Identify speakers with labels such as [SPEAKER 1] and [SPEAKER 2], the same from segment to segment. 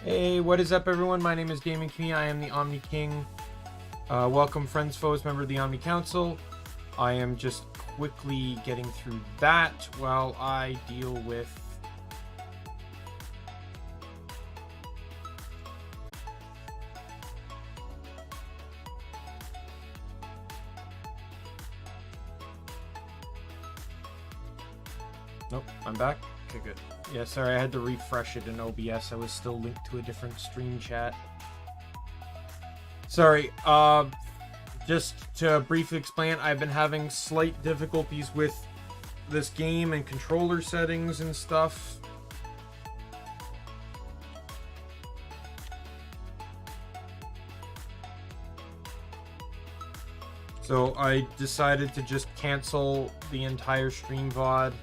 [SPEAKER 1] Hey, what is up, everyone? My name is Daimien Kamiya. I am the Omni King. Welcome, friends, foes, member of the Omni Council. I am just quickly getting through that while I deal with Nope, I'm back. Okay, good. Yeah, sorry, I had to refresh it in OBS. I was still linked to a different stream chat. Sorry, just to briefly explain, I've been having slight difficulties with this game and controller settings and stuff. So I decided to just cancel the entire stream VOD.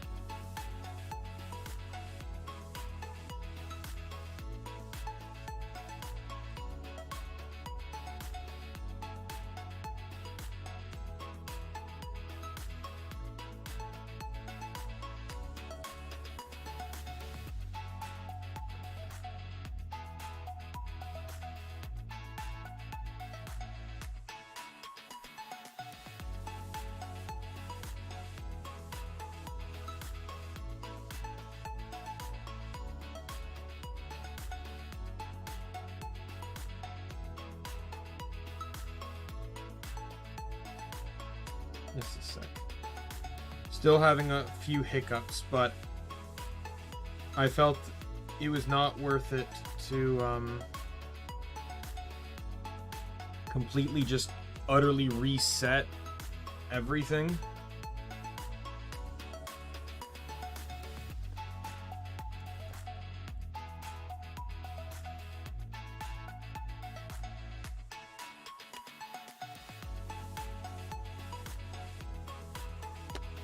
[SPEAKER 1] Just a sec. Still having a few hiccups, but I felt it was not worth it to completely just utterly reset everything.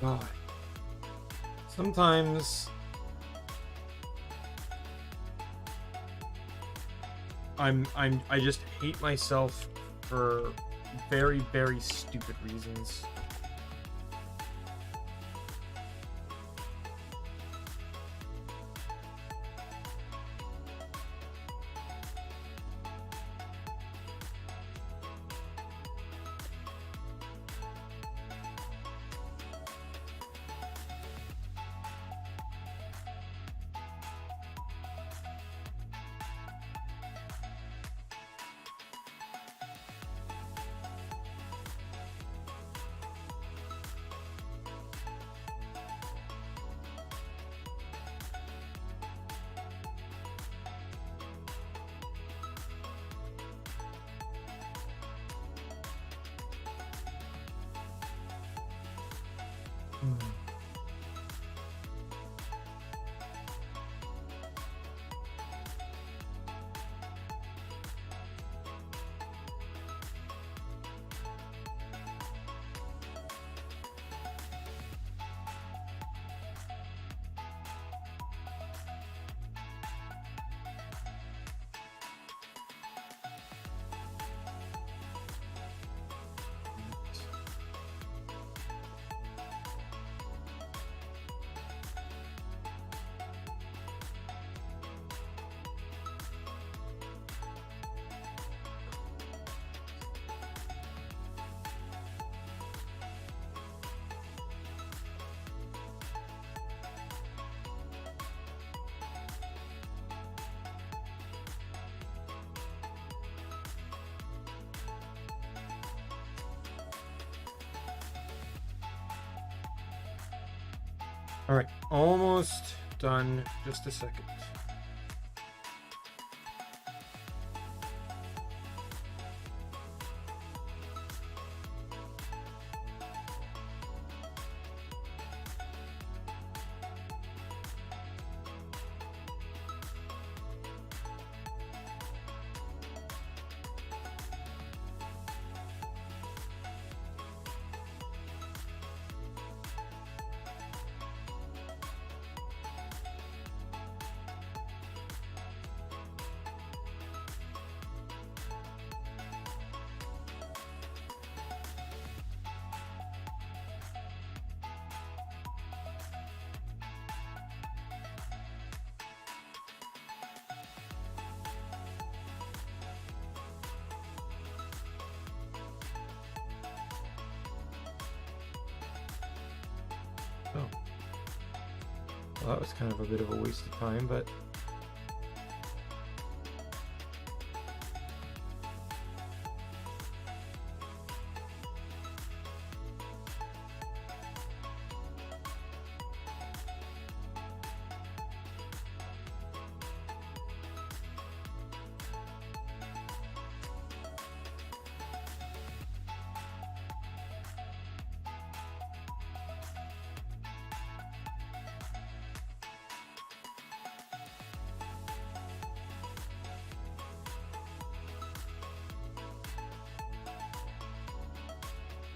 [SPEAKER 1] God. Sometimes I just hate myself for very, very stupid reasons. All right, almost done. Just a second. Well, that was kind of a bit of a waste of time, but...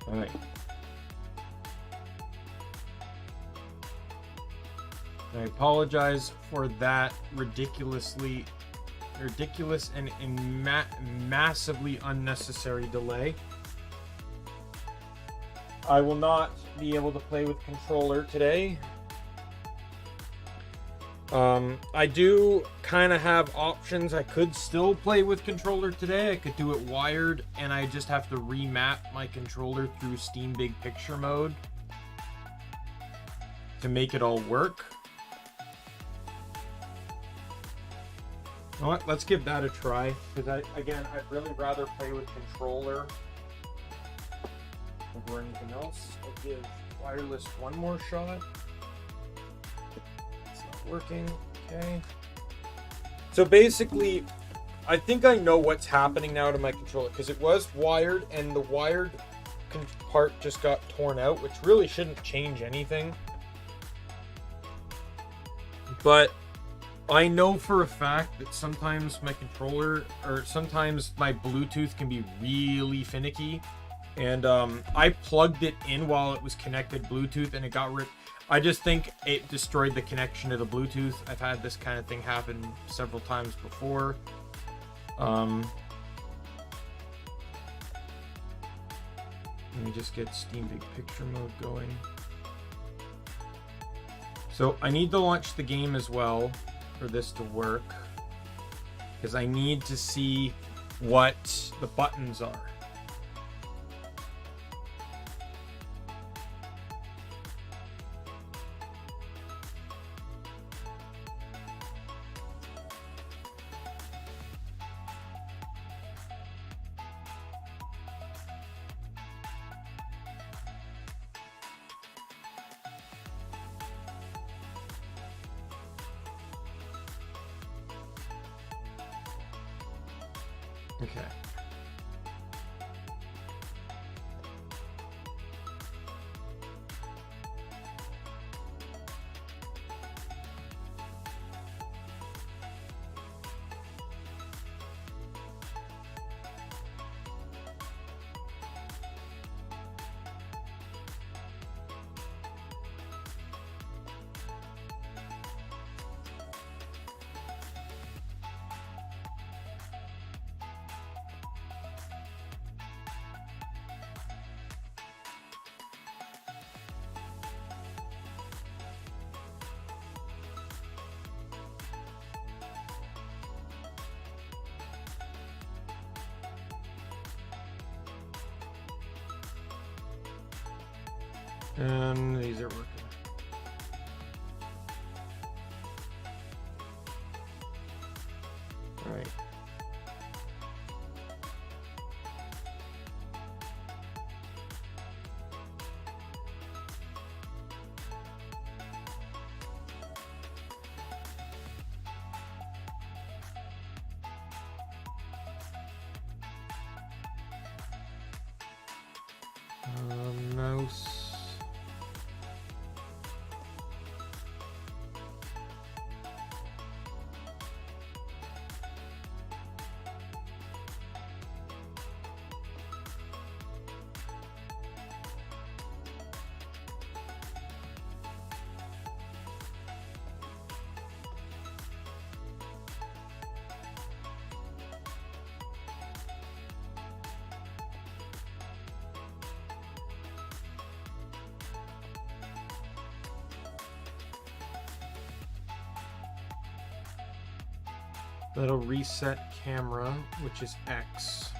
[SPEAKER 1] All right. I apologize for that ridiculous and massively unnecessary delay. I will not be able to play with controller today. I do kind of have options. I could still play with controller today. I could do it wired, and I just have to remap my controller through Steam Big Picture mode to make it all work. You know what? Let's give that a try, because I'd really rather play with controller over anything else. I'll give wireless one more shot. Working. Okay. So basically, I think I know what's happening now to my controller, because it was wired and the wired part just got torn out, which really shouldn't change anything. But I know for a fact that sometimes my controller, or sometimes my Bluetooth can be really finicky. And I plugged it in while it was connected Bluetooth, and it got ripped. I just think it destroyed the connection to the Bluetooth. I've had this kind of thing happen several times before. Let me just get Steam Big Picture mode going. So I need to launch the game as well for this to work, because I need to see what the buttons are. Okay. These are working. All right. Mouse. That'll reset camera, which is X.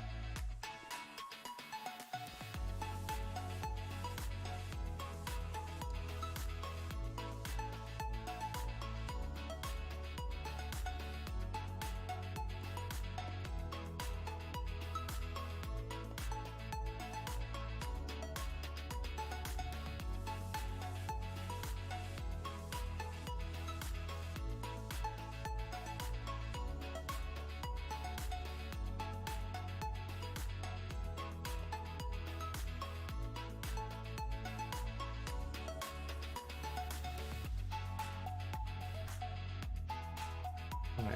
[SPEAKER 1] All right.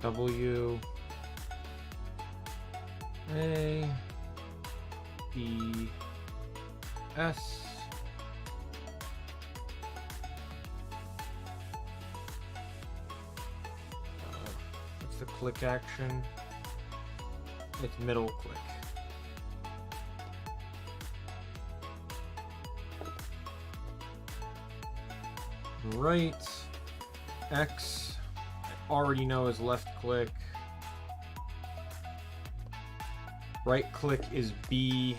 [SPEAKER 1] W A D S. What's the click action? It's middle click. Right. X, I already know is left click. Right click is B.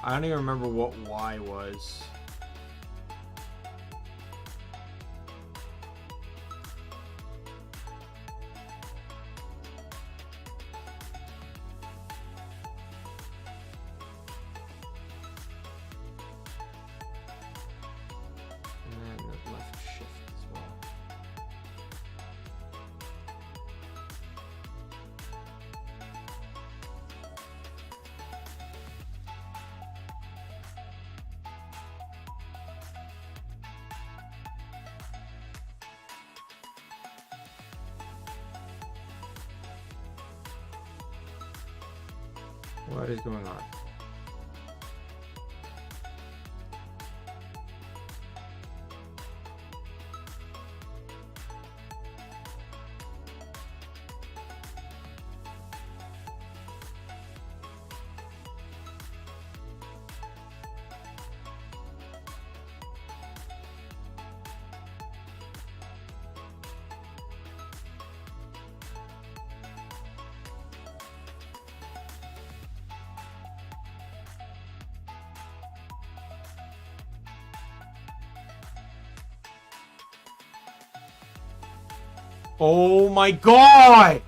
[SPEAKER 1] I don't even remember what Y was. And then the left shift as well. What is going on? Oh my god!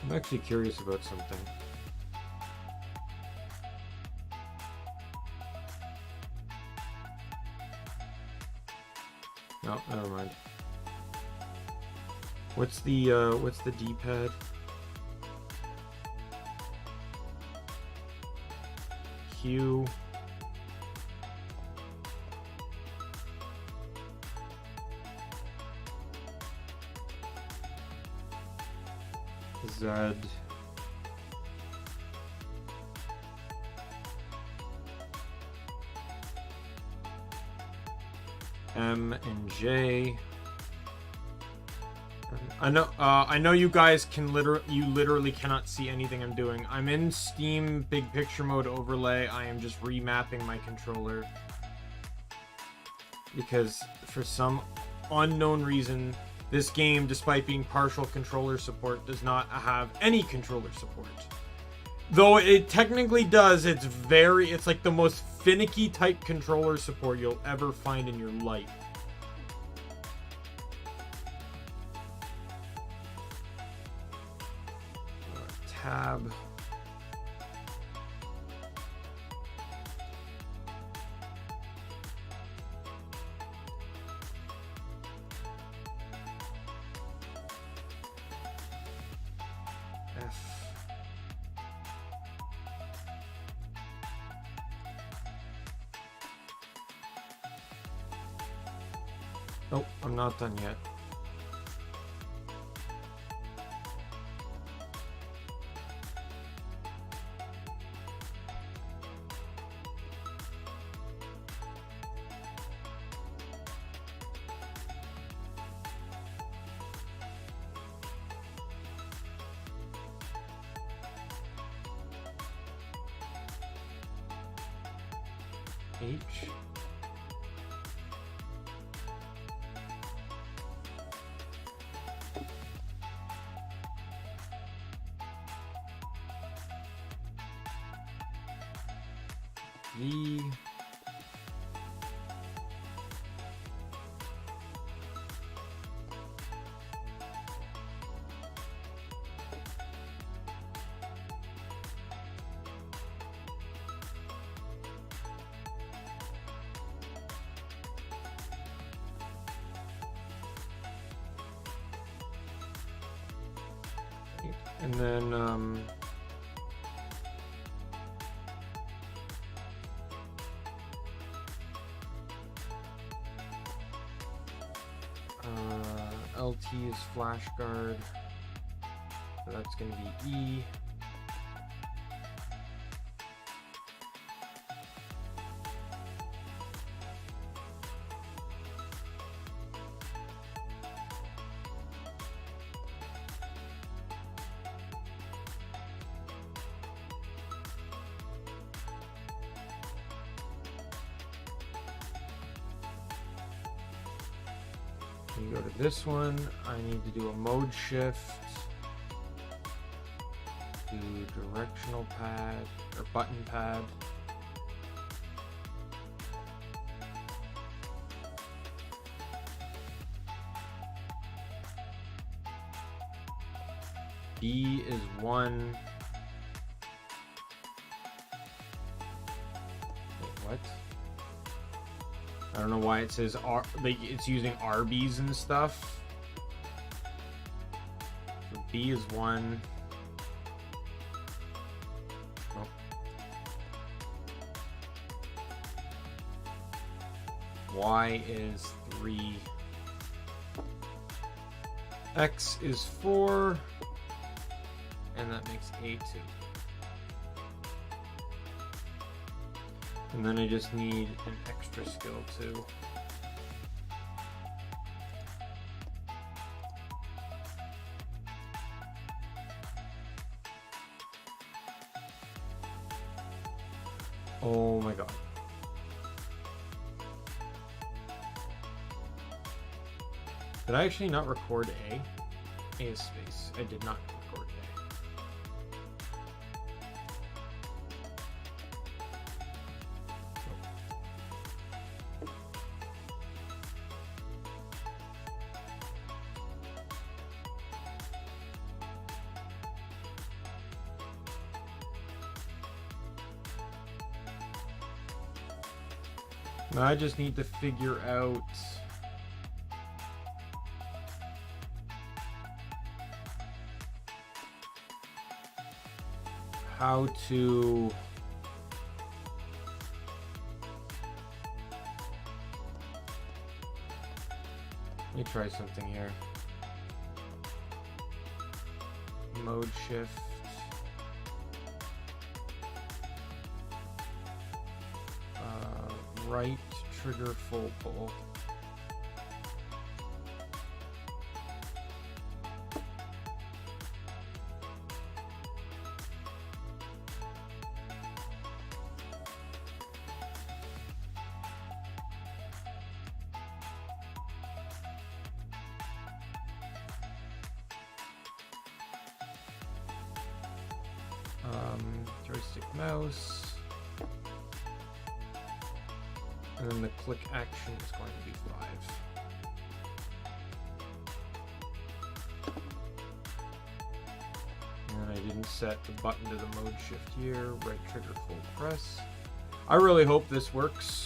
[SPEAKER 1] I'm actually curious about something. No, never mind. What's the D-pad? Q. Z. M and J. I know you guys can literally cannot see anything I'm doing. I'm in Steam big picture mode overlay. I am just remapping my controller because for some unknown reason this game, despite being partial controller support, does not have any controller support. Though it technically does, it's like the most finicky type controller support you'll ever find in your life. Tab. Nope, I'm not done yet. H. V. And then LT is flash guard, so that's going to be E. You go to this one, I need to do a mode shift, do directional pad, or button pad. B is 1. Wait, what? I don't know why it says R, like it's using RBs and stuff. So B is 1. Oh. Y is 3. X is 4. And that makes A2. And then I just need an extra skill too. Oh my god. Did I actually not record A? A is space. I did not record A. Now I just need to figure out how to let me try something here. Mode shift. Right trigger full pull. Joystick mouse. And then the click action is going to be 5. And I didn't set the button to the mode shift here. Right trigger full press. I really hope this works.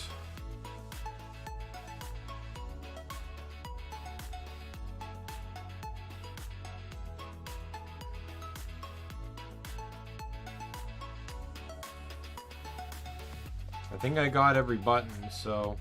[SPEAKER 1] I think I got every button, so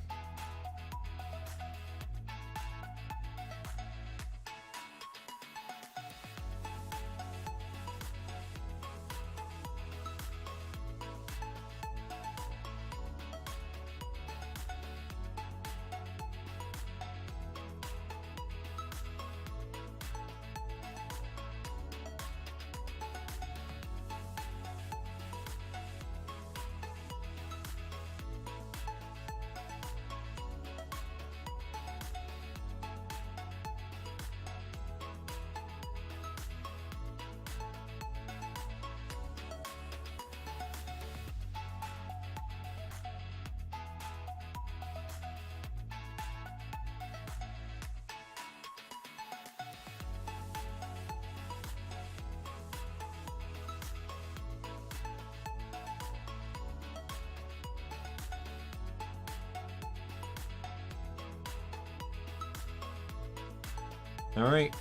[SPEAKER 1] All right.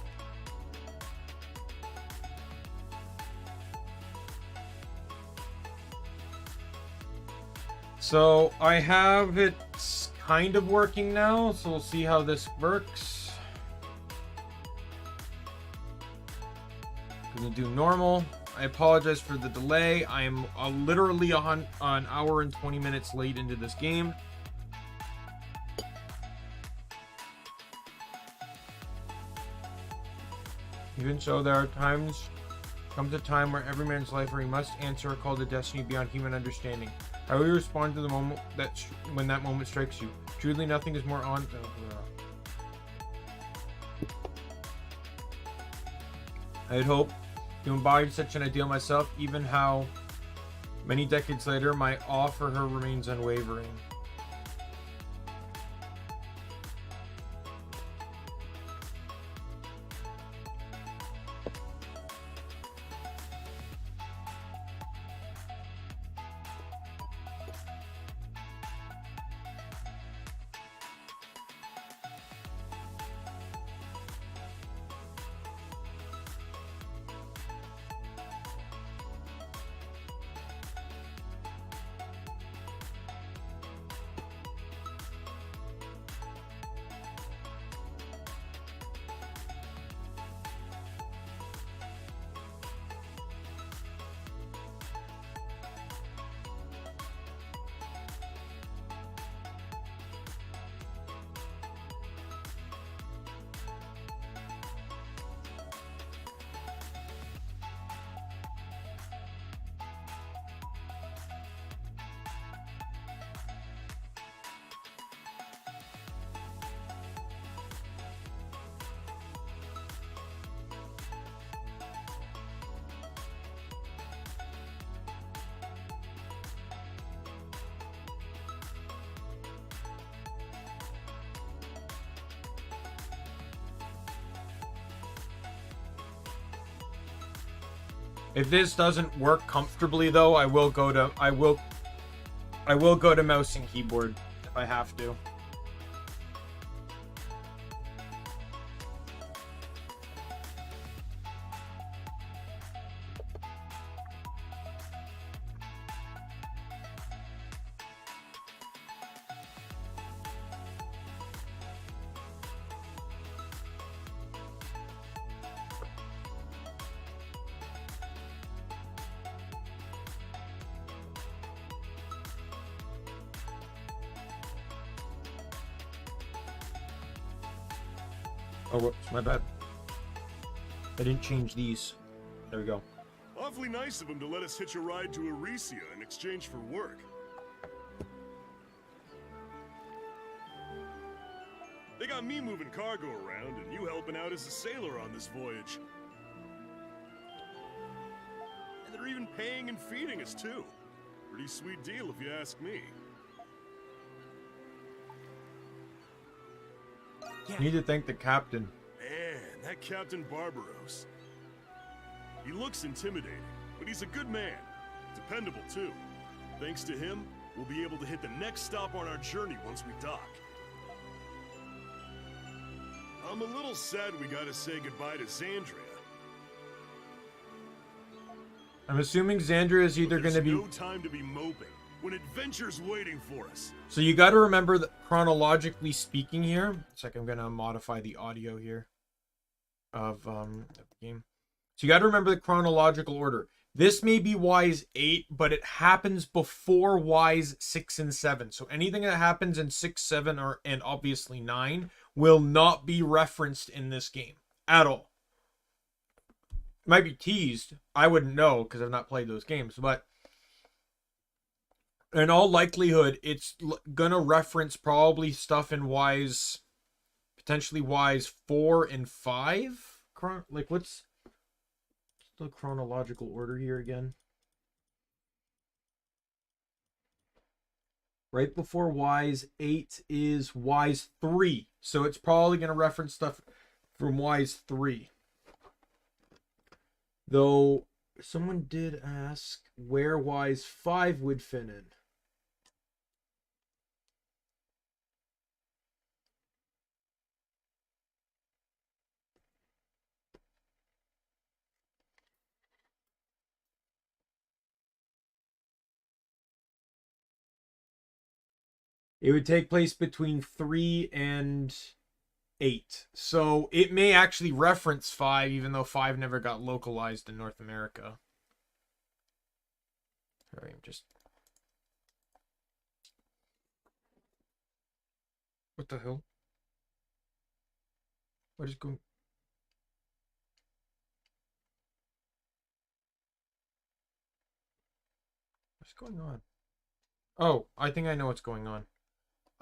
[SPEAKER 1] So I have it kind of working now, so we'll see how this works. Gonna do normal. I apologize for the delay. I am literally an hour and 20 minutes late into this game. Even so, there are times, comes a time where every man's life where he must answer a call to destiny beyond human understanding. How will you respond to the moment when that moment strikes you? Truly, nothing is more on. I'd hope to embody such an ideal myself, even how many decades later my awe for her remains unwavering. If this doesn't work comfortably, though, I will go to mouse and keyboard if I have to. Oh, whoops, my bad. I didn't change these. There we go.
[SPEAKER 2] Awfully nice of him to let us hitch a ride to Arisia in exchange for work. They got me moving cargo around and you helping out as a sailor on this voyage. And they're even paying and feeding us too. Pretty sweet deal if you ask me.
[SPEAKER 1] Need to thank the captain.
[SPEAKER 2] Man, that Captain Barbaros. He looks intimidating, but he's a good man. Dependable too. Thanks to him, we'll be able to hit the next stop on our journey once we dock. I'm a little sad we gotta say goodbye to Xandria.
[SPEAKER 1] I'm assuming Xandria is either going to be...
[SPEAKER 2] no time to be moping when adventure's waiting for us.
[SPEAKER 1] So you got to remember that chronologically speaking here. It's like I'm going to modify the audio here of the game. So you got to remember the chronological order. This may be Wise 8, but it happens before Wise 6 and 7. So anything that happens in 6, 7, and obviously 9 will not be referenced in this game at all. It might be teased. I wouldn't know because I've not played those games, but in all likelihood, it's gonna reference probably stuff in Wise, potentially Wise 4 and 5. Like, what's the chronological order here again? Right before Wise 8 is Wise 3. So it's probably gonna reference stuff from Wise 3. Though someone did ask where Wise 5 would fit in. It would take place between 3 and 8. So it may actually reference 5, even though 5 never got localized in North America. All right, just... What the hell? What is going... What's going on? Oh, I think I know what's going on.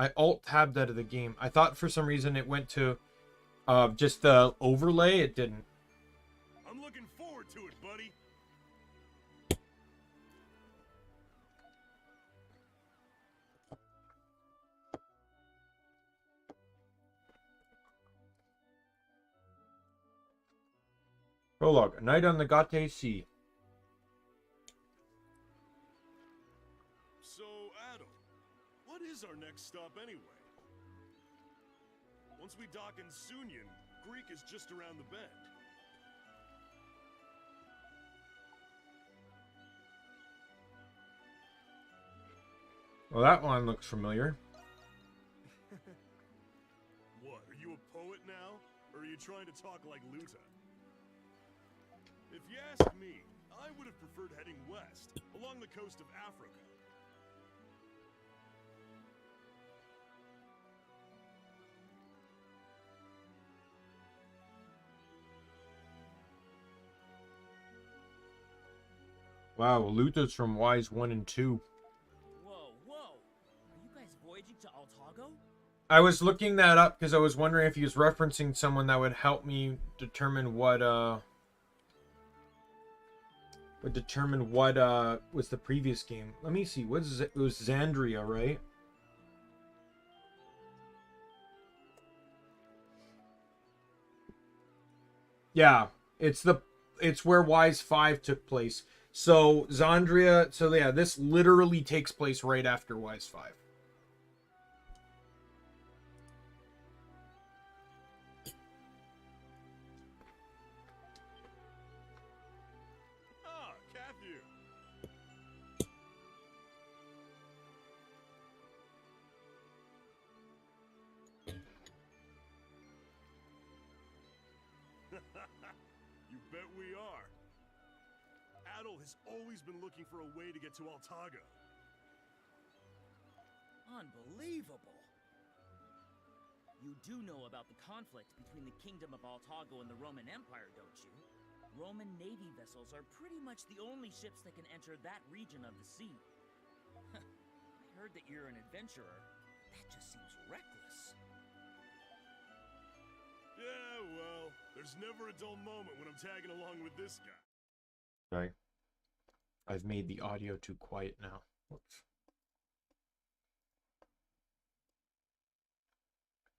[SPEAKER 1] I alt-tabbed out of the game. I thought for some reason it went to just the overlay. It didn't.
[SPEAKER 2] I'm looking forward to it, buddy.
[SPEAKER 1] Prologue. A night on the Gate Sea.
[SPEAKER 2] So, Adam, what is our next stop anyway? Once we dock in Sunyan, Greek is just around the bend.
[SPEAKER 1] Well, that one looks familiar.
[SPEAKER 2] What, are you a poet now? Or are you trying to talk like Luta? If you ask me, I would have preferred heading west, along the coast of Africa.
[SPEAKER 1] Wow, Luther's from Wise 1 and 2.
[SPEAKER 3] Whoa, whoa! Are you guys voyaging to Altago?
[SPEAKER 1] I was looking that up because I was wondering if he was referencing someone that would help me determine what was the previous game. Let me see. What is it? It was Xandria, right? Yeah, it's where Wise 5 took place. So Xandria, so yeah, this literally takes place right after Wise 5.
[SPEAKER 2] Ah, Cathu. You bet we are. Adel has always been looking for a way to get to Altago.
[SPEAKER 3] Unbelievable! You do know about the conflict between the Kingdom of Altago and the Roman Empire, don't you? Roman Navy vessels are pretty much the only ships that can enter that region of the sea. I heard that you're an adventurer. That just seems reckless.
[SPEAKER 2] Yeah, well, there's never a dull moment when I'm tagging along with this guy.
[SPEAKER 1] Sorry. I've made the audio too quiet now. Whoops.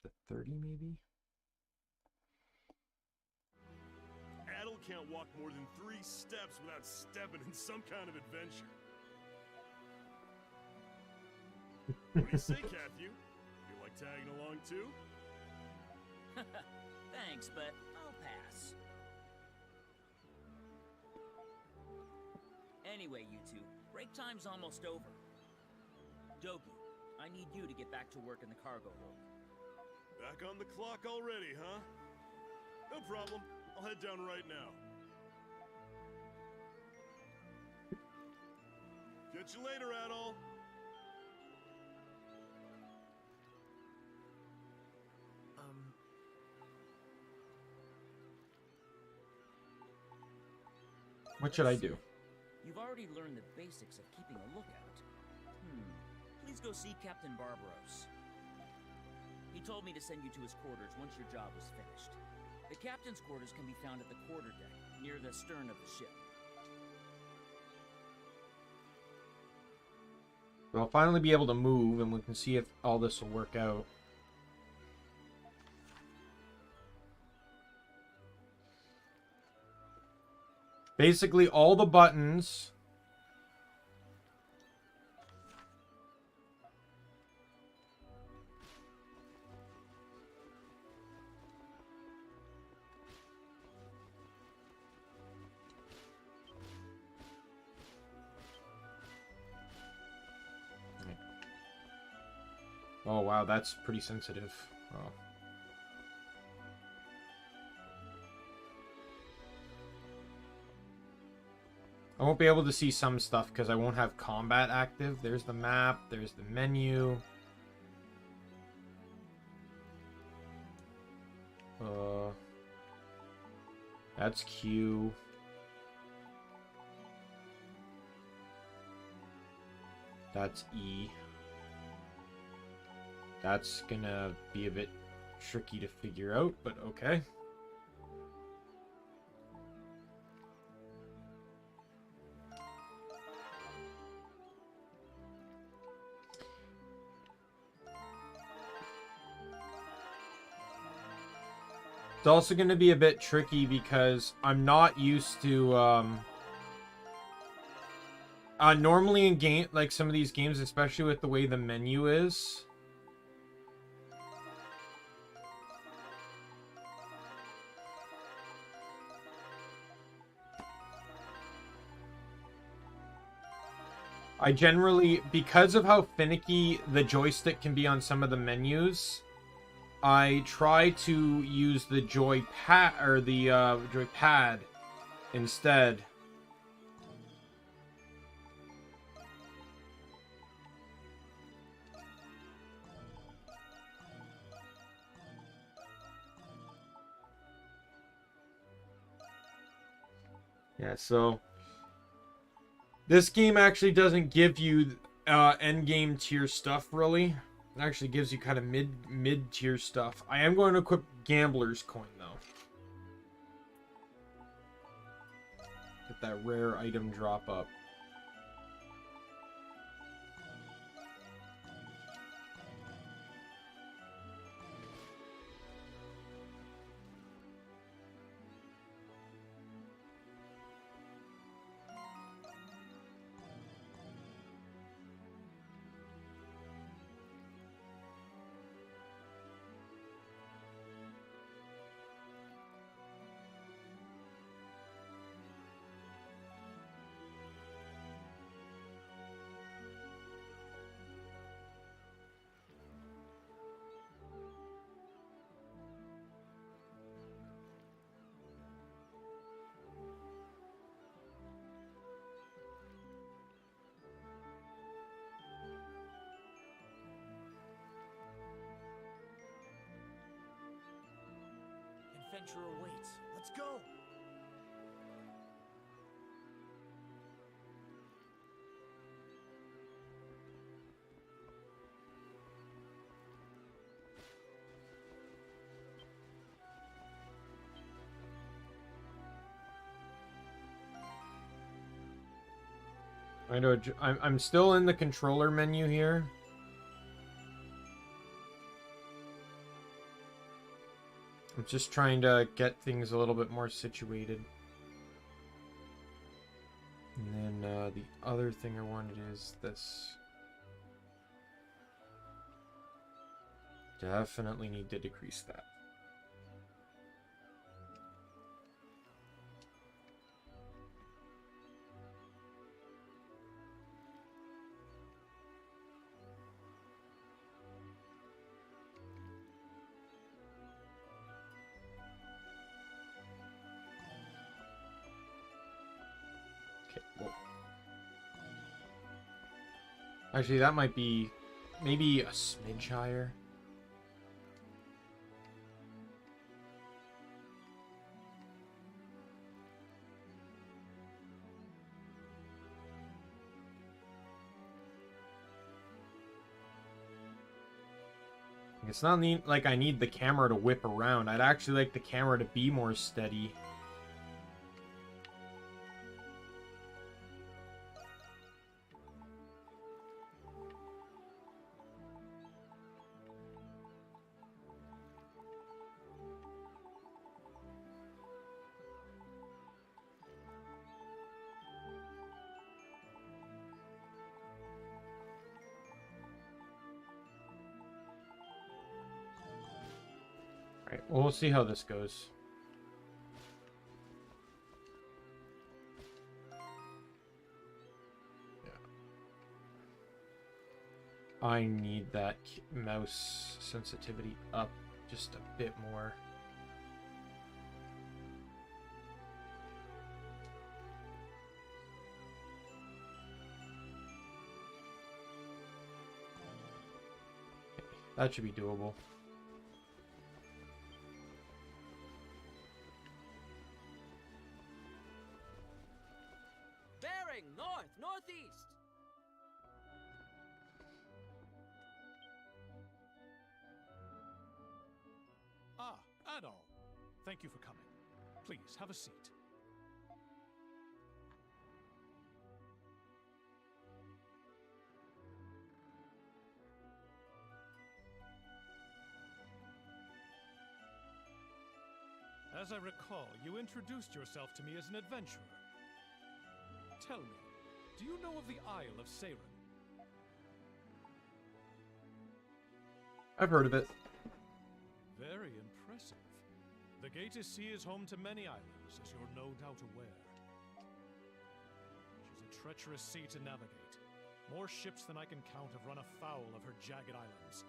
[SPEAKER 1] The 30 maybe?
[SPEAKER 2] Adel can't walk more than 3 steps without stepping in some kind of adventure. What do you say, Cathu? You like tagging along too?
[SPEAKER 3] Thanks, but I'll pass. Anyway, you two, break time's almost over. Doki, I need you to get back to work in the cargo hold.
[SPEAKER 2] Back on the clock already, huh? No problem. I'll head down right now. Catch you later, Adol.
[SPEAKER 1] What should I do?
[SPEAKER 3] You've already learned the basics of keeping a lookout. Please go see Captain Barbaros. He told me to send you to his quarters once your job was finished. The captain's quarters can be found at the quarterdeck, near the stern of the ship.
[SPEAKER 1] So I'll finally be able to move, and we can see if all this will work out. Basically, all the buttons... Oh, wow, that's pretty sensitive. Oh. I won't be able to see some stuff because I won't have combat active. There's the map. There's the menu. That's Q. That's E. That's gonna be a bit tricky to figure out, but okay. It's also going to be a bit tricky because I'm not used to, normally in game, like some of these games, especially with the way the menu is, I generally, because of how finicky the joystick can be on some of the menus, I try to use the joypad or the joypad instead. Yeah, so this game actually doesn't give you end game tier stuff really. It actually gives you kind of mid tier stuff. I am going to equip Gambler's Coin though. Get that rare item drop up.
[SPEAKER 3] Adventure awaits. Let's go!
[SPEAKER 1] I know. I'm still in the controller menu here. I'm just trying to get things a little bit more situated. And then the other thing I wanted is this. Definitely need to decrease that. Actually, that might be maybe a smidge higher. It's not like I need the camera to whip around. I'd actually like the camera to be more steady. Alright, well, we'll see how this goes. I need that mouse sensitivity up just a bit more. Okay, that should be doable.
[SPEAKER 3] Bearing northeast.
[SPEAKER 4] Ah, Adol. Thank you for coming. Please, have a seat. As I recall, you introduced yourself to me as an adventurer. Tell me, do you know of the Isle of Seiren?
[SPEAKER 1] I've heard of it.
[SPEAKER 4] Very impressive. The Gaeta Sea is home to many islands, as you're no doubt aware. She's a treacherous sea to navigate. More ships than I can count have run afoul of her jagged islands.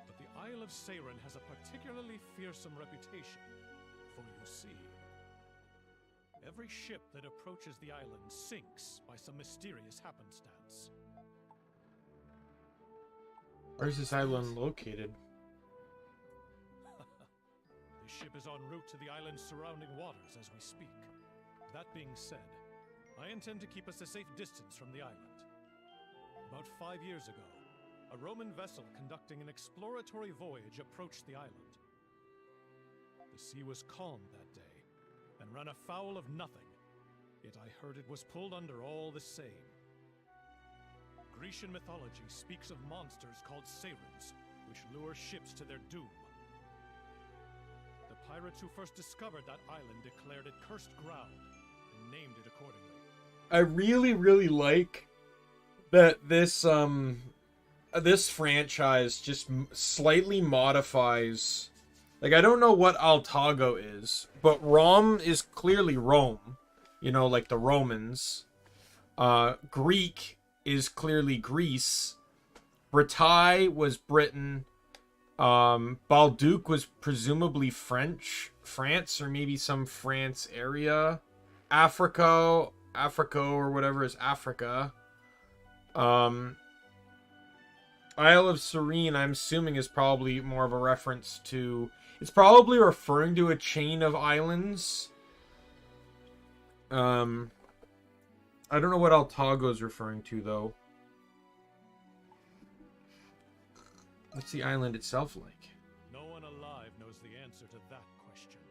[SPEAKER 4] But the Isle of Seiren has a particularly fearsome reputation, for you see, every ship that approaches the island sinks by some mysterious happenstance.
[SPEAKER 1] Where's this island located?
[SPEAKER 4] The ship is en route to the island's surrounding waters as we speak. That being said, I intend to keep us a safe distance from the island. About 5 years ago, a Roman vessel conducting an exploratory voyage approached the island. The sea was calm that day, and ran afoul of nothing, yet I heard it was pulled under all the same. Grecian mythology speaks of monsters called Seirens, which lure ships to their doom. The pirates who first discovered that island declared it cursed ground, and named it accordingly.
[SPEAKER 1] I really like that this this franchise just slightly modifies. Like, I don't know what Altago is, but Rom is clearly Rome, you know, like the Romans. Greek is clearly Greece. Bretagne was Britain. Balduc was presumably France, or maybe some France area. Africa or whatever is Africa. Isle of Serene, I'm assuming, is probably more of a reference to... It's probably referring to a chain of islands. I don't know what Altago is referring to, though. What's the island itself like?
[SPEAKER 4] No one alive knows the answer to that question.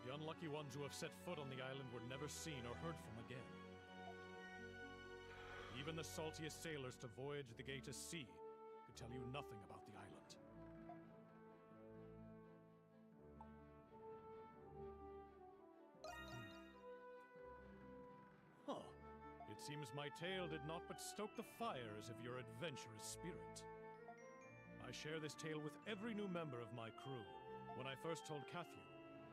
[SPEAKER 4] The unlucky ones who have set foot on the island were never seen or heard from again. Even the saltiest sailors to voyage the Gaeta Sea could tell you nothing about the island. Huh. It seems my tale did not but stoke the fires of your adventurous spirit. I share this tale with every new member of my crew. When I first told Cathu,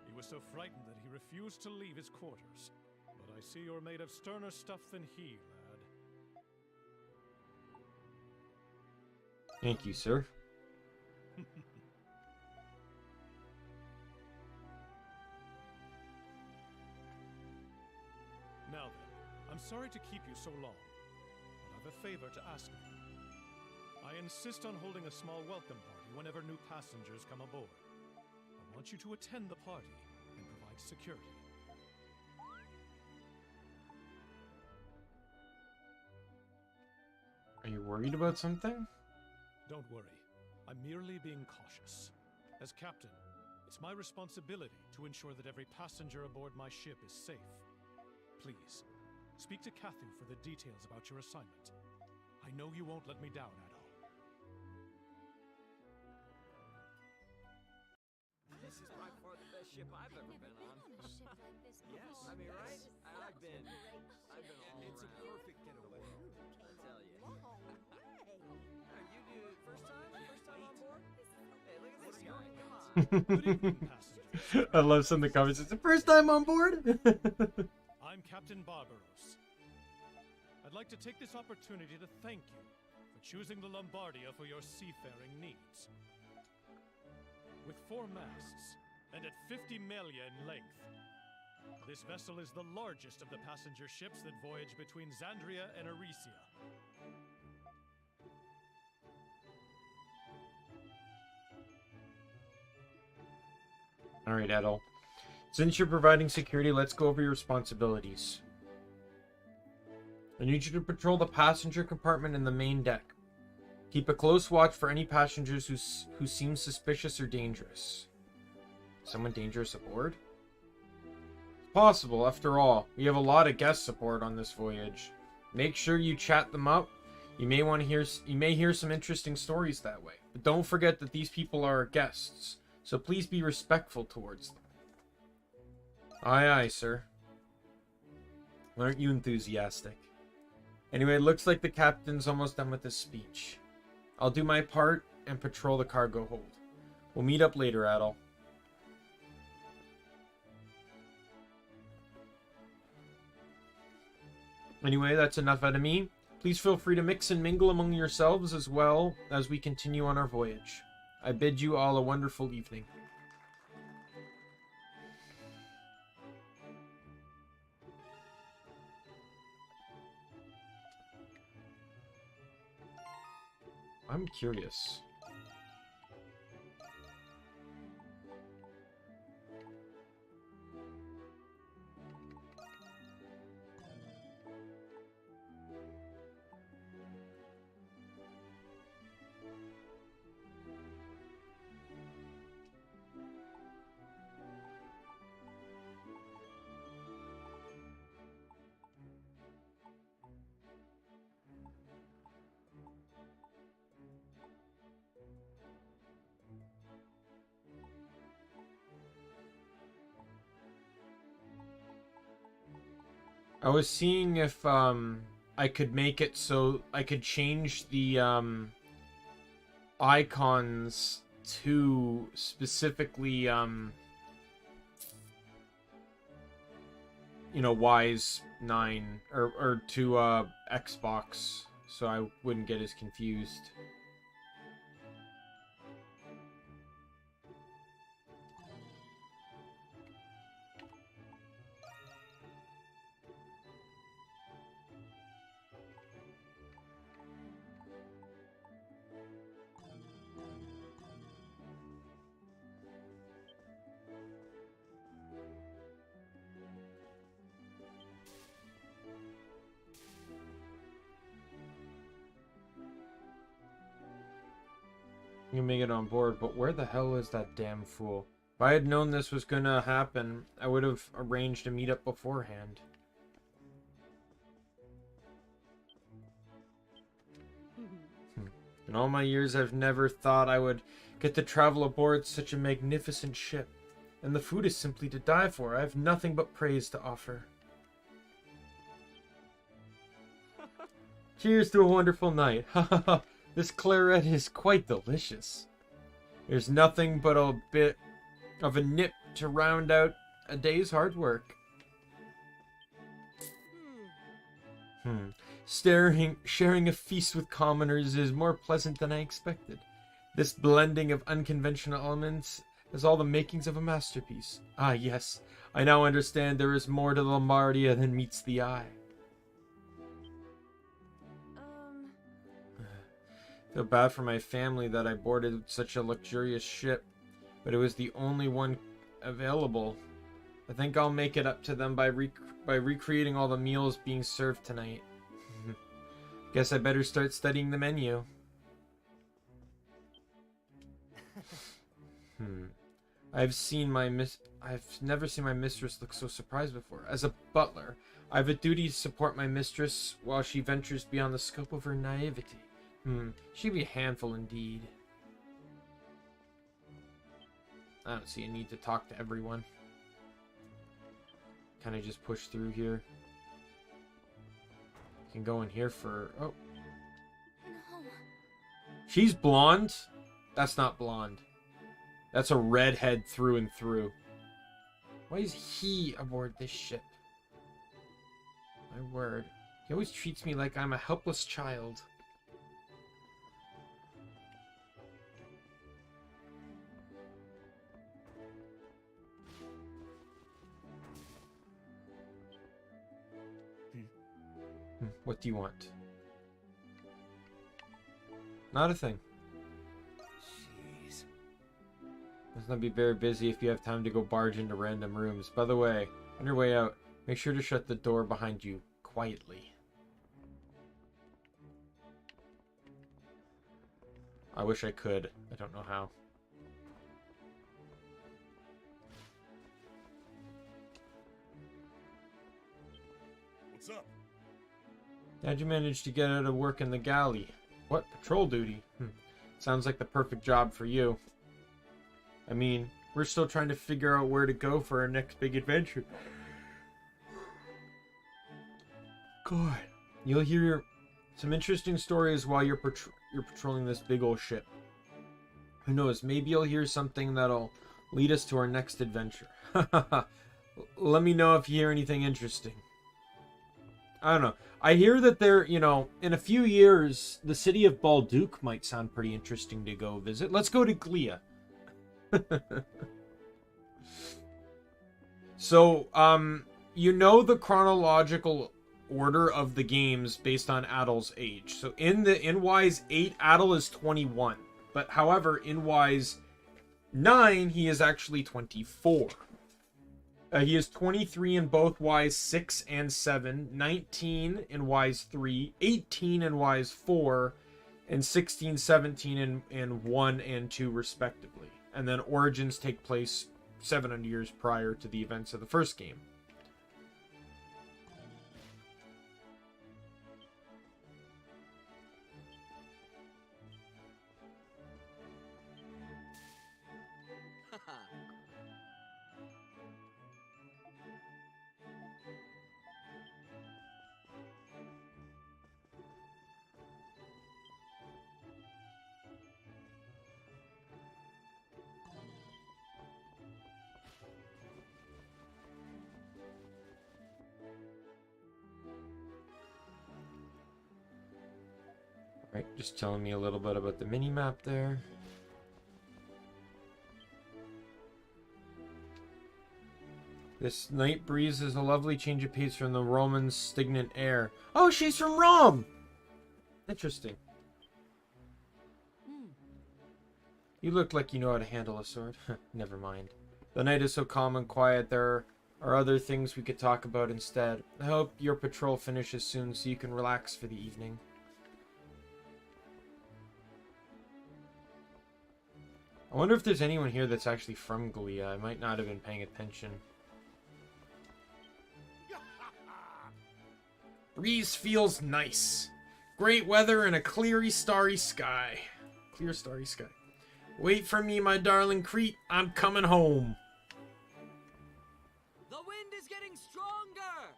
[SPEAKER 4] he was so frightened that he refused to leave his quarters. But I see you're made of sterner stuff than he, lad.
[SPEAKER 1] Thank you, sir.
[SPEAKER 4] Now then, I'm sorry to keep you so long, but I've a favor to ask of you. I insist on holding a small welcome party whenever new passengers come aboard. I want you to attend the party and provide security.
[SPEAKER 1] Are you worried about something?
[SPEAKER 4] Don't worry, I'm merely being cautious. As captain, it's my responsibility to ensure that every passenger aboard my ship is safe. Please, speak to Cathu for the details about your assignment. I know you won't let me down at all.
[SPEAKER 5] This is by far the best ship I've ever been on. Yes, I mean, right? I've been all
[SPEAKER 6] It's a
[SPEAKER 5] around.
[SPEAKER 6] perfect getaway.
[SPEAKER 5] I tell you. You do first time on board? Hey, look at this guy. Come on.
[SPEAKER 4] Good evening, passengers.
[SPEAKER 1] I love some of the comments. It's the first time on board.
[SPEAKER 4] I'm I'm Captain Barbaros. I'd like to take this opportunity to thank you for choosing the Lombardia for your seafaring needs. With 4 masts and at 50 melia in length, this vessel is the largest of the passenger ships that voyage between Xandria and Arisia.
[SPEAKER 1] Alright, Edel. Since you're providing security, let's go over your responsibilities. I need you to patrol the passenger compartment and the main deck. Keep a close watch for any passengers who seem suspicious or dangerous. Someone dangerous aboard? It's possible, after all. We have a lot of guest support on this voyage. Make sure you chat them up. You may hear some interesting stories that way. But don't forget that these people are our guests, so please be respectful towards them. Aye, aye, sir. Aren't you enthusiastic? Anyway, it looks like the captain's almost done with his speech. I'll do my part and patrol the cargo hold. We'll meet up later, Adel. Anyway, that's enough out of me. Please feel free to mix and mingle among yourselves as well as we continue on our voyage. I bid you all a wonderful evening. I'm curious. I was seeing if I could make it so I could change the icons to specifically you know, Wise 9 or to Xbox, so I wouldn't get as confused. You make it on board, but where the hell is that damn fool? If I had known this was gonna happen, I would have arranged a meetup beforehand. In all my years, I've never thought I would get to travel aboard such a magnificent ship. And the food is simply to die for. I have nothing but praise to offer. Cheers to a wonderful night. This claret is quite delicious. There's nothing but a bit of a nip to round out a day's hard work. Sharing a feast with commoners is more pleasant than I expected. This blending of unconventional elements has all the makings of a masterpiece. Ah, yes. I now understand there is more to Lombardia than meets the eye. Feel bad for my family that I boarded such a luxurious ship, but it was the only one available. I think I'll make it up to them by recreating all the meals being served tonight. Guess I better start studying the menu. I've never seen my mistress look so surprised before. As a butler, I have a duty to support my mistress while she ventures beyond the scope of her naivety. She'd be a handful indeed. I don't see a need to talk to everyone. Kind of just push through here. Can go in here for... Oh.
[SPEAKER 6] No.
[SPEAKER 1] She's blonde? That's not blonde. That's a redhead through and through. Why is he aboard this ship? My word. He always treats me like I'm a helpless child. What do you want? Not a thing.
[SPEAKER 5] Jeez.
[SPEAKER 1] Let's not be very busy if you have time to go barge into random rooms. By the way, on your way out, make sure to shut the door behind you quietly. I wish I could. I don't know how.
[SPEAKER 2] What's up?
[SPEAKER 1] How'd you manage to get out of work in the galley? What? Patrol duty? Sounds like the perfect job for you. I mean, we're still trying to figure out where to go for our next big adventure. God. You'll hear some interesting stories while you're patrolling this big old ship. Who knows, maybe you'll hear something that'll lead us to our next adventure. Let me know if you hear anything interesting. I don't know. I hear that there, you know, in a few years, the city of Balduke might sound pretty interesting to go visit. Let's go to Glia. So, you know the chronological order of the games based on Adel's age. So in Wise 8, Adel is 21. But however, in Wise 9, he is actually 24. He is 23 in both Wise 6 and 7, 19 in Wise 3, 18 in Wise 4, and 16, 17 in 1 and 2 respectively. And then Origins take place 700 years prior to the events of the first game. Right, just telling me a little bit about the mini-map there. This night breeze is a lovely change of pace from the Roman stagnant air. Oh, she's from Rome! Interesting. You look like you know how to handle a sword. Never mind. The night is so calm and quiet, there are other things we could talk about instead. I hope your patrol finishes soon so you can relax for the evening. I wonder if there's anyone here that's actually from Glia. I might not have been paying attention. Breeze feels nice. Great weather and a clear, starry sky. Clear, starry sky. Wait for me, my darling Crete. I'm coming home.
[SPEAKER 5] The wind is getting stronger!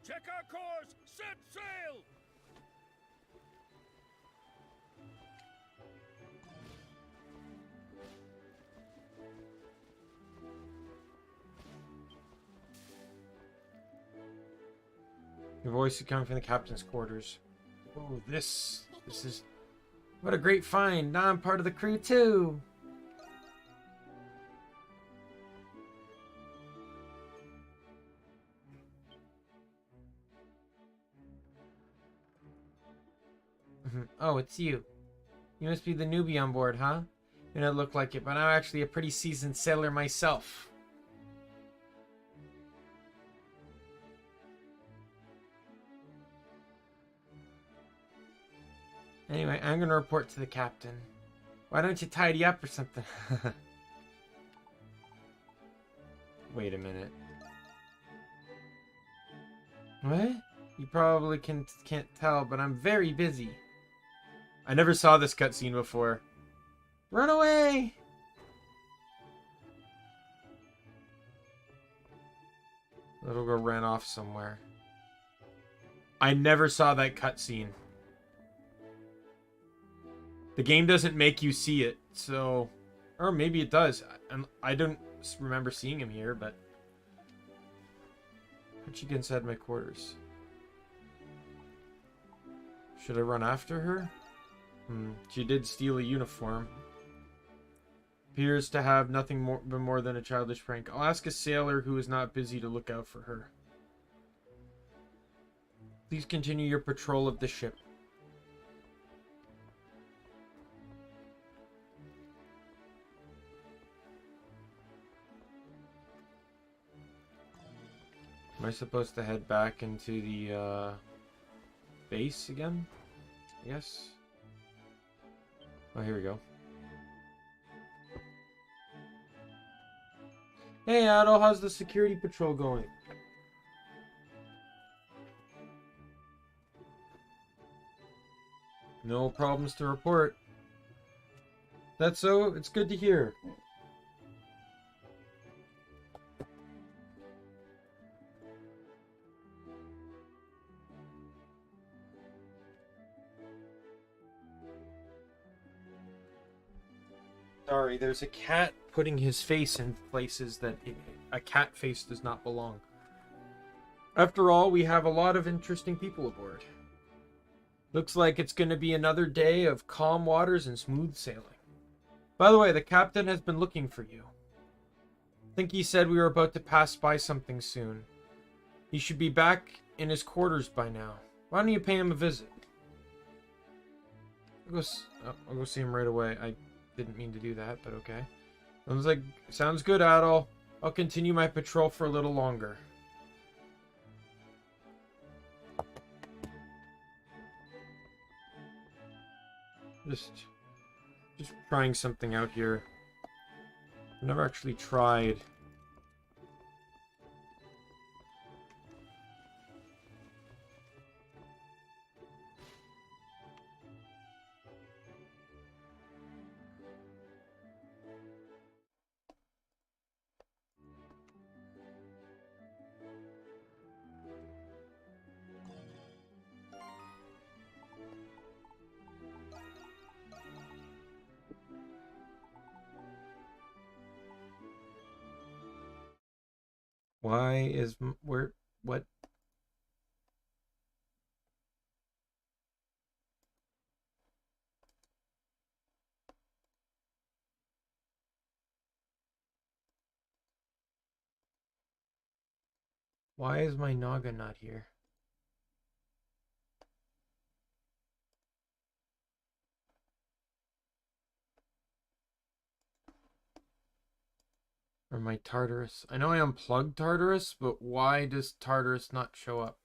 [SPEAKER 7] Check our course! Set sail!
[SPEAKER 1] Your voice is coming from the captain's quarters. Oh, this is... What a great find. Now I'm part of the crew, too. Oh, it's you. You must be the newbie on board, huh? You don't look like it, but I'm actually a pretty seasoned sailor myself. Anyway, I'm gonna report to the captain. Why don't you tidy up or something? Wait a minute. What? You probably can't tell, but I'm very busy. I never saw this cutscene before. Run away! Little girl ran off somewhere. I never saw that cutscene. The game doesn't make you see it, so... Or maybe it does. I don't remember seeing him here, but... How'd you get inside my quarters? Should I run after her? She did steal a uniform. Appears to have nothing more than a childish prank. I'll ask a sailor who is not busy to look out for her. Please continue your patrol of the ship. Am I supposed to head back into the base again? Yes. Oh, here we go. Hey, Adol, how's the security patrol going? No problems to report. That's so? It's good to hear. Sorry, there's a cat putting his face in places that a cat face does not belong. After all, we have a lot of interesting people aboard. Looks like it's going to be another day of calm waters and smooth sailing. By the way, the captain has been looking for you. I think he said we were about to pass by something soon. He should be back in his quarters by now. Why don't you pay him a visit? I'll go see him right away. I didn't mean to do that, but okay. Sounds good, Adol. I'll continue my patrol for a little longer. Just trying something out here. I've never actually tried. Why is what? Why is my Naga not here? Or my Tartarus? I know I unplugged Tartarus, but why does Tartarus not show up?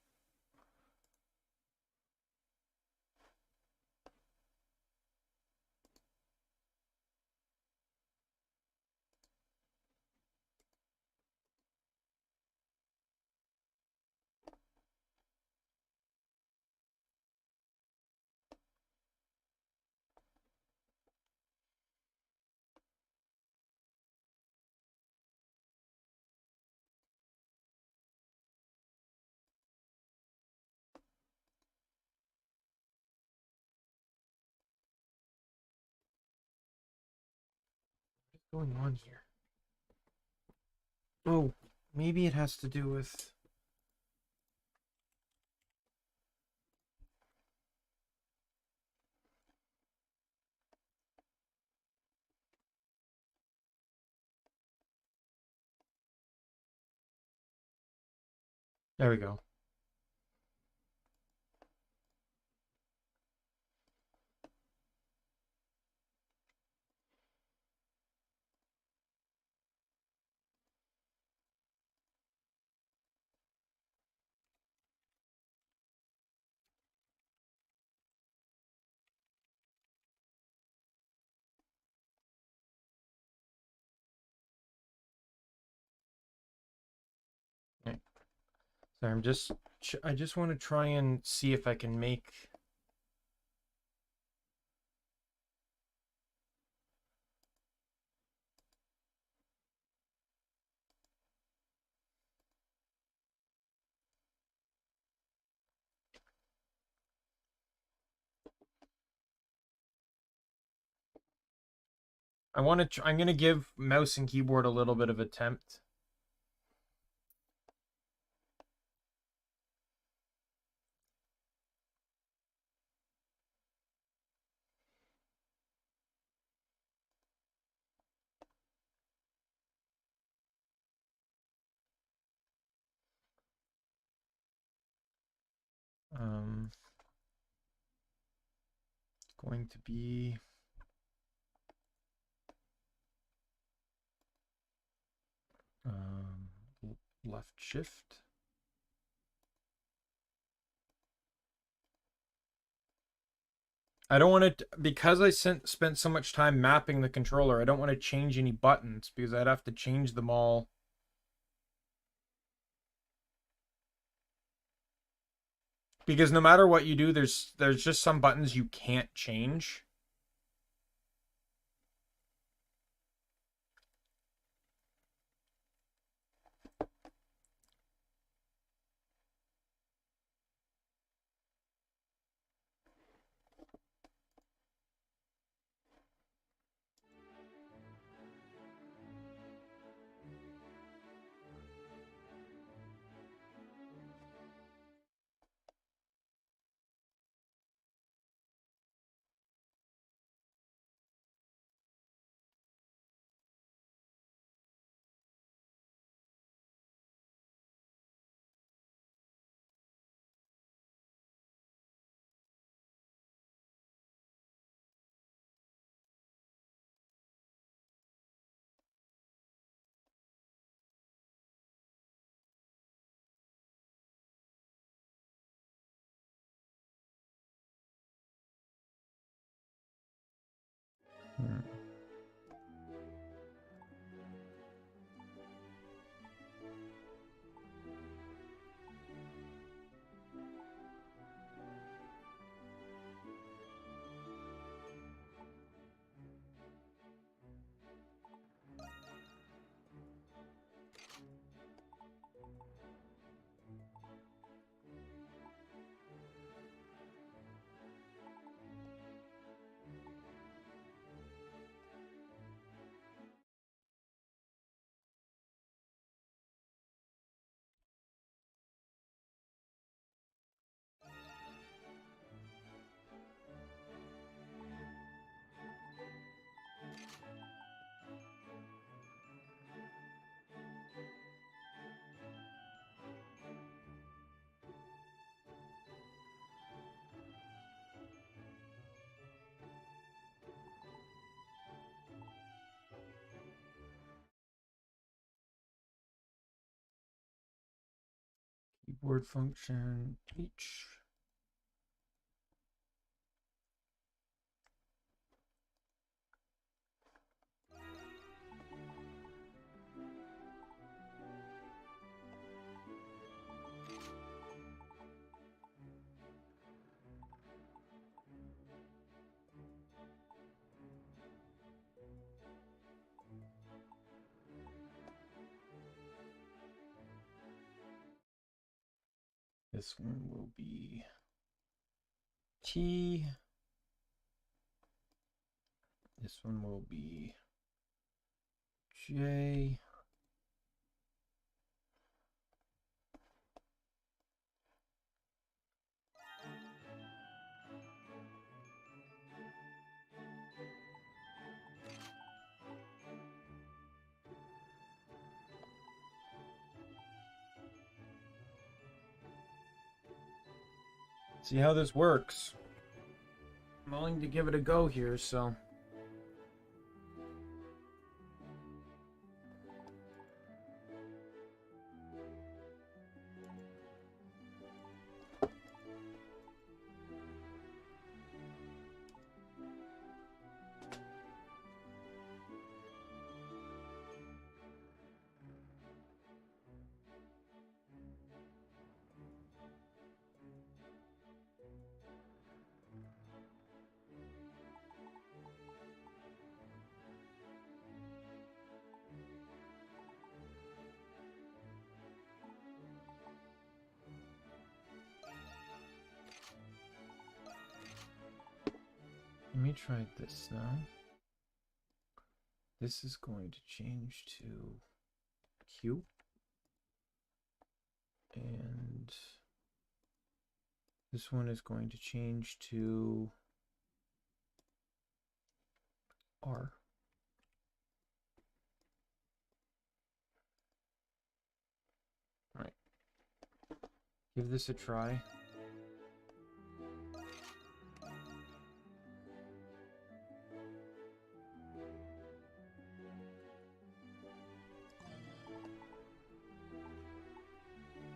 [SPEAKER 1] What's going on here? Oh, maybe it has to do with... There we go. Okay. Sorry, I just want to try and see if I can make... I'm going to give mouse and keyboard a little bit of attempt. It's going to be left shift. I don't want to, because I spent so much time mapping the controller, I don't want to change any buttons because I'd have to change them all. Because no matter what you do, there's just some buttons you can't change. Keyboard function H. This one will be T. This one will be J. See how this works. I'm willing to give it a go here, so. Let me try this now. This is going to change to Q. And this one is going to change to R. All right. Give this a try.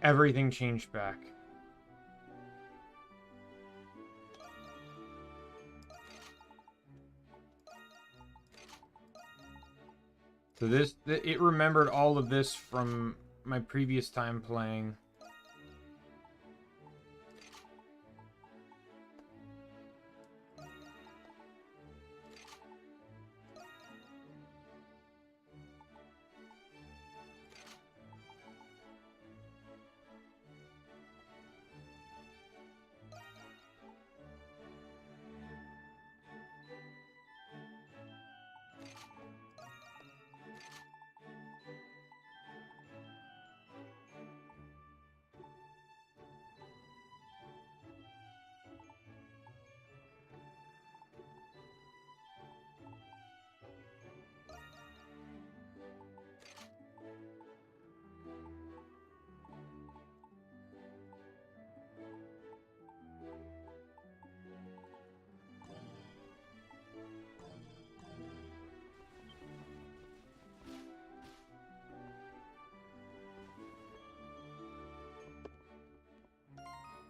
[SPEAKER 1] everything changed back. So it remembered all of this from my previous time playing.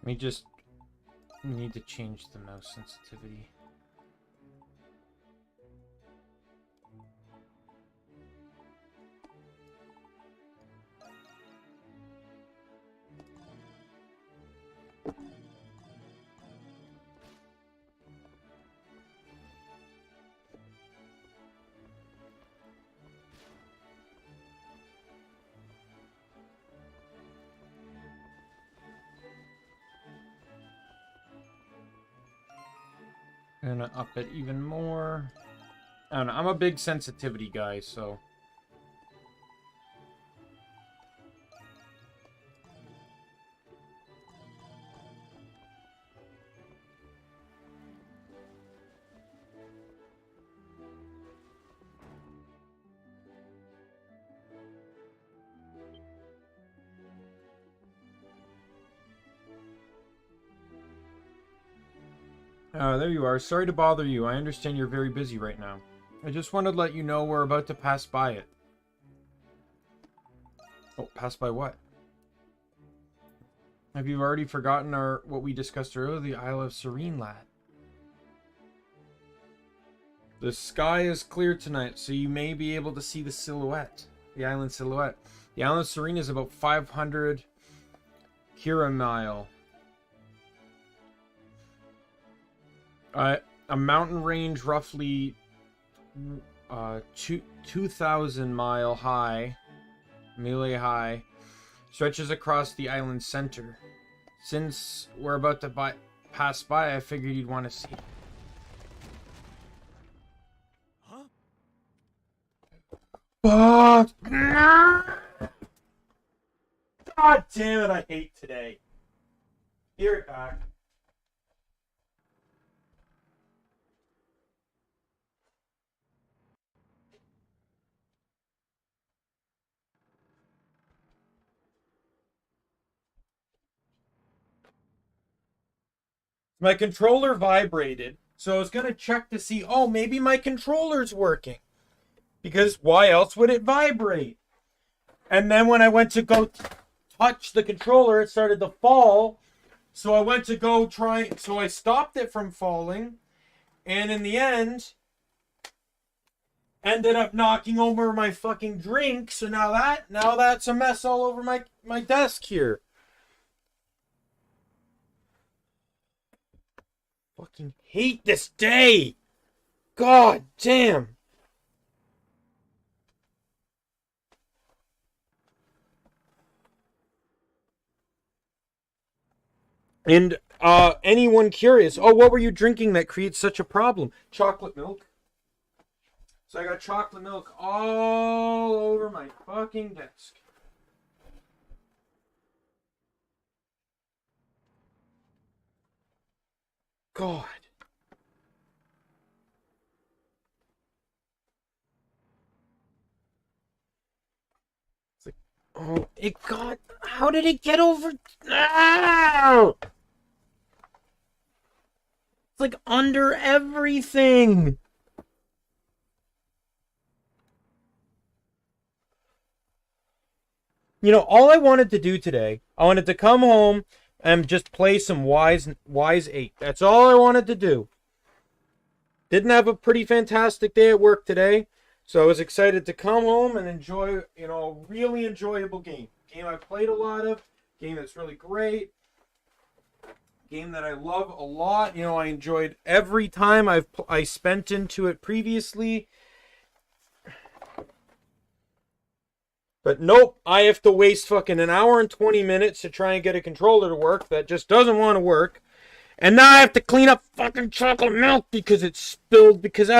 [SPEAKER 1] We just need to change the mouse sensitivity. I'm gonna up it even more. I don't know. I'm a big sensitivity guy, so. There you are. Sorry to bother you. I understand you're very busy right now. I just wanted to let you know we're about to pass by it. Oh, pass by what? Have you already forgotten what we discussed earlier? The Isle of Serene, lad. The sky is clear tonight, so you may be able to see the silhouette. The island silhouette. The Isle of Serene is about 500 Kiramile. A mountain range roughly 2,000 mile high, melee high, stretches across the island center. Since we're about to pass by, I figured you'd want to see.
[SPEAKER 2] Huh?
[SPEAKER 1] But God damn it, I hate today. Give it back. My controller vibrated, so I was going to check to see, oh, maybe my controller's working. Because why else would it vibrate? And then when I went to go touch the controller, it started to fall. So I went to go try, so I stopped it from falling. And in the end, ended up knocking over my fucking drink. So now that's a mess all over my desk here. Fucking hate this day. God damn. And anyone curious, oh, what were you drinking that creates such a problem? Chocolate milk. So I got chocolate milk all over my fucking desk. God. It's like, oh, it got, how did it get over? Ow! It's like under everything. You know, all I wanted to do today, I wanted to come home and just play some Wise 8. That's all I wanted to do. Didn't have a pretty fantastic day at work today, so I was excited to come home and enjoy, you know, a really enjoyable game. Game I played a lot of, game that's really great, game that I love a lot. You know, I enjoyed every time I spent into it previously. But nope, I have to waste fucking an hour and 20 minutes to try and get a controller to work that just doesn't want to work. And now I have to clean up fucking chocolate milk because it's spilled because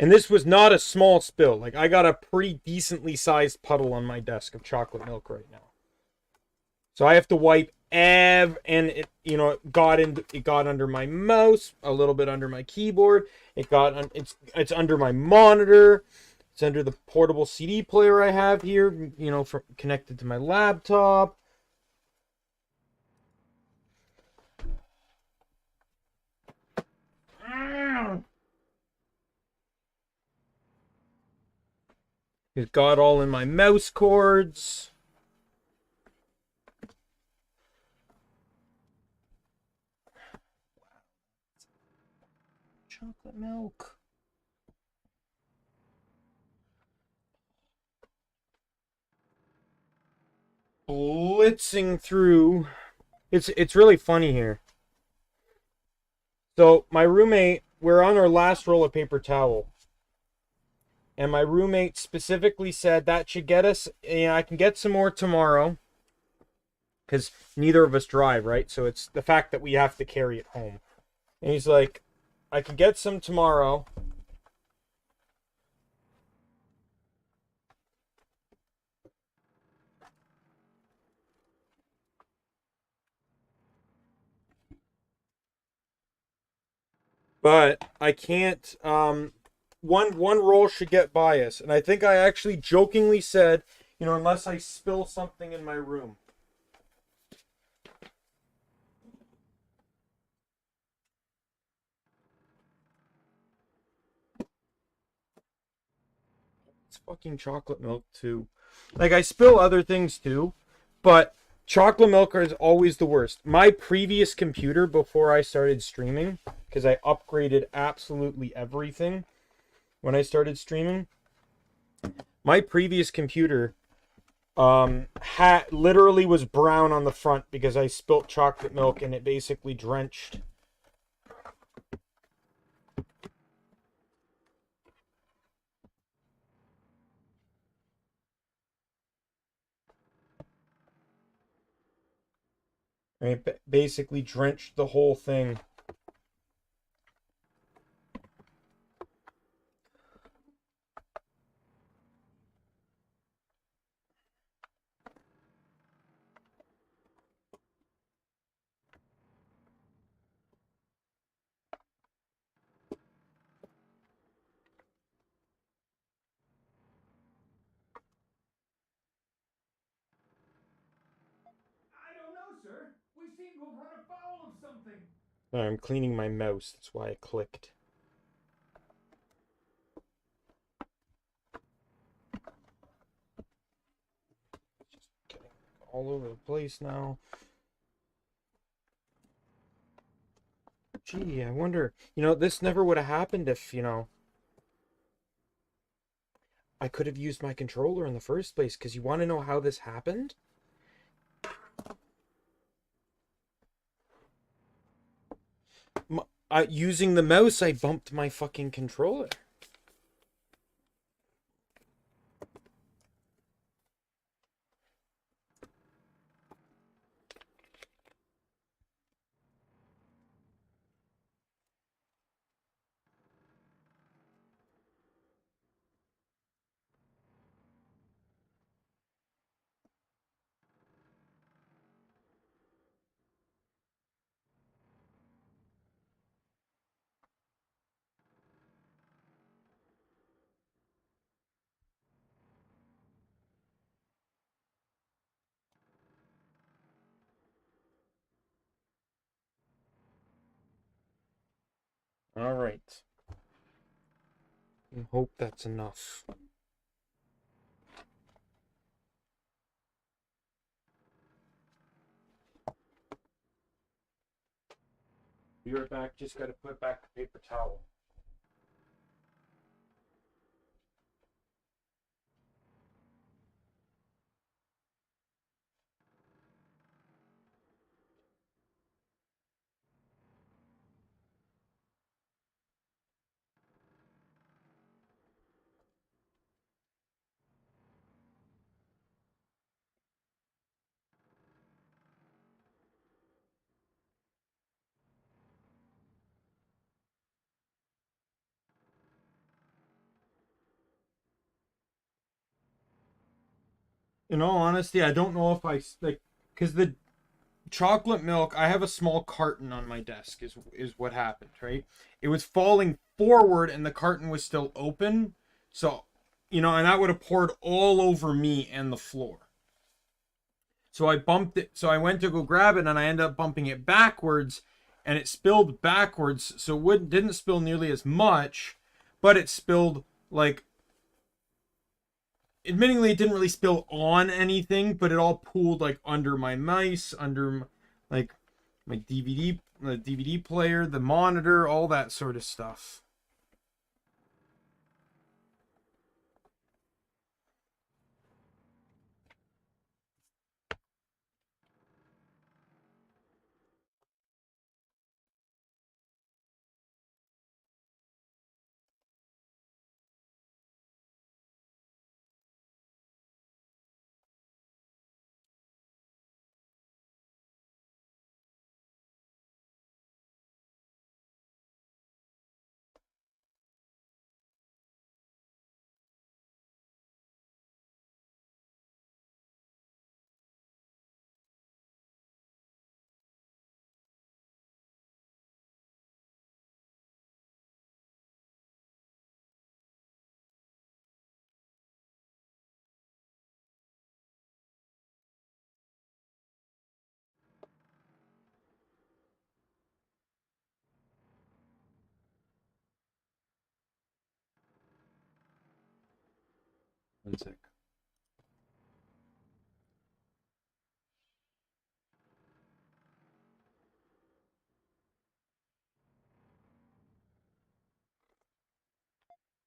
[SPEAKER 1] And this was not a small spill. Like, I got a pretty decently sized puddle on my desk of chocolate milk right now. So I have to wipe and it, you know, it got under my mouse, a little bit under my keyboard. It's under my monitor. It's under the portable CD player I have here, you know, connected to my laptop. It got all in my mouse cords. Chocolate milk. Blitzing through. It's really funny here. So my roommate, we're on our last roll of paper towel. And my roommate specifically said that should get us, you know, I can get some more tomorrow. Because neither of us drive, right? So it's the fact that we have to carry it home. And he's like, I can get some tomorrow. But I can't, one roll should get by us. And I think I actually jokingly said, you know, unless I spill something in my room. It's fucking chocolate milk too. Like, I spill other things too, but chocolate milk is always the worst. My previous computer before I started streaming, because I upgraded absolutely everything when I started streaming. My previous computer literally was brown on the front because I spilt chocolate milk and it basically drenched. It basically drenched the whole thing.
[SPEAKER 7] I don't know, sir. We seem to have run afoul of something.
[SPEAKER 1] I'm cleaning my mouse. That's why I clicked. Just getting all over the place now. Gee, I wonder, you know, this never would have happened if, you know, I could have used my controller in the first place, because you want to know how this happened? Using the mouse, I bumped my fucking controller. All right. I hope that's enough. Be right back. Just got to put back the paper towel. In all honesty, I don't know if I like, because the chocolate milk, I have a small carton on my desk is what happened, right? It was falling forward and the carton was still open. So, and that would have poured all over me and the floor. So I bumped it. So I went to go grab it and I ended up bumping it backwards and it spilled backwards. So it didn't spill nearly as much, but it spilled like, admittingly, it didn't really spill on anything, but it all pooled like under my mice, under like my DVD player, the monitor, all that sort of stuff. One sec.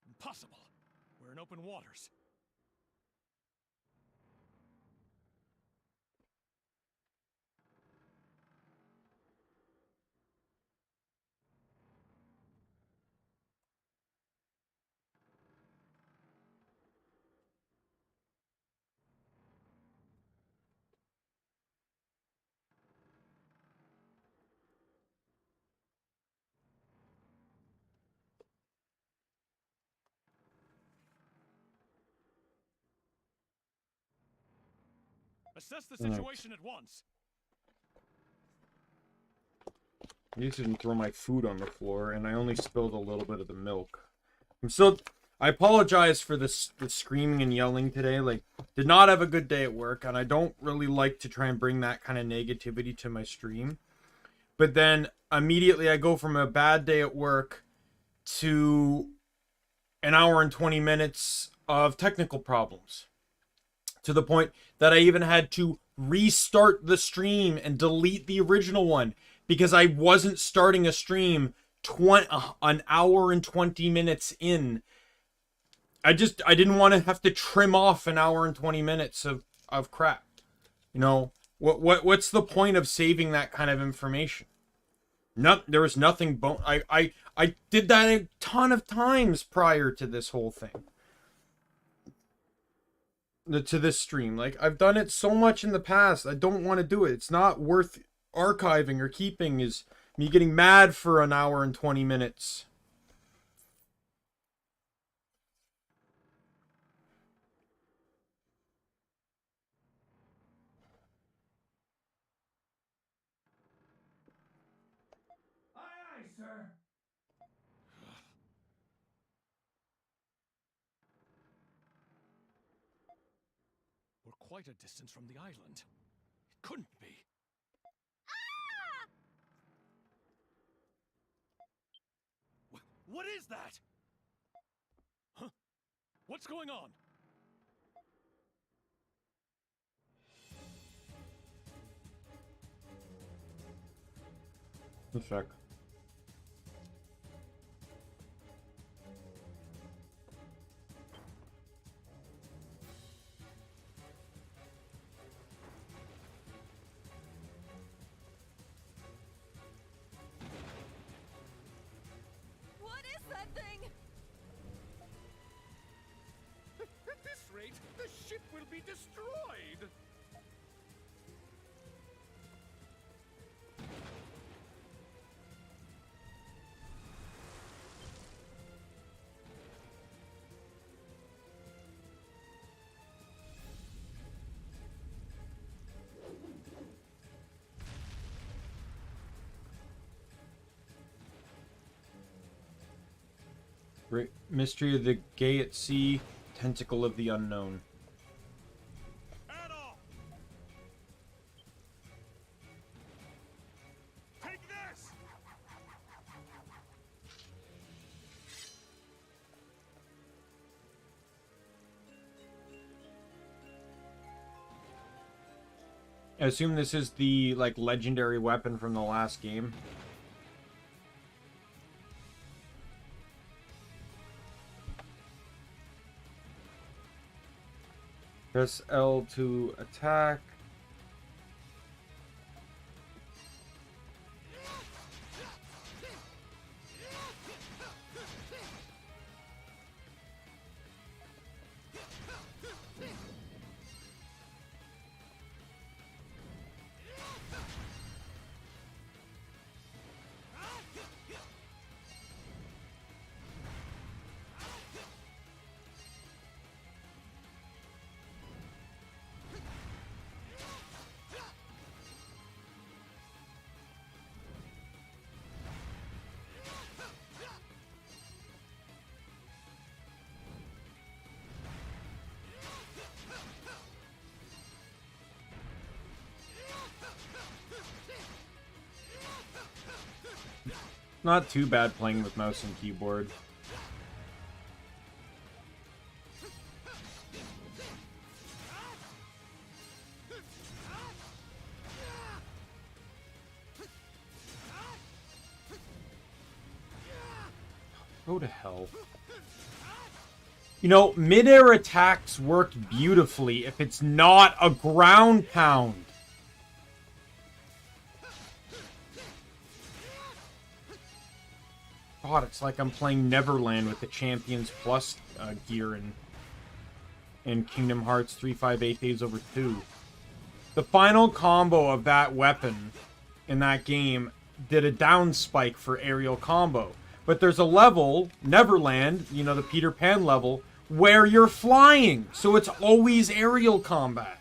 [SPEAKER 4] Impossible. We're in open waters. Assess the situation at once.
[SPEAKER 1] I just didn't throw my food on the floor, and I only spilled a little bit of the milk. I apologize for the screaming and yelling today. Like, did not have a good day at work, and I don't really like to try and bring that kind of negativity to my stream. But then immediately I go from a bad day at work to an hour and 20 minutes of technical problems, to the point that I even had to restart the stream and delete the original one because I wasn't starting a stream an hour and 20 minutes in. I didn't want to have to trim off an hour and 20 minutes of crap. What's the point of saving that kind of information? There was nothing I did that a ton of times prior to this whole thing. To this stream. Like, I've done it so much in the past. I don't want to do it. It's not worth archiving or keeping, is me getting mad for an hour and 20 minutes.
[SPEAKER 7] Aye, aye, sir.
[SPEAKER 4] We're quite a distance from the island. It couldn't be. What is that? Huh? What's going on?
[SPEAKER 1] One sec.
[SPEAKER 6] What is that thing?
[SPEAKER 7] At this rate, the ship will be destroyed!
[SPEAKER 1] Mystery of the Gay at Sea, Tentacle of the Unknown.
[SPEAKER 2] Adolf! Take this!
[SPEAKER 1] I assume this is the, like, legendary weapon from the last game. Press L to attack. Not too bad playing with mouse and keyboard. Go to hell. You know, mid-air attacks work beautifully if it's not a ground pound. God, it's like I'm playing Neverland with the Champions Plus gear in Kingdom Hearts 358 Days Over 2. The final combo of that weapon in that game did a down spike for aerial combo. But there's a level, Neverland, you know, the Peter Pan level, where you're flying. So it's always aerial combat.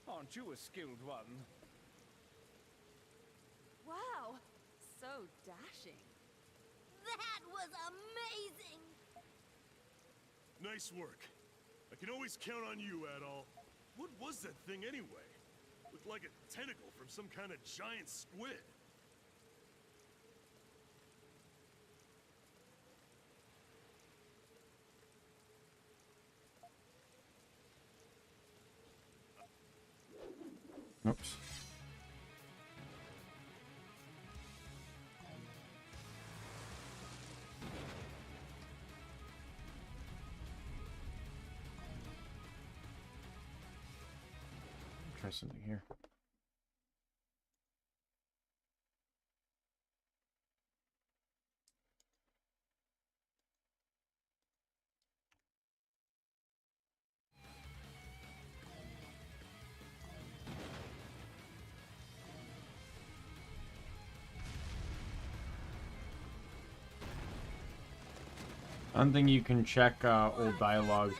[SPEAKER 7] Aren't you a skilled one?
[SPEAKER 6] Wow, so dashing.
[SPEAKER 8] That was amazing!
[SPEAKER 2] Nice work. I can always count on you, Adol. What was that thing anyway? Looked like a tentacle from some kind of giant squid.
[SPEAKER 1] Oops. Try something here. I don't think you can check old dialogue.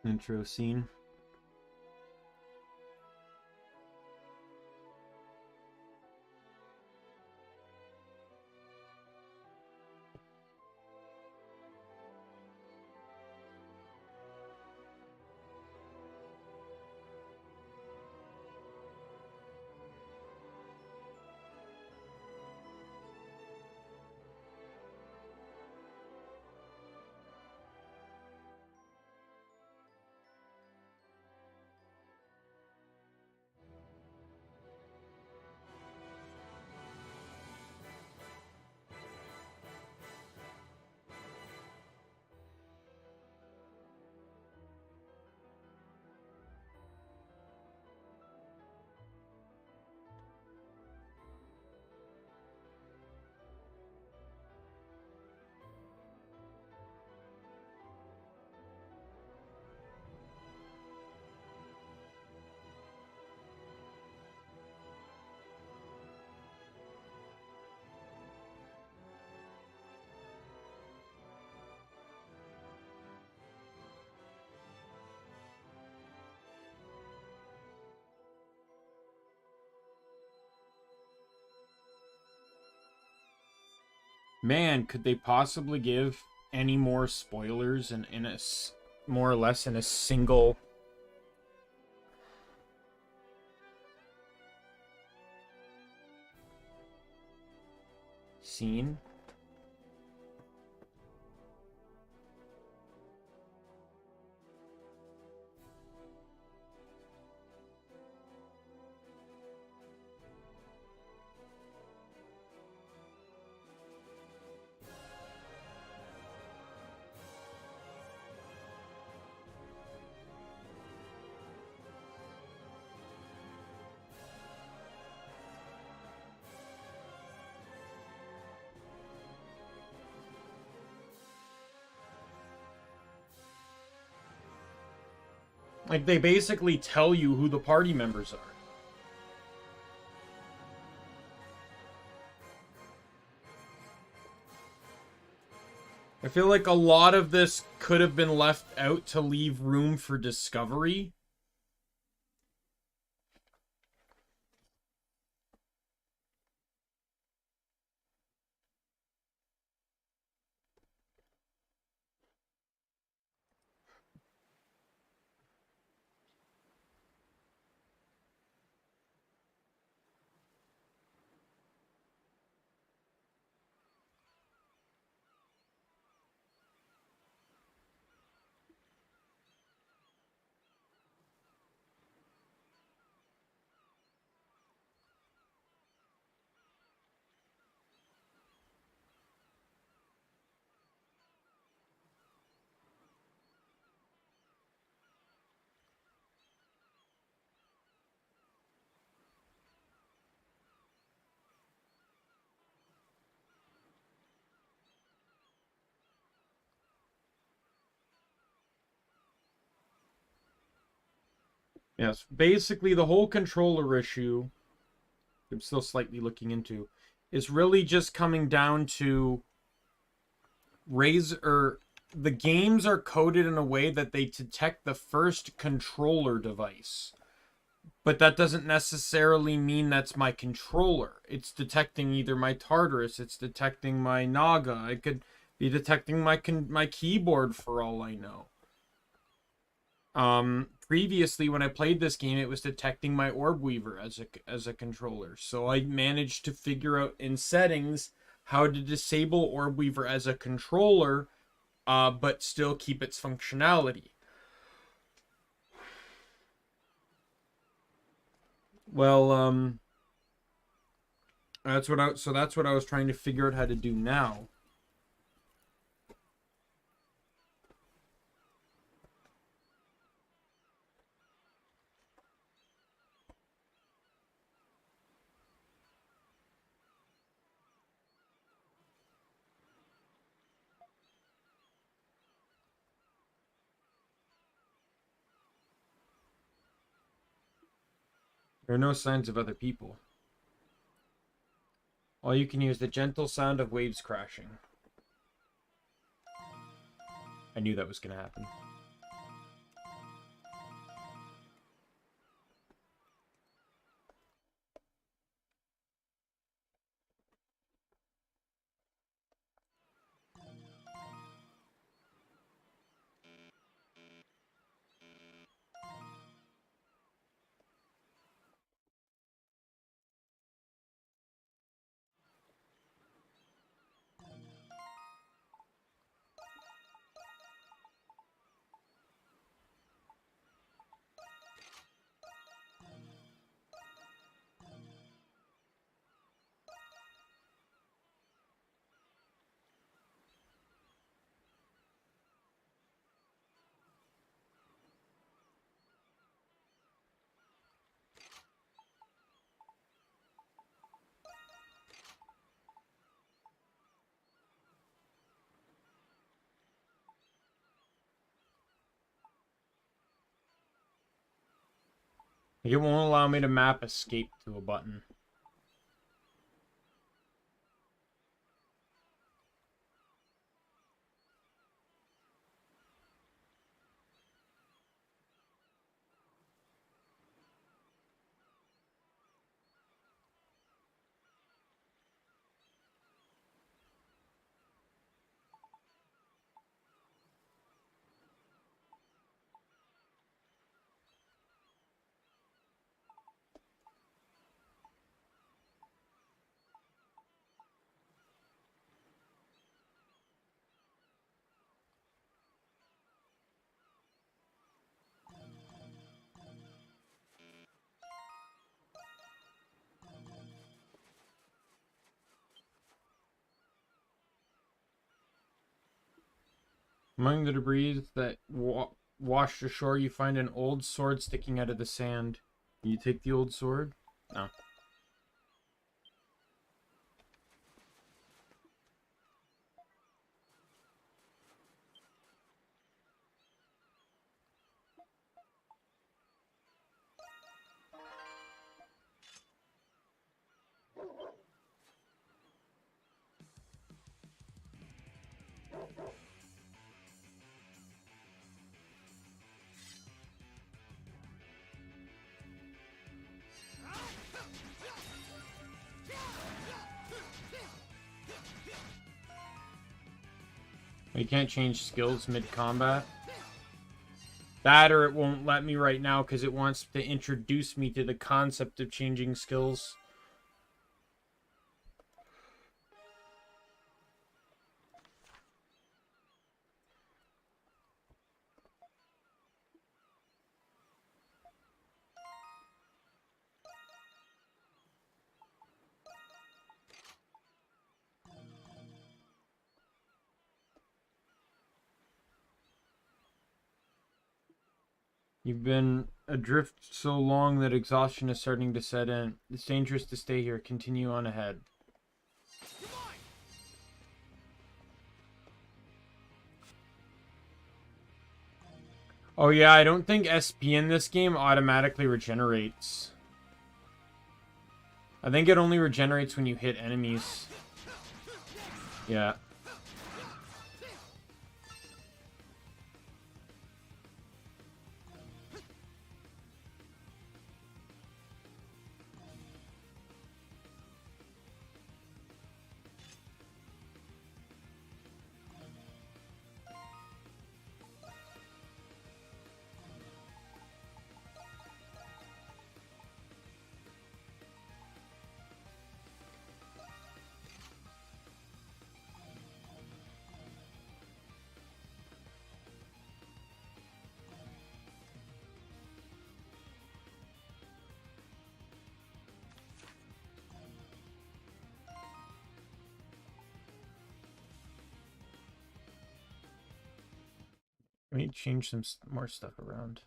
[SPEAKER 1] intro scene. Man, could they possibly give any more spoilers in a more or less in a single scene? Like, they basically tell you who the party members are. I feel like a lot of this could have been left out to leave room for discovery. Yes, basically the whole controller issue, I'm still slightly looking into, is really just coming down to the games are coded in a way that they detect the first controller device. But that doesn't necessarily mean that's my controller. It's detecting either my Tartarus, it's detecting my Naga, it could be detecting my keyboard for all I know. Previously, when I played this game, it was detecting my Orb Weaver as a controller. So I managed to figure out in settings how to disable Orb Weaver as a controller, but still keep its functionality. Well, that's what I was trying to figure out how to do now. There are no signs of other people. All you can hear is the gentle sound of waves crashing. I knew that was going to happen. It won't allow me to map escape to a button. Among the debris that washed ashore, you find an old sword sticking out of the sand. You take the old sword? No. You can't change skills mid-combat. That or it won't let me right now because it wants to introduce me to the concept of changing skills. You've been adrift so long that exhaustion is starting to set in. It's dangerous to stay here. Continue on ahead. Oh yeah, I don't think SP in this game automatically regenerates. I think it only regenerates when you hit enemies. Yeah. Let me change some more stuff around.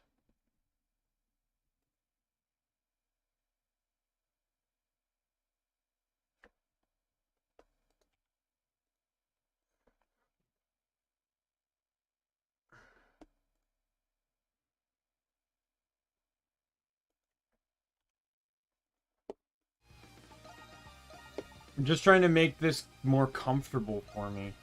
[SPEAKER 1] I'm just trying to make this more comfortable for me.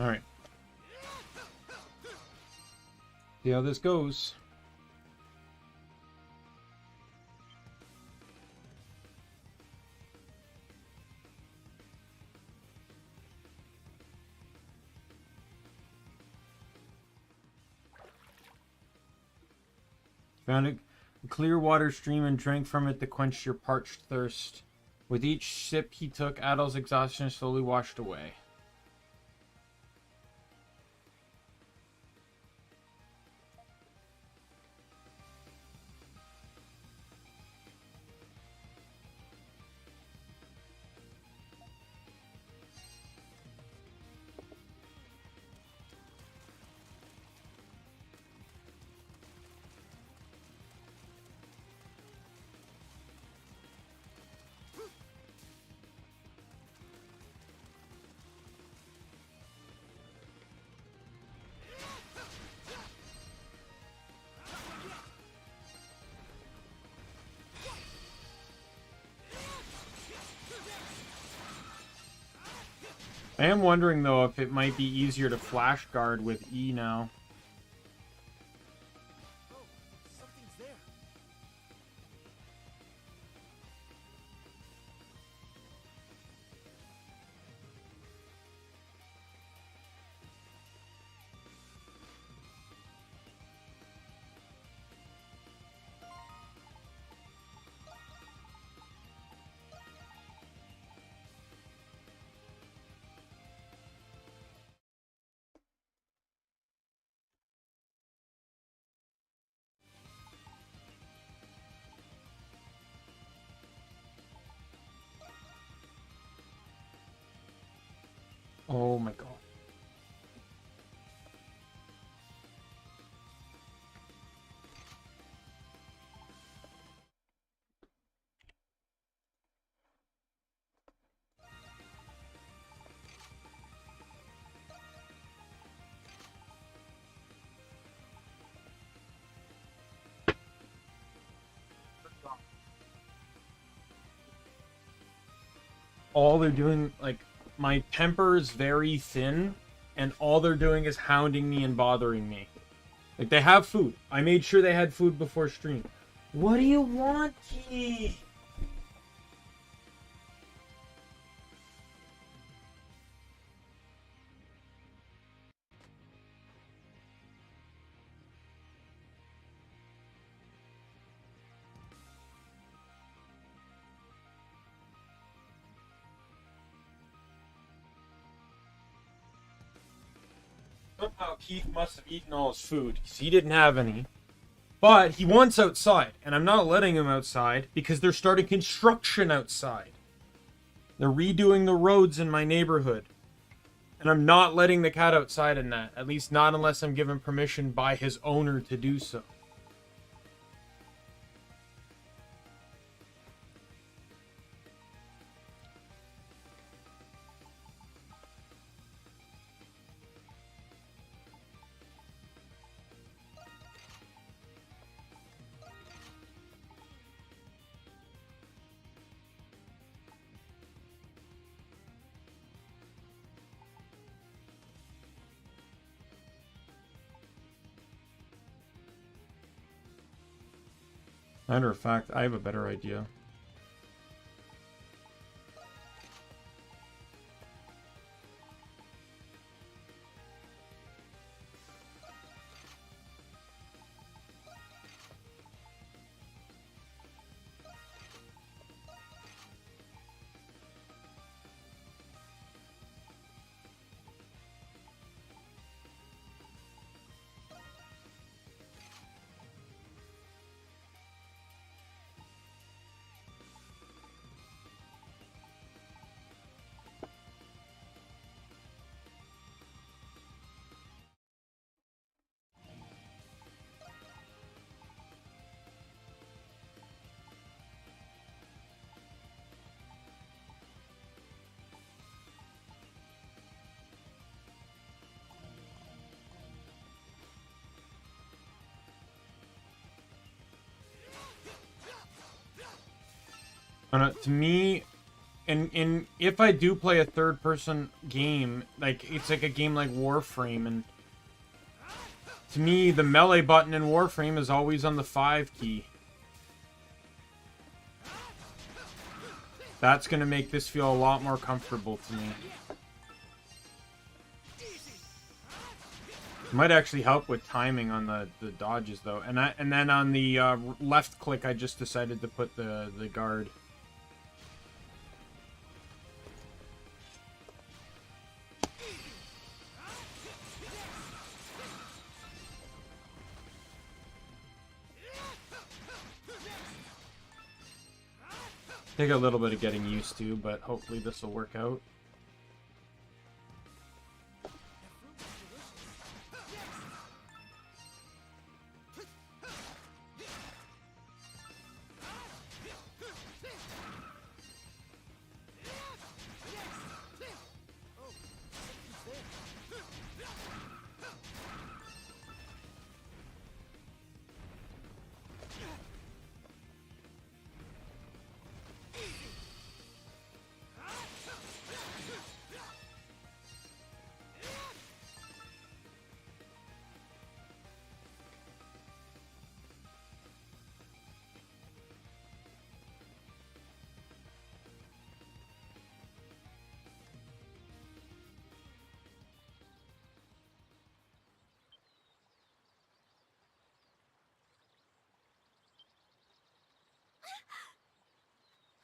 [SPEAKER 1] Alright. See how this goes. Found a clear water stream and drank from it to quench your parched thirst. With each sip he took, Adol's exhaustion slowly washed away. I am wondering, though, if it might be easier to flash guard with E now.
[SPEAKER 5] Oh, something's there.
[SPEAKER 1] Oh my god. All they're doing, like, my temper is very thin, and all they're doing is hounding me and bothering me. Like, they have food. I made sure they had food before stream. What do you want, Key? Somehow Keith must have eaten all his food, because he didn't have any. But he wants outside, and I'm not letting him outside, because they're starting construction outside. They're redoing the roads in my neighborhood. And I'm not letting the cat outside in that, at least not unless I'm given permission by his owner to do so. Matter of fact, I have a better idea. To me, and if I do play a third-person game, like it's like a game like Warframe, and to me, the melee button in Warframe is always on the 5 key. That's gonna make this feel a lot more comfortable to me. It might actually help with timing on the dodges though, and then on the left click, I just decided to put the guard. Take a little bit of getting used to, but hopefully this will work out.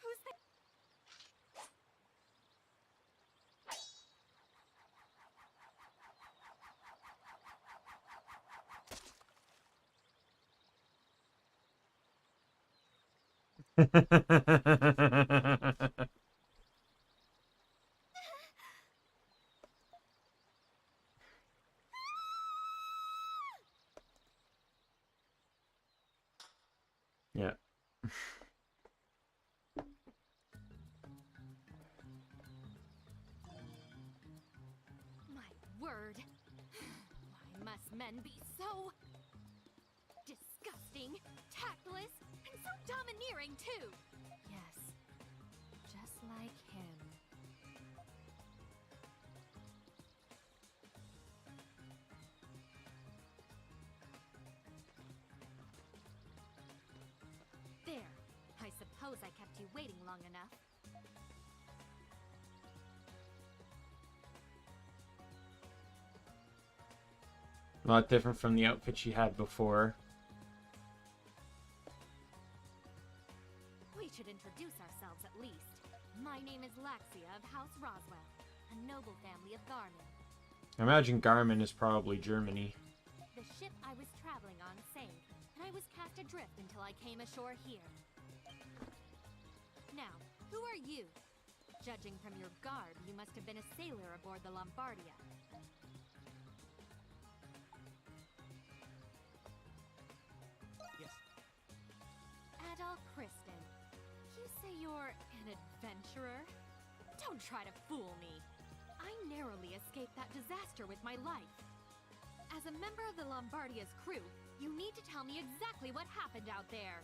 [SPEAKER 6] Who's that?
[SPEAKER 1] Yeah.
[SPEAKER 6] My word. Why must men be so disgusting, tactless, and so domineering too? Yes, just like him. There. I suppose I kept you waiting long enough.
[SPEAKER 1] A lot different from the outfit she had before.
[SPEAKER 6] We should introduce ourselves at least. My name is Laxia of House Roswell, a noble family of Garmin.
[SPEAKER 1] I imagine Garmin is probably Germany.
[SPEAKER 6] The ship I was traveling on sank, and I was cast adrift until I came ashore here. Now, who are you? Judging from your garb, you must have been a sailor aboard the Lombardia.
[SPEAKER 5] Yes.
[SPEAKER 6] Adol Kristen, you say you're an adventurer? Don't try to fool me. I narrowly escaped that disaster with my life. As a member of the Lombardia's crew, you need to tell me exactly what happened out there.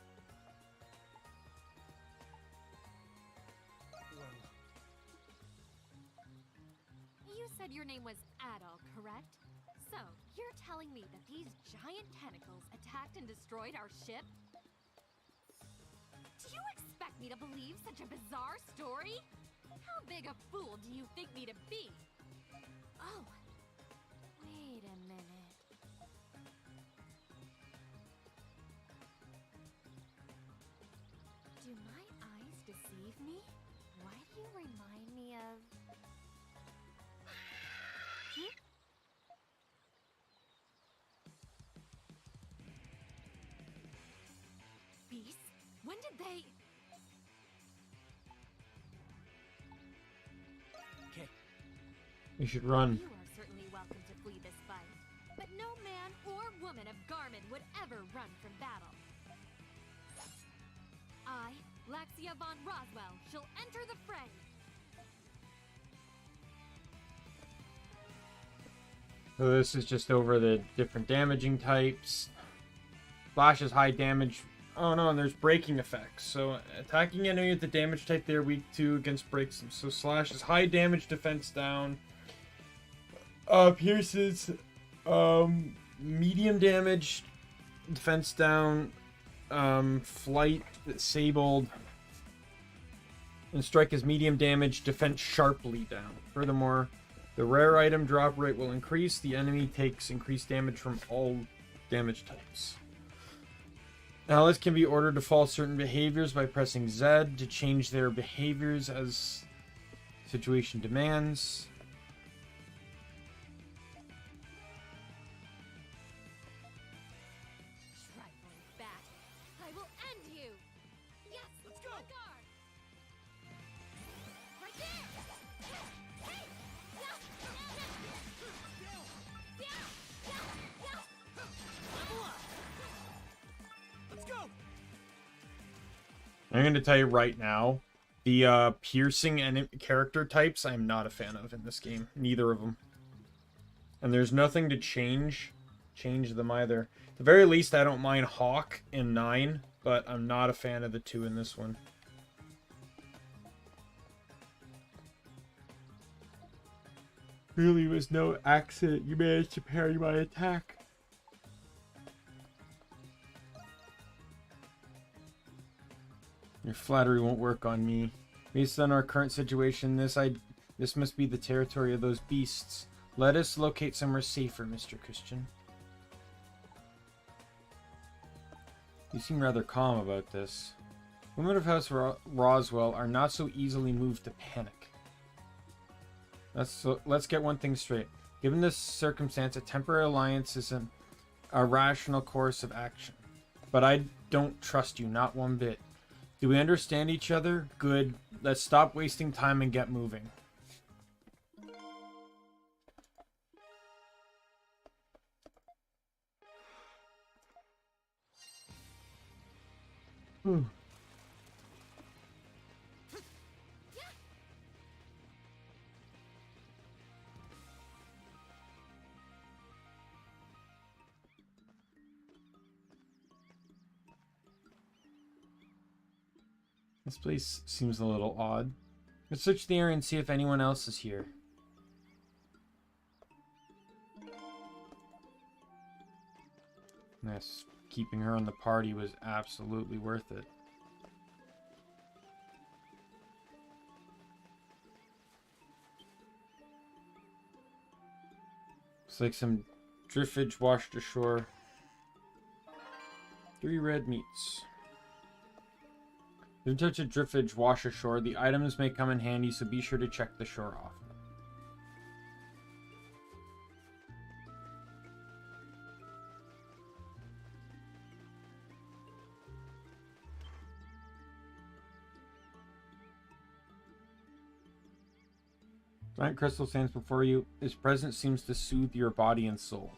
[SPEAKER 5] Well,
[SPEAKER 6] You said your name was Adol, correct? So, you're telling me that these giant tentacles attacked and destroyed our ship? Do you expect me to believe such a bizarre story? How big a fool do you think me to be? Oh, wait a minute. Do my eyes deceive me? Why do you remind me of... Hmm? Beasts? When did they...
[SPEAKER 5] okay.
[SPEAKER 1] You should run.
[SPEAKER 6] You are certainly welcome to flee this fight, but no man or woman of Garmin would ever run from battle. I, Laxia von Roswell, shall enter the fray.
[SPEAKER 1] So this is just over the different damaging types. Slash is high damage Oh no, and there's breaking effects. So attacking enemy with the damage type they're weak to against breaks them. So slash is high damage, defense down. Pierces, medium damage, defense down. Flight, disabled. And strike is medium damage, defense sharply down. Furthermore, the rare item drop rate will increase. The enemy takes increased damage from all damage types. Allies can be ordered to follow certain behaviors by pressing Z to change their behaviors as situation demands.
[SPEAKER 6] Trifling bat, I will end you! Yes, let's go! Guard! Right there! Hey! Yeah!
[SPEAKER 5] Let's go!
[SPEAKER 1] I'm going to tell you right now, the piercing and character types I'm not a fan of in this game. Neither of them. And there's nothing to change them either. At the very least, I don't mind Hawk in 9, but I'm not a fan of the 2 in this one. Really was no accident. You managed to parry my attack. Your flattery won't work on me. Based on our current situation, this must be the territory of those beasts. Let us locate somewhere safer, Mr. Christian. You seem rather calm about this. Women of House Roswell are not so easily moved to panic. Let's get one thing straight. Given this circumstance, a temporary alliance is a rational course of action. But I don't trust you, not one bit. Do we understand each other? Good. Let's stop wasting time and get moving. This place seems a little odd. Let's search the area and see if anyone else is here. Yes, keeping her in the party was absolutely worth it. Looks like some driftage washed ashore. 3 red meats. If you touch a driftage wash ashore, the items may come in handy, so be sure to check the shore off. Giant crystal stands before you. Its presence seems to soothe your body and soul.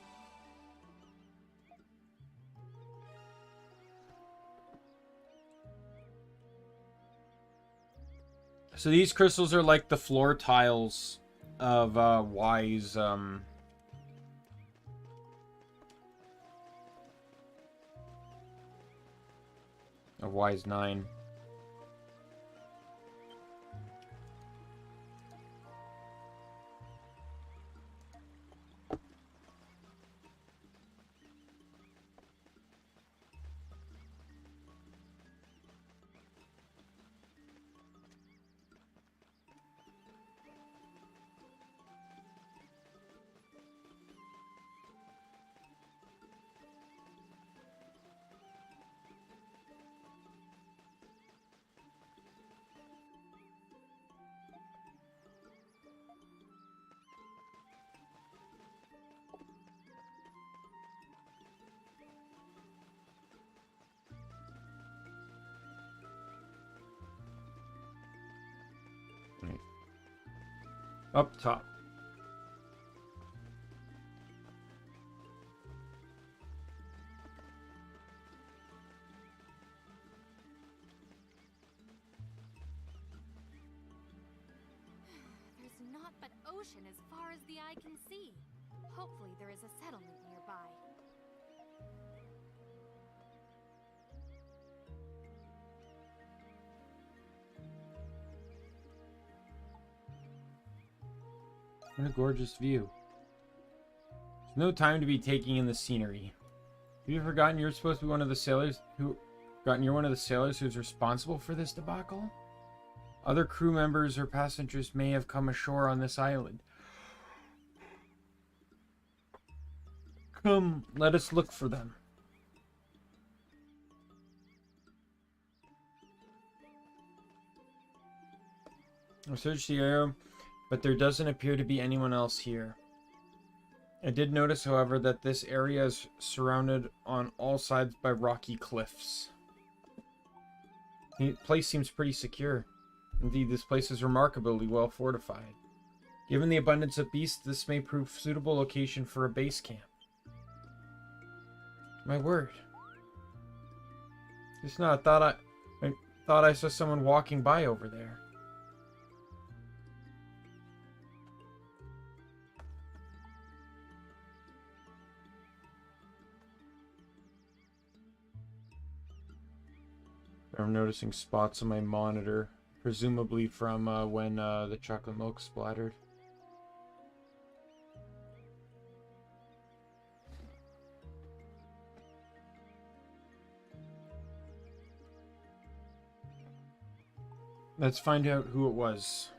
[SPEAKER 1] So these crystals are like the floor tiles of Wise Wise 9. Up top.
[SPEAKER 6] There's naught but ocean as far as the eye can see. Hopefully there is a settlement nearby.
[SPEAKER 1] What a gorgeous view. There's no time to be taking in the scenery. Have you forgotten you're supposed to be one of the sailors who... you're one of the sailors who's responsible for this debacle? Other crew members or passengers may have come ashore on this island. Come, let us look for them. I searched the area, but there doesn't appear to be anyone else here. I did notice, however, that this area is surrounded on all sides by rocky cliffs. The place seems pretty secure. Indeed, this place is remarkably well fortified. Given the abundance of beasts, this may prove a suitable location for a base camp. My word. Just now, I thought I saw someone walking by over there. I'm noticing spots on my monitor, presumably from when the chocolate milk splattered. Let's find out who it was.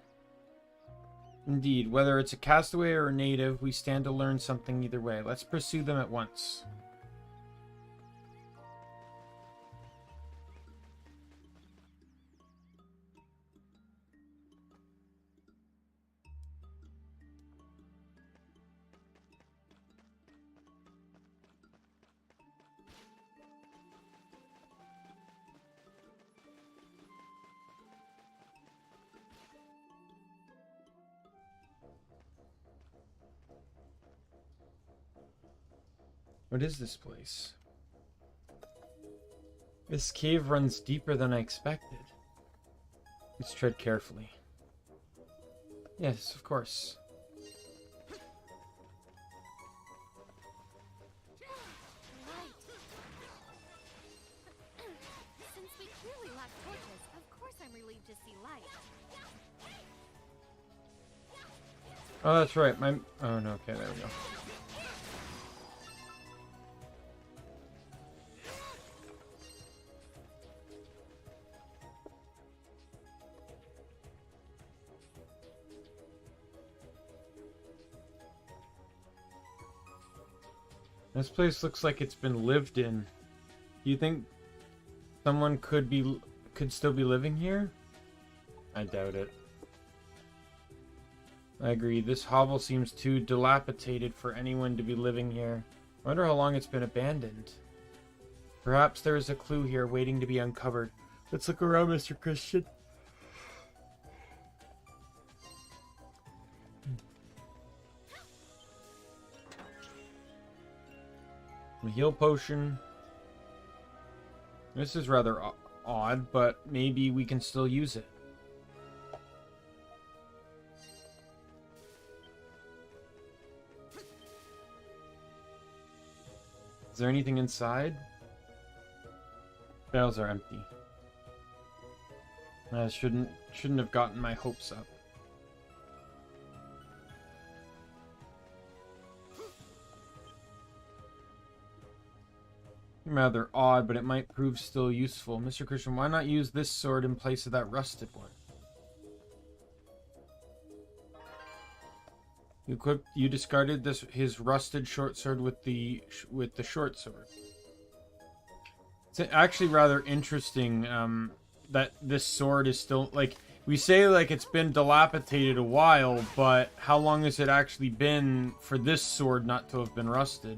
[SPEAKER 1] Indeed, whether it's a castaway or a native, we stand to learn something either way. Let's pursue them at once. What is this place? This cave runs deeper than I expected. Let's tread carefully. Yes, of course.
[SPEAKER 6] Since we clearly lack torches, of course I'm relieved to see light.
[SPEAKER 1] Oh, that's right. Oh, no. Okay, there we go. This place looks like it's been lived in. Do you think someone could still be living here? I doubt it. I agree. This hovel seems too dilapidated for anyone to be living here. I wonder how long it's been abandoned. Perhaps there is a clue here waiting to be uncovered. Let's look around, Mr. Christian. A heal potion. This is rather odd, but maybe we can still use it. Is there anything inside? Barrels are empty. I shouldn't have gotten my hopes up. Rather odd, but it might prove still useful. Mr. Christian, why not use this sword in place of that rusted one? You discarded his rusted short sword with the short sword. It's actually rather interesting that this sword is still, like, we say like it's been dilapidated a while, but how long has it actually been for this sword not to have been rusted?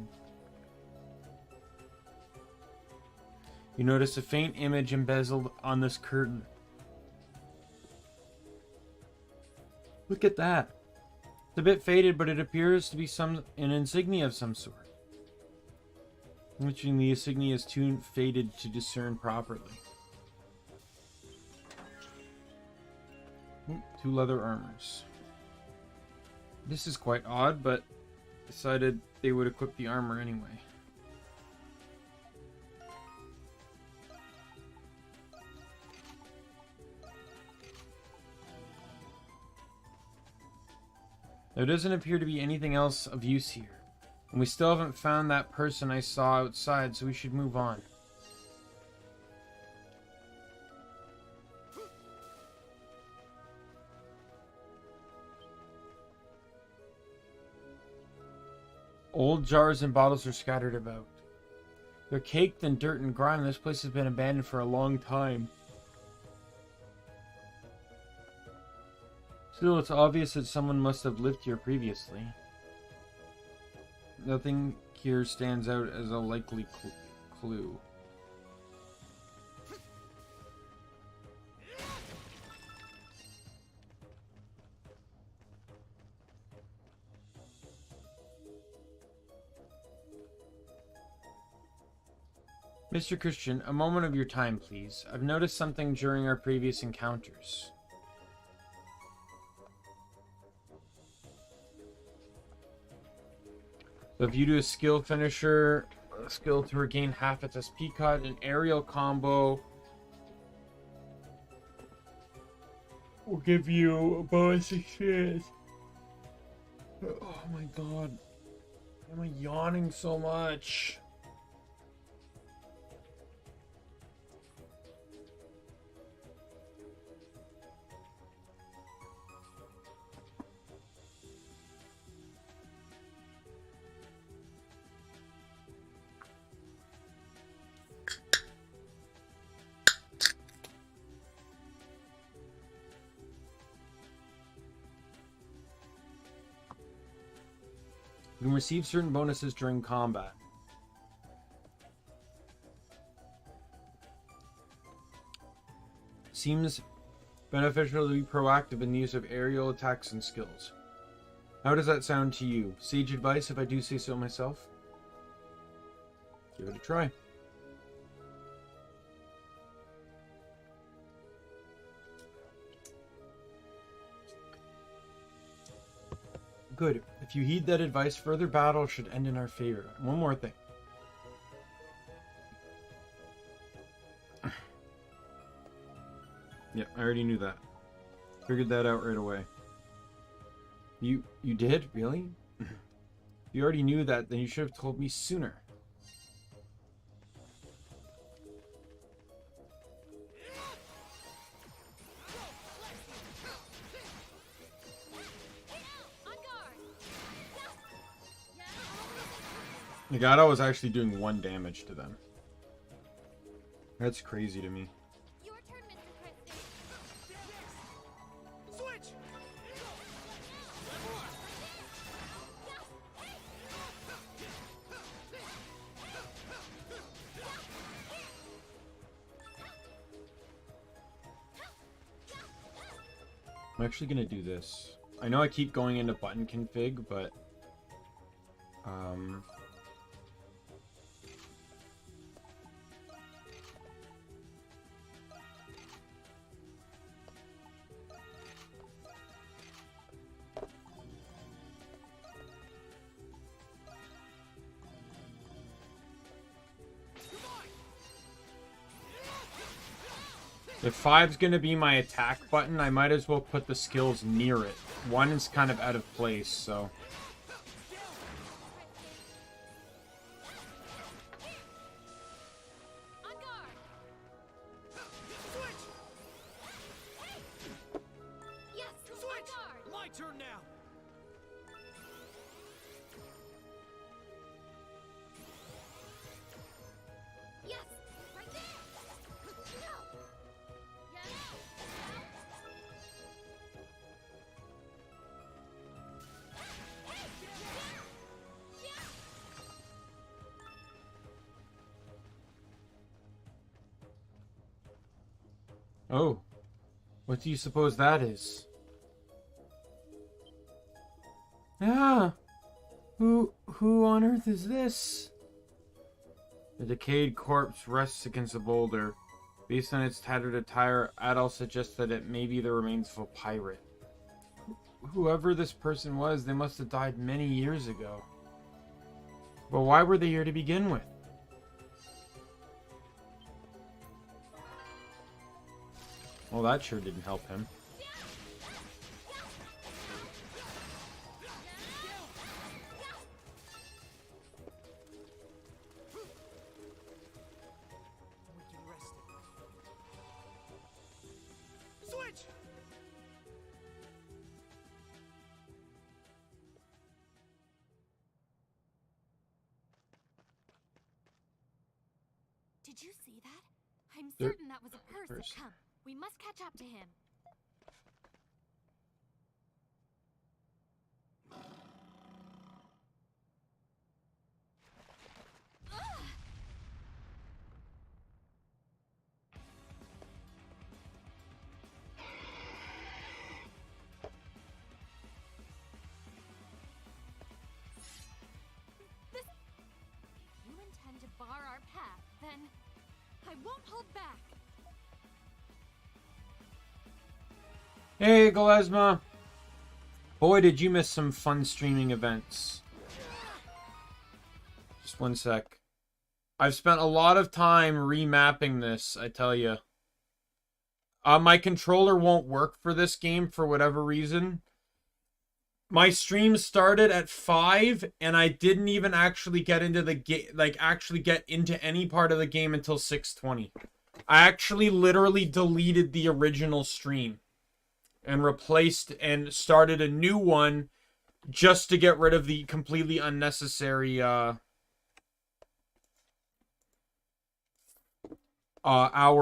[SPEAKER 1] You notice a faint image embezzled on this curtain. Look at that. It's a bit faded, but it appears to be an insignia of some sort. Which the insignia is too faded to discern properly. Two leather armors. This is quite odd, but decided they would equip the armor anyway. There doesn't appear to be anything else of use here. And we still haven't found that person I saw outside, so we should move on. Old jars and bottles are scattered about. They're caked in dirt and grime. This place has been abandoned for a long time. Still, it's obvious that someone must have lived here previously. Nothing here stands out as a likely clue. Mr. Christian, a moment of your time, please. I've noticed something during our previous encounters. So if you do a skill finisher, a skill to regain half its SP cut, an aerial combo will give you a bonus experience. Oh my god. Why am I yawning so much? You can receive certain bonuses during combat. Seems beneficial to be proactive in the use of aerial attacks and skills. How does that sound to you? Sage advice if I do say so myself? Give it a try. Good. If you heed that advice, further battle should end in our favor. One more thing. Yeah, I already knew that. Figured that out right away. You did? Really? If you already knew that, then you should have told me sooner. Nagata was actually doing 1 damage to them. That's crazy to me.
[SPEAKER 6] Your turn, Mr. Christie.
[SPEAKER 7] Switch!
[SPEAKER 1] I'm actually gonna do this. I know I keep going into button config, but if 5's gonna be my attack button, I might as well put the skills near it. 1 is kind of out of place, so...
[SPEAKER 7] My turn now!
[SPEAKER 6] Yes, right there. No. Yes.
[SPEAKER 1] Oh. What do you suppose that is? Ah! Who on earth is this? The decayed corpse rests against a boulder. Based on its tattered attire, Adal suggests that it may be the remains of a pirate. Whoever this person was, they must have died many years ago. But why were they here to begin with? Well, that sure didn't help him.
[SPEAKER 6] Did you see that? I'm
[SPEAKER 1] There-
[SPEAKER 6] certain that was a person. Come, we must catch up to him. If you intend to bar our path, then I won't hold back.
[SPEAKER 1] Hey, Galesma. Boy, did you miss some fun streaming events. Just one sec. I've spent a lot of time remapping this, I tell you. My controller won't work for this game for whatever reason. My stream started at 5, and I didn't even actually get into the game, like actually get into any part of the game until 6:20. I actually literally deleted the original stream and replaced and started a new one just to get rid of the completely unnecessary hour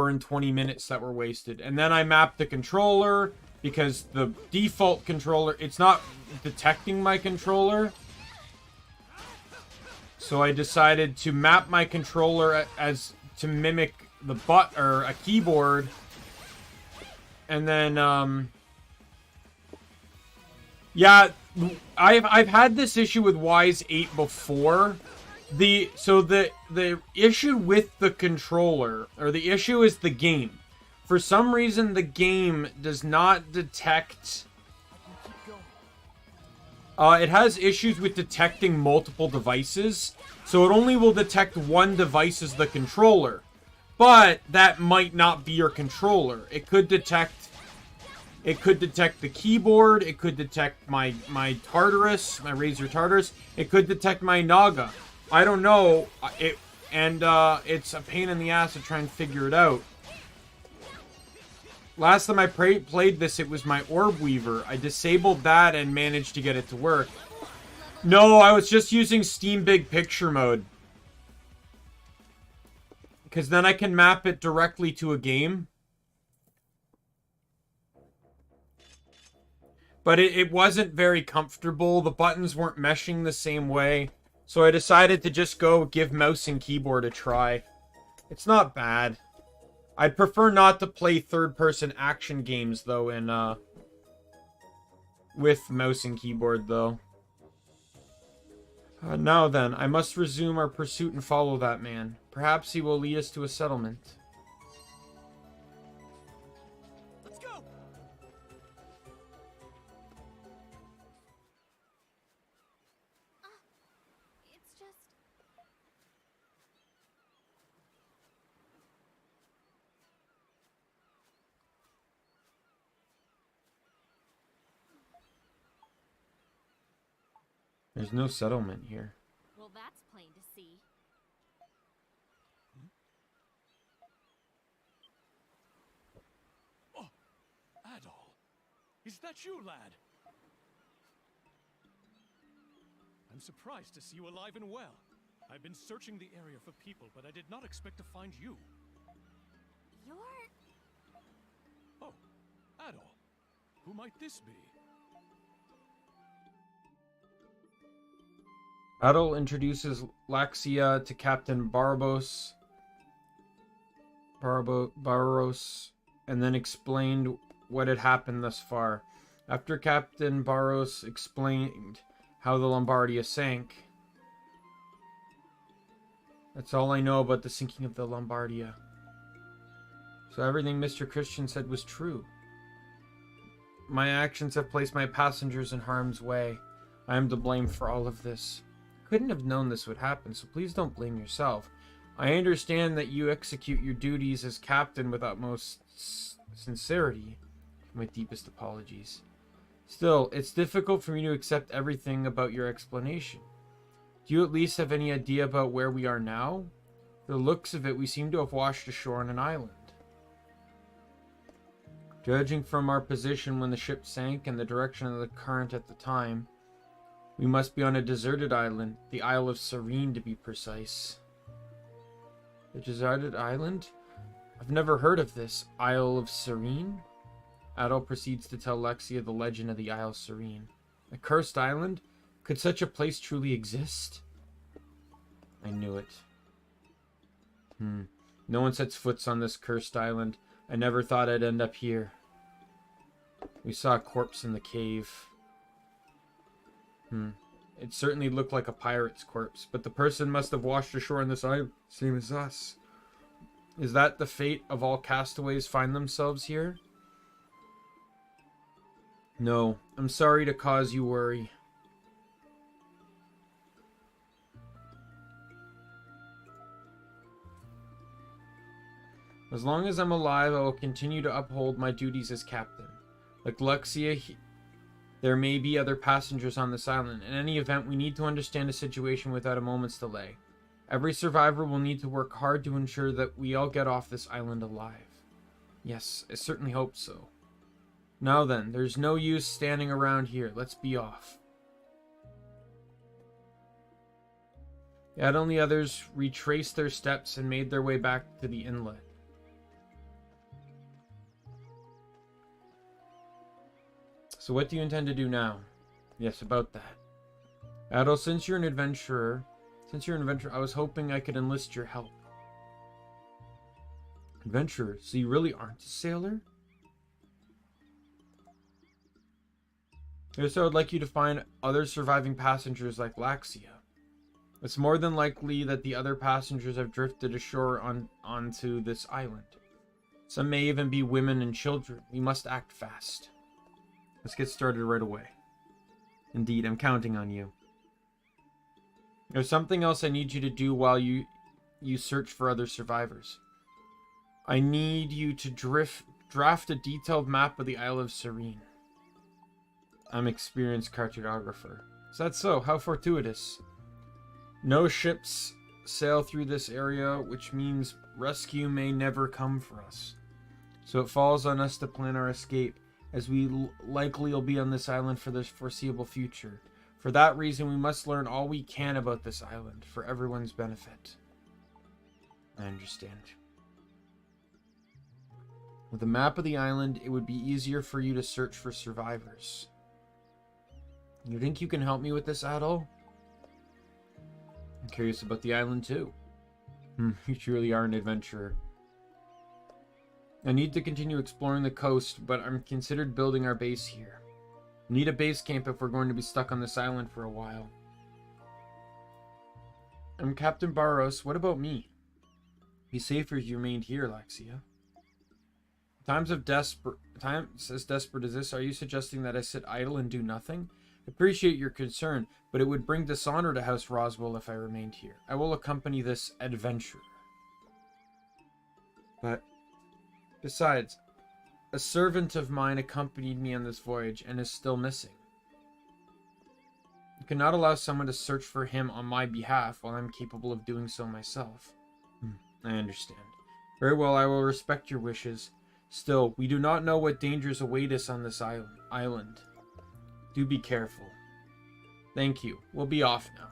[SPEAKER 1] and 20 minutes that were wasted. And then I mapped the controller because the default controller, it's not detecting my controller. So I decided to map my controller as to mimic the or a keyboard. And then yeah, I've had this issue with VIII before. The issue with the controller, or the issue is the game. For some reason, the game does not detect. It has issues with detecting multiple devices, so it only will detect one device as the controller. But that might not be your controller. It could detect the keyboard. It could detect my Tartarus, my Razer Tartarus. It could detect my Naga. I don't know. It's a pain in the ass to try and figure it out. Last time I played this, it was my Orb Weaver. I disabled that and managed to get it to work. No, I was just using Steam Big Picture mode. Because then I can map it directly to a game. But it wasn't very comfortable. The buttons weren't meshing the same way. So I decided to just go give mouse and keyboard a try. It's not bad. I'd prefer not to play third-person action games, though, with mouse and keyboard, though. Now then, I must resume our pursuit and follow that man. Perhaps he will lead us to a settlement.
[SPEAKER 5] Let's go.
[SPEAKER 6] It's just...
[SPEAKER 1] There's no settlement here.
[SPEAKER 6] Well, that's plain to see.
[SPEAKER 4] Oh, Adol. Is that you, lad? I'm surprised to see you alive and well. I've been searching the area for people, but I did not expect to find you.
[SPEAKER 6] You're...
[SPEAKER 4] Oh, Adol. Who might this be?
[SPEAKER 1] Adol introduces Laxia to Captain Barbaros, and then explained what had happened thus far. After Captain Barbaros explained how the Lombardia sank. That's all I know about the sinking of the Lombardia. So everything Mr. Christian said was true. My actions have placed my passengers in harm's way. I am to blame for all of this. Couldn't have known this would happen, so please don't blame yourself. I understand that you execute your duties as captain with utmost sincerity. My deepest apologies. Still, it's difficult for me to accept everything about your explanation. Do you at least have any idea about where we are now? For the looks of it, we seem to have washed ashore on an island. Judging from our position when the ship sank and the direction of the current at the time, we must be on a deserted island, the Isle of Serene to be precise. The deserted island? I've never heard of this. Isle of Serene? Adol proceeds to tell Lexia the legend of the Isle Serene. A cursed island? Could such a place truly exist? I knew it. No one sets foot on this cursed island. I never thought I'd end up here. We saw a corpse in the cave. It certainly looked like a pirate's corpse, but the person must have washed ashore on this island, same as us. Is that the fate of all castaways find themselves here? No, I'm sorry to cause you worry. As long as I'm alive, I will continue to uphold my duties as captain. Like Lexia, there may be other passengers on this island. In any event, we need to understand the situation without a moment's delay. Every survivor will need to work hard to ensure that we all get off this island alive. Yes, I certainly hope so. Now then, there's no use standing around here. Let's be off. Yet only others retraced their steps and made their way back to the inlet. So what do you intend to do now? Yes, about that. Adol, since you're an adventurer, I was hoping I could enlist your help. Adventurer? So you really aren't a sailor? Yes, I would like you to find other surviving passengers like Laxia. It's more than likely that the other passengers have drifted ashore onto this island. Some may even be women and children. We must act fast. Let's get started right away. Indeed, I'm counting on you. There's something else I need you to do while you search for other survivors. I need you to draft a detailed map of the Isle of Serene. I'm an experienced cartographer. Is that so? How fortuitous. No ships sail through this area, which means rescue may never come for us. So it falls on us to plan our escape, as we likely will be on this island for the foreseeable future. For that reason, we must learn all we can about this island, for everyone's benefit. I understand. With a map of the island, it would be easier for you to search for survivors. You think you can help me with this, Adol? I'm curious about the island, too. You truly are an adventurer. I need to continue exploring the coast, but I'm considered building our base here. We need a base camp if we're going to be stuck on this island for a while. I'm Captain Barros. What about me? Be safer if you remained here, Laxia. Times as desperate as this, are you suggesting that I sit idle and do nothing? I appreciate your concern, but it would bring dishonor to House Roswell if I remained here. I will accompany this adventurer. But besides, a servant of mine accompanied me on this voyage and is still missing. You cannot allow someone to search for him on my behalf while I'm capable of doing so myself. I understand. Very well, I will respect your wishes. Still, we do not know what dangers await us on this island. Do be careful. Thank you. We'll be off now.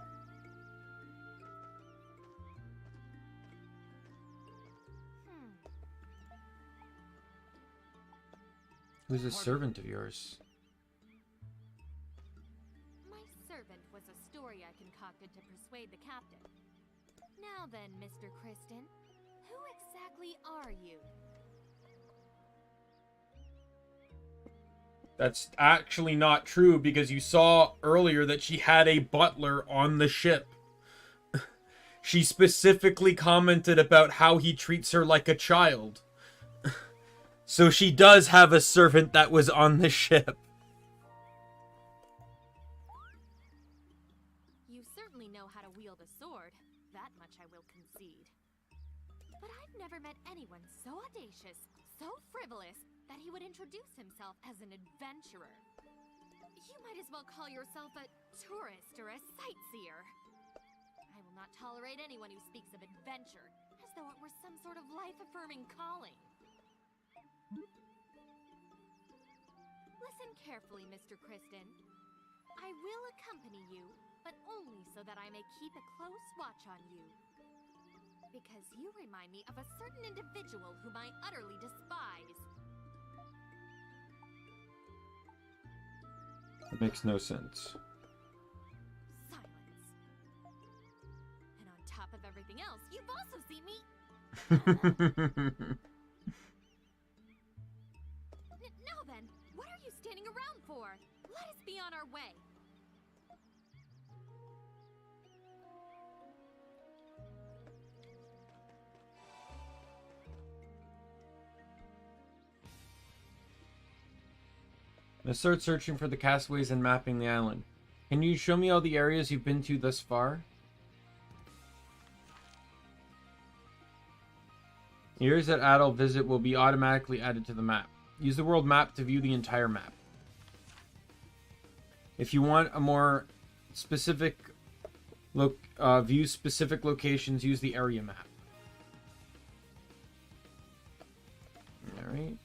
[SPEAKER 1] Who's a servant of yours?
[SPEAKER 6] My servant was a story I concocted to persuade the captain. Now then, Mr. Kristen, who exactly are you?
[SPEAKER 1] That's actually not true, because you saw earlier that she had a butler on the ship. She specifically commented about how he treats her like a child. So she does have a servant that was on the ship.
[SPEAKER 6] You certainly know how to wield a sword. That much I will concede. But I've never met anyone so audacious, so frivolous, that he would introduce himself as an adventurer. You might as well call yourself a tourist or a sightseer. I will not tolerate anyone who speaks of adventure as though it were some sort of life-affirming calling. Listen carefully, Mr. Kristen. I will accompany you, but only so that I may keep a close watch on you. Because you remind me of a certain individual whom I utterly despise.
[SPEAKER 1] It makes no sense.
[SPEAKER 6] Silence. And on top of everything else, you've also seen me. Now then, what are you standing around for? Let us be on our way.
[SPEAKER 1] Let's start searching for the castaways and mapping the island. Can you show me all the areas you've been to thus far? Areas that adult visit will be automatically added to the map. Use the world map to view the entire map. If you want a more specific view specific locations, use the area map. Alright.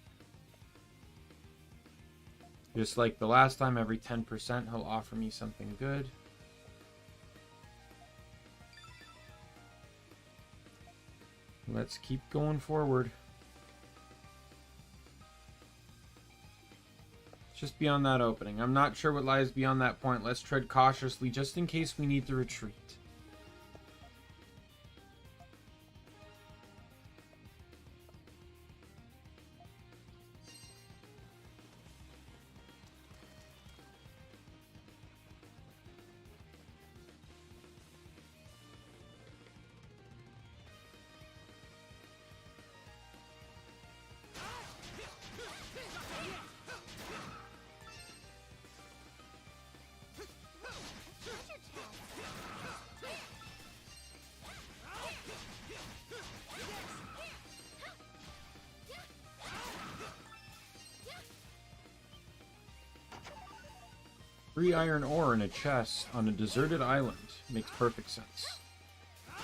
[SPEAKER 1] Just like the last time, every 10% he'll offer me something good. Let's keep going forward. Just beyond that opening. I'm not sure what lies beyond that point. Let's tread cautiously just in case we need to retreat. Three iron ore in a chest on a deserted island. Makes perfect sense.
[SPEAKER 6] I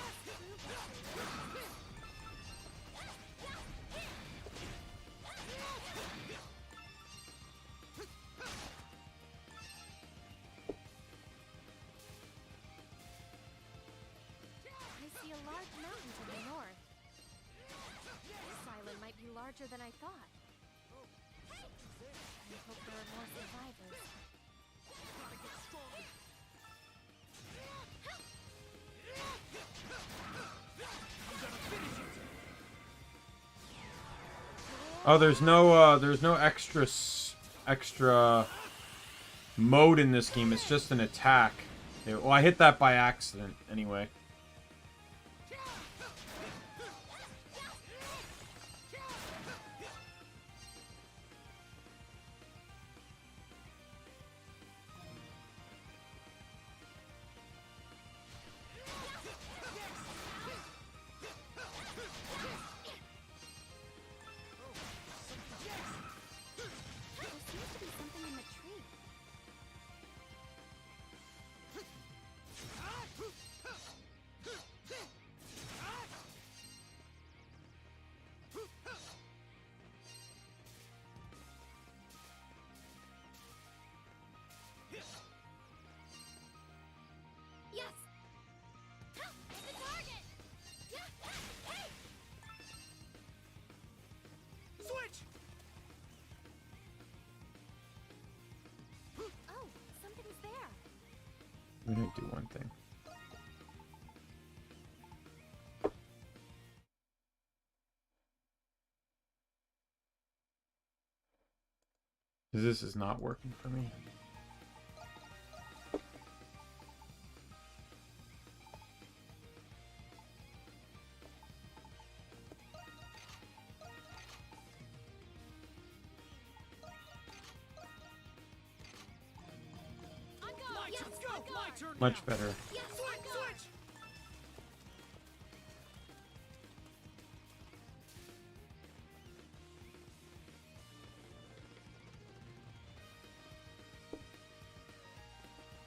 [SPEAKER 6] see a large mountain to the north. This island might be larger than I thought. I hope there are more survivors.
[SPEAKER 1] Oh, there's no extra mode in this game. It's just an attack. Yeah, well, I hit that by accident anyway. We didn't do one thing. This is not working for me. Much better.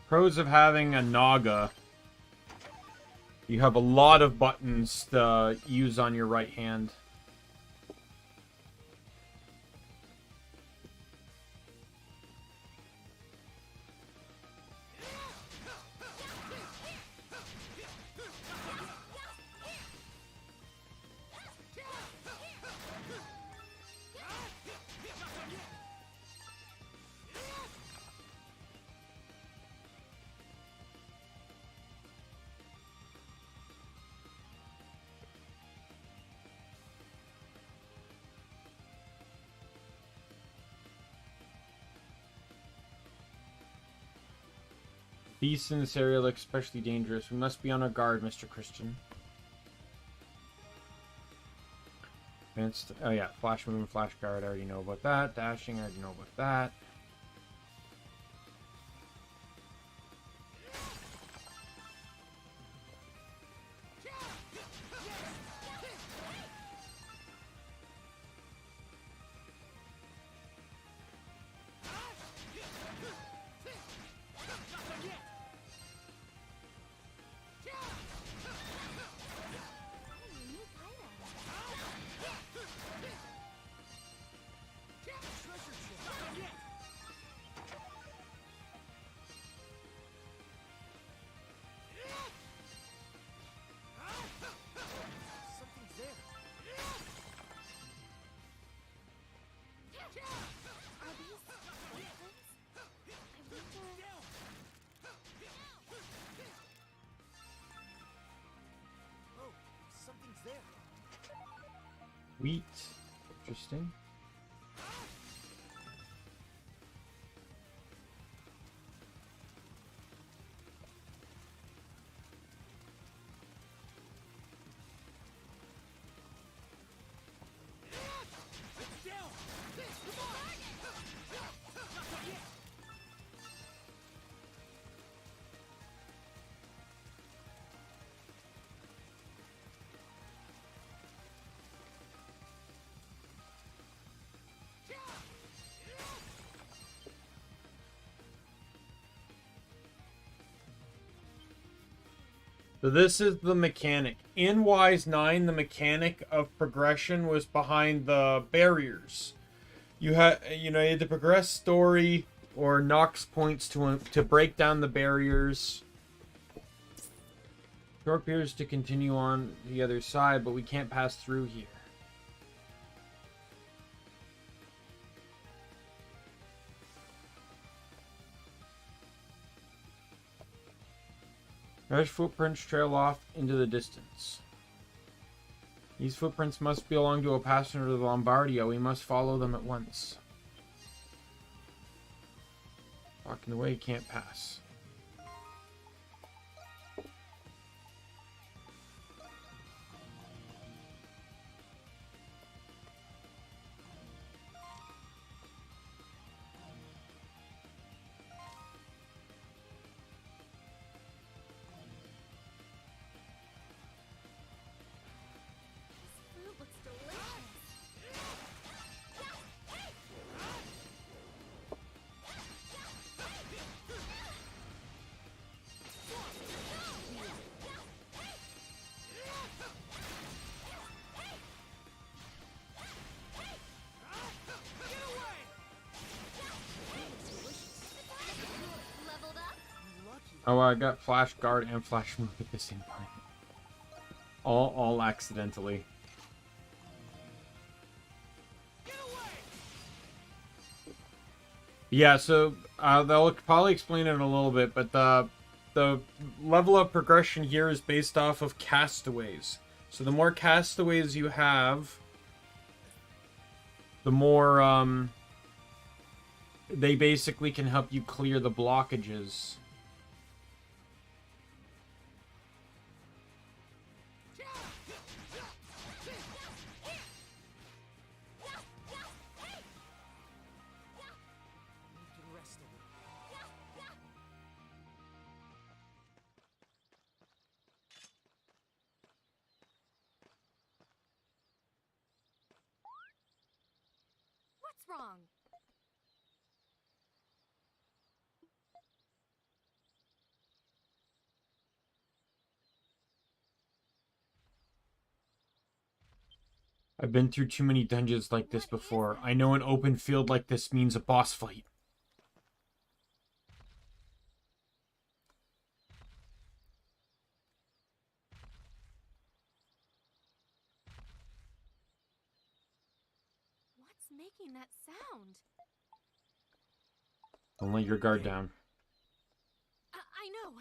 [SPEAKER 1] Pros of having a Naga. You have a lot of buttons to use on your right hand. Beasts in this area look especially dangerous. We must be on our guard, Mr. Christian. Advanced, oh yeah, flash move and flash guard, I already know about that. Dashing, I already know about that. Wheat. Interesting. So this is the mechanic. In Wise 9, the mechanic of progression was behind the barriers. You had you had to progress story or Nox points to break down the barriers. Door appears to continue on the other side, but we can't pass through here. Fresh footprints trail off into the distance. These footprints must belong to a passenger of the Lombardia. We must follow them at once. Blocking the way, can't pass. Oh, I got flash guard and flash move at the same time. All accidentally. Yeah, so they'll probably explain it in a little bit, but the level of progression here is based off of castaways. So the more castaways you have, the more they basically can help you clear the blockages.
[SPEAKER 6] What's wrong?
[SPEAKER 1] I've been through too many dungeons like this before. I know an open field like this means a boss fight.
[SPEAKER 6] What's making that sound?
[SPEAKER 1] Don't let your guard down.
[SPEAKER 6] I know.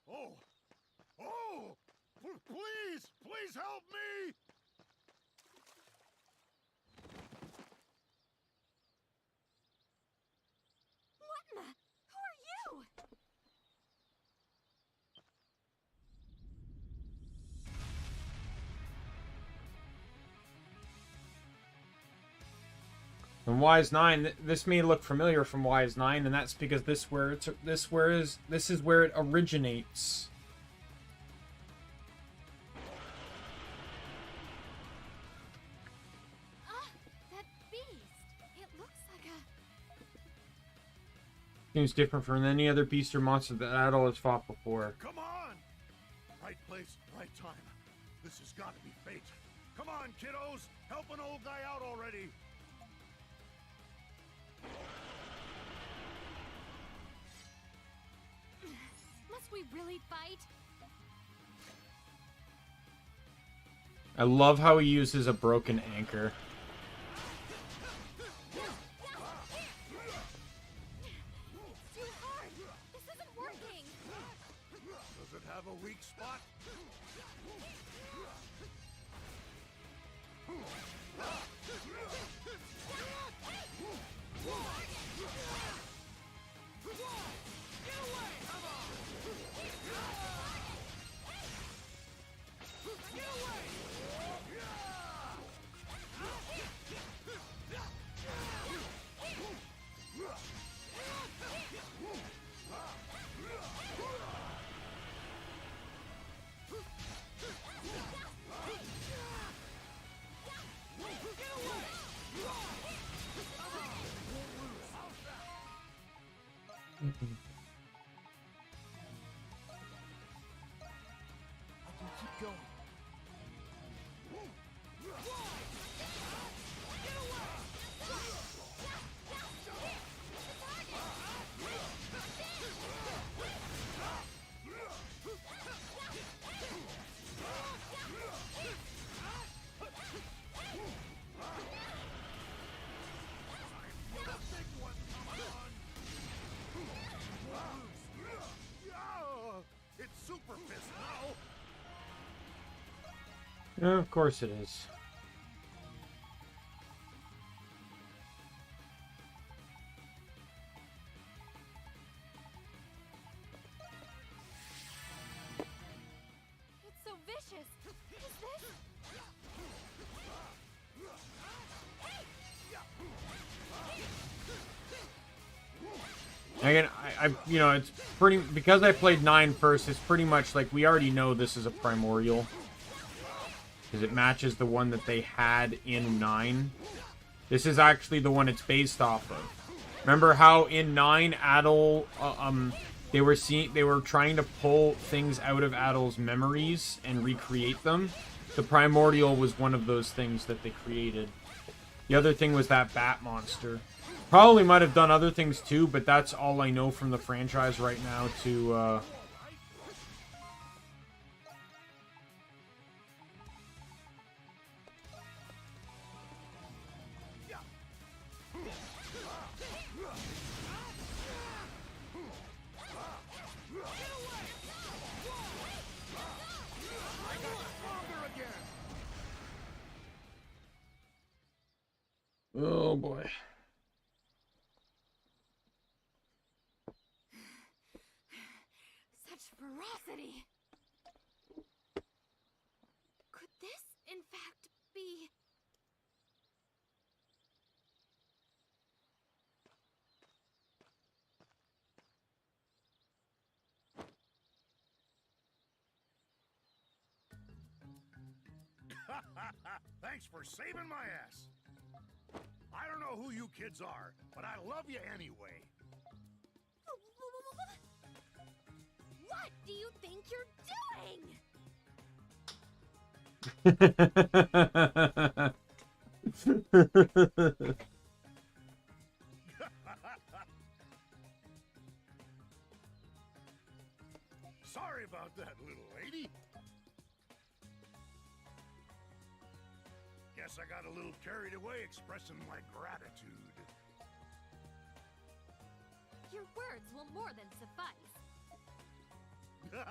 [SPEAKER 2] Oh! Oh! Please! Please help me!
[SPEAKER 6] Who are you?
[SPEAKER 1] And VIII, this may look familiar from VIII, and that's because this is where it originates.
[SPEAKER 6] That beast. It looks like a...
[SPEAKER 1] Seems different from any other beast or monster that Adol has fought before.
[SPEAKER 7] Come on! Right place, right time. This has got to be fate. Come on, kiddos! Help an old guy out already!
[SPEAKER 6] Must we really fight?
[SPEAKER 1] I love how he uses a broken anchor.
[SPEAKER 6] It's too hard. This isn't working.
[SPEAKER 7] Does it have a weak spot?
[SPEAKER 1] Yeah, of course it is.
[SPEAKER 6] It's so vicious. Is this?
[SPEAKER 1] Again, you know, it's pretty, because I played 9 first, it's pretty much like we already know this is a primordial. Because it matches the one that they had in 9. This is actually the one it's based off of. Remember how in 9, Adol, they were trying to pull things out of Adol's memories and recreate them? The primordial was one of those things that they created. The other thing was that bat monster. Probably might have done other things too, but that's all I know from the franchise right now to, Oh boy.
[SPEAKER 6] Such ferocity. Could this, in fact, be...
[SPEAKER 7] Thanks for saving my ass. I don't know who you kids are, but I love you anyway.
[SPEAKER 6] What do you think you're doing?
[SPEAKER 7] Sorry about that, little lady. Guess I got a little carried away expressing my gratitude.
[SPEAKER 6] Your words will more than suffice. How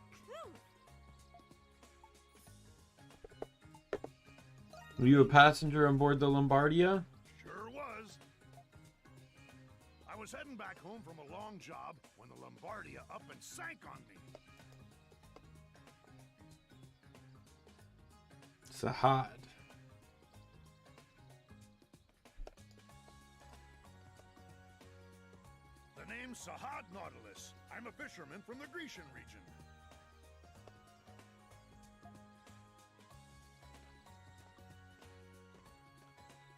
[SPEAKER 6] uncouth.
[SPEAKER 1] Were you a passenger on board the Lombardia?
[SPEAKER 7] Sure was. I was heading back home from a long job when the Lombardia up and sank on me.
[SPEAKER 1] Sahad.
[SPEAKER 7] The name's Sahad Nautilus. I'm a fisherman from the Grecian region.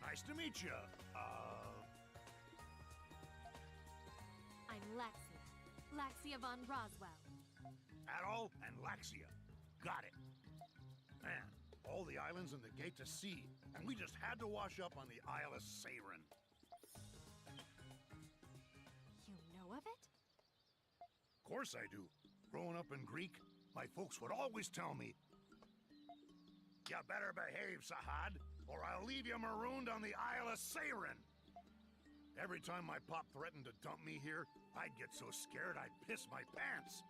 [SPEAKER 7] Nice to meet you.
[SPEAKER 6] I'm Laxia. Laxia von Roswell.
[SPEAKER 7] Adol and Laxia. Got it. Man, all the islands and the gate to sea, and we just had to wash up on the Isle of Seiren.
[SPEAKER 6] You know of it?
[SPEAKER 7] Of course I do. Growing up in Greek, my folks would always tell me, "You better behave, Sahad, or I'll leave you marooned on the Isle of Seiren." Every time my pop threatened to dump me here, I'd get so scared I'd piss my pants.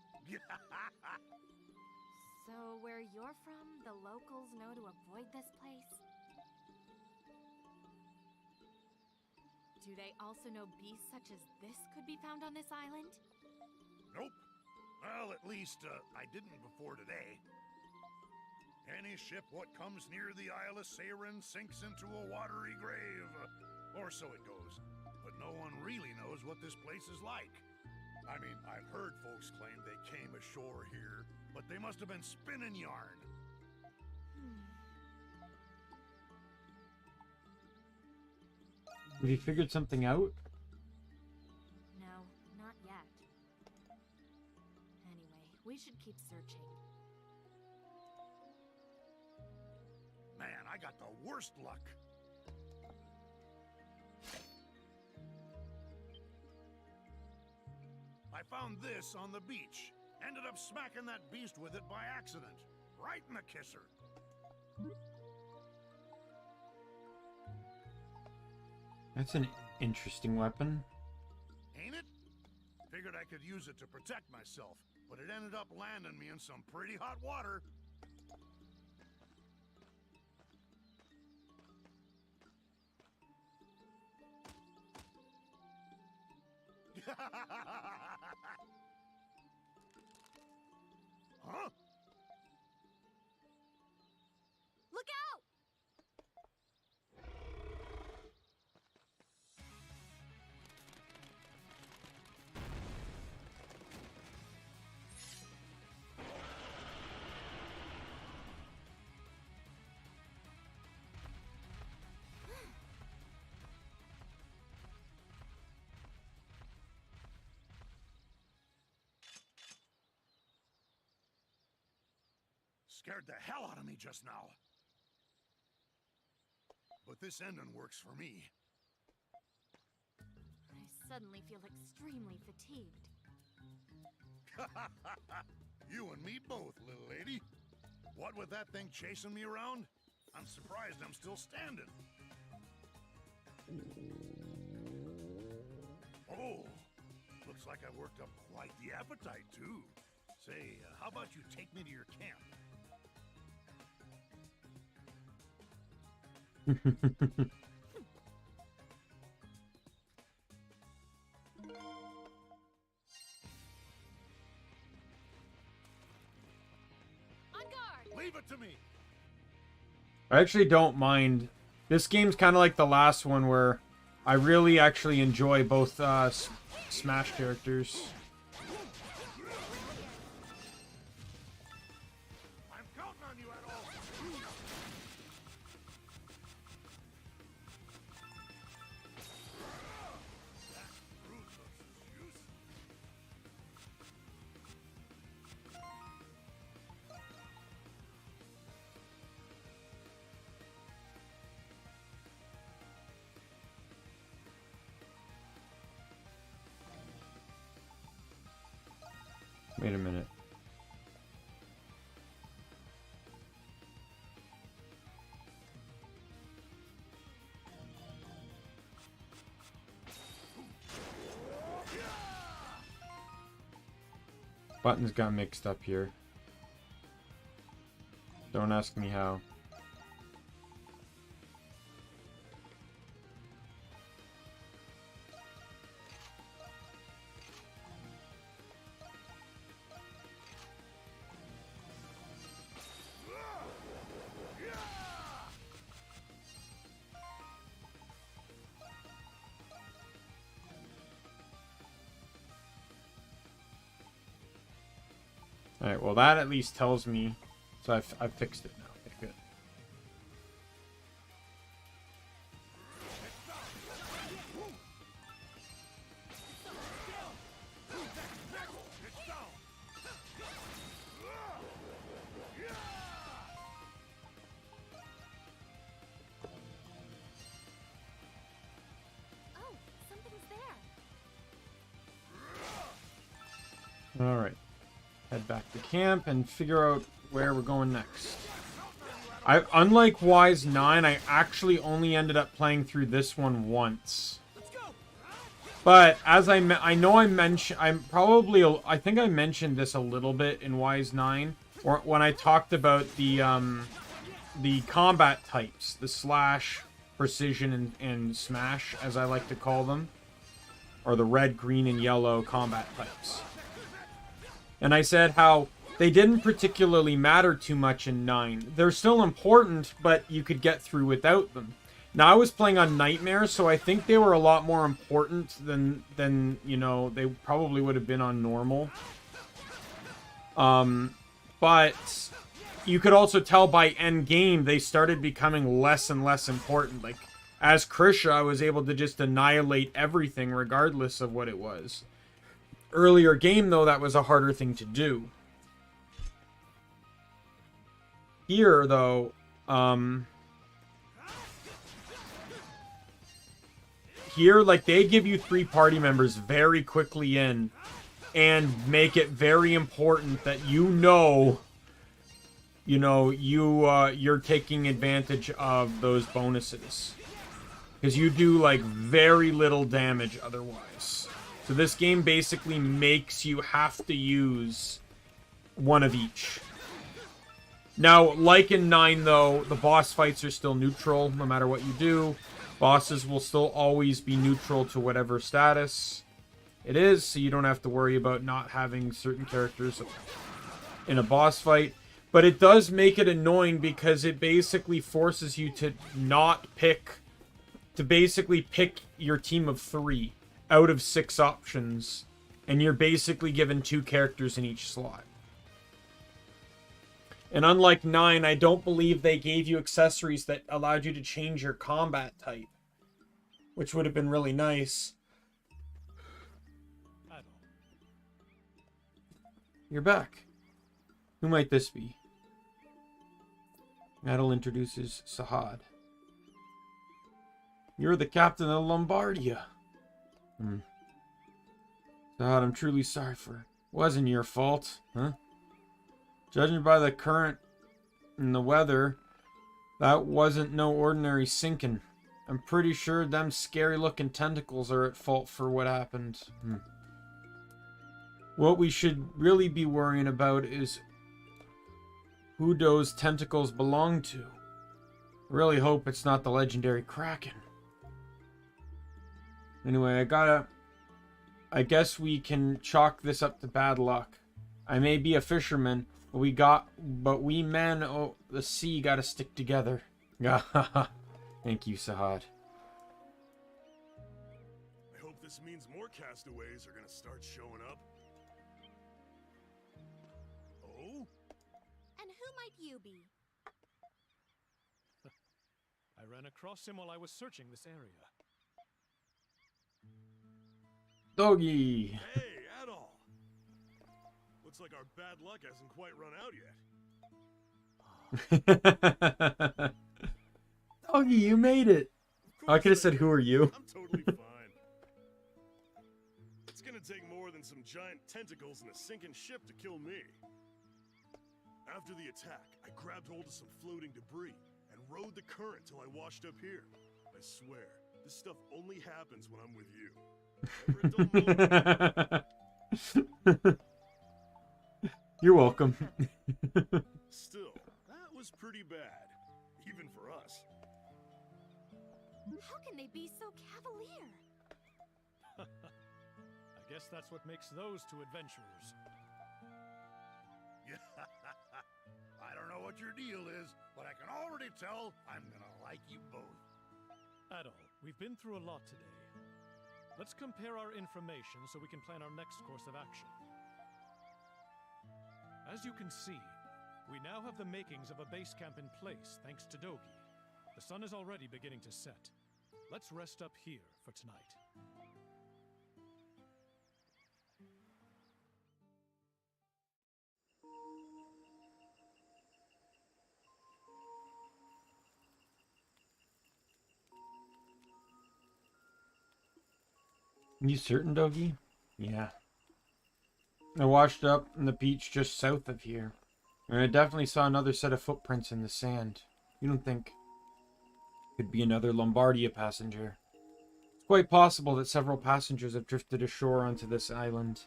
[SPEAKER 6] So where you're from, the locals know to avoid this place? Do they also know beasts such as this could be found on this island?
[SPEAKER 7] Nope. Well, at least, I didn't before today. Any ship what comes near the Isle of Seiren sinks into a watery grave. Or so it goes. But no one really knows what this place is like. I mean, I've heard folks claim they came ashore here, but they must have been spinning yarn.
[SPEAKER 1] Have you figured something out?
[SPEAKER 6] No, not yet. Anyway, we should keep searching.
[SPEAKER 7] Man, I got the worst luck. I found this on the beach. Ended up smacking that beast with it by accident. Right in the kisser.
[SPEAKER 1] That's an interesting weapon.
[SPEAKER 7] Ain't it? Figured I could use it to protect myself, but it ended up landing me in some pretty hot water. Huh?
[SPEAKER 6] Look out!
[SPEAKER 7] Scared the hell out of me just now. But this ending works for me.
[SPEAKER 6] I suddenly feel extremely fatigued.
[SPEAKER 7] You and me both, little lady. What with that thing chasing me around? I'm surprised I'm still standing. Oh, looks like I worked up quite the appetite, too. Say, how about you take me to your camp?
[SPEAKER 6] On guard!
[SPEAKER 7] Leave it to me!
[SPEAKER 1] I actually don't mind. This game's kind of like the last one where I really actually enjoy both Smash characters.
[SPEAKER 7] I'm counting on you, Adol. That fruit looks juicy.
[SPEAKER 1] Wait a minute. Buttons got mixed up here. Don't ask me how. Alright, well that at least tells me. So I've fixed it now. Okay, good.
[SPEAKER 6] Oh, something's there.
[SPEAKER 1] Alright. Head back to camp and figure out where we're going next. Unlike Wise 9, I actually only ended up playing through this one once. But as I think I mentioned this a little bit in Wise 9, or when I talked about the combat types, the slash, precision, and smash, as I like to call them, or the red, green, and yellow combat types. And I said how they didn't particularly matter too much in 9. They're still important, but you could get through without them. Now, I was playing on Nightmare, so I think they were a lot more important than you know, they probably would have been on normal. But you could also tell by end game, they started becoming less and less important. Like, as Krisha, I was able to just annihilate everything regardless of what it was. Earlier game, though, that was a harder thing to do. Here, though, here, like, they give you 3 party members very quickly in and make it very important that you're taking advantage of those bonuses. Because you do, like, very little damage otherwise. So this game basically makes you have to use one of each. Now, like in 9, though, the boss fights are still neutral, no matter what you do. Bosses will still always be neutral to whatever status it is, so you don't have to worry about not having certain characters in a boss fight. But it does make it annoying because it basically forces you to basically pick your team of 3 out of 6 options, and you're basically given 2 characters in each slot. And unlike 9, I don't believe they gave you accessories that allowed you to change your combat type, which would have been really nice. You're back. Who might this be? Adel introduces Sahad. You're the captain of Lombardia. Sahad, I'm truly sorry for it. Wasn't your fault, huh? Judging by the current and the weather, that wasn't no ordinary sinking. I'm pretty sure them scary-looking tentacles are at fault for what happened. What we should really be worrying about is who those tentacles belong to. I really hope it's not the legendary Kraken. Anyway, I guess we can chalk this up to bad luck. I may be a fisherman, but we men of the sea gotta stick together. Thank you, Sahad.
[SPEAKER 2] I hope this means more castaways are gonna start showing up. Oh?
[SPEAKER 6] And who might you be?
[SPEAKER 4] I ran across him while I was searching this area.
[SPEAKER 1] Doggy!
[SPEAKER 2] Hey, Adol! Looks like our bad luck hasn't quite run out yet.
[SPEAKER 1] Doggy, you made it! Oh, I could have said, who are you?
[SPEAKER 2] I'm totally fine. It's gonna take more than some giant tentacles and a sinking ship to kill me. After the attack, I grabbed hold of some floating debris and rode the current till I washed up here. I swear, this stuff only happens when I'm with you. Ever a dull moment?
[SPEAKER 1] You're welcome.
[SPEAKER 2] Still, that was pretty bad, even for us.
[SPEAKER 6] How can they be so cavalier?
[SPEAKER 4] I guess that's what makes those 2 adventurers.
[SPEAKER 7] Yeah, I don't know what your deal is, but I can already tell I'm gonna like you both.
[SPEAKER 4] Adol, we've been through a lot today. Let's compare our information so we can plan our next course of action. As you can see, we now have the makings of a base camp in place thanks to Dogi. The sun is already beginning to set. Let's rest up here for tonight.
[SPEAKER 1] You certain, Dogi? Yeah. I washed up in the beach just south of here, and I definitely saw another set of footprints in the sand. You don't think could be another Lombardia passenger? It's quite possible that several passengers have drifted ashore onto this island.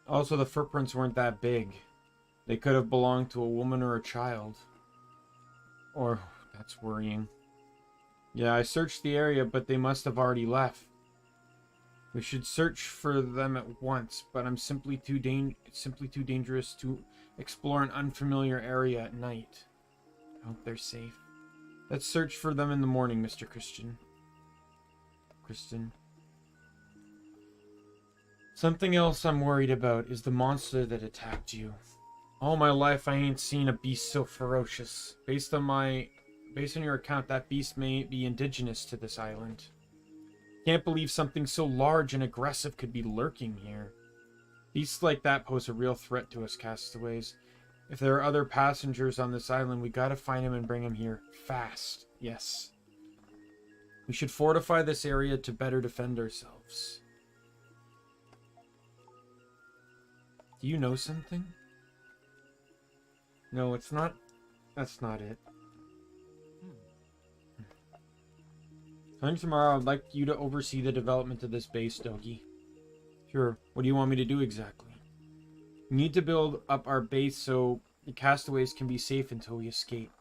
[SPEAKER 1] Also, the footprints weren't that big. They could have belonged to a woman or a child. Or, that's worrying. Yeah, I searched the area, but they must have already left. We should search for them at once, but I'm simply too dangerous to explore an unfamiliar area at night. I hope they're safe. Let's search for them in the morning, Mr. Christian. Something else I'm worried about is the monster that attacked you. All my life I ain't seen a beast so ferocious. Based on your account, that beast may be indigenous to this island. Can't believe something so large and aggressive could be lurking here. Beasts like that pose a real threat to us castaways. If there are other passengers on this island, we gotta find them and bring them here. Fast. Yes. We should fortify this area to better defend ourselves. Do you know something? No, it's not. That's not it. Time tomorrow, I'd like you to oversee the development of this base, Dogi. Sure. What do you want me to do exactly? We need to build up our base so the castaways can be safe until we escape.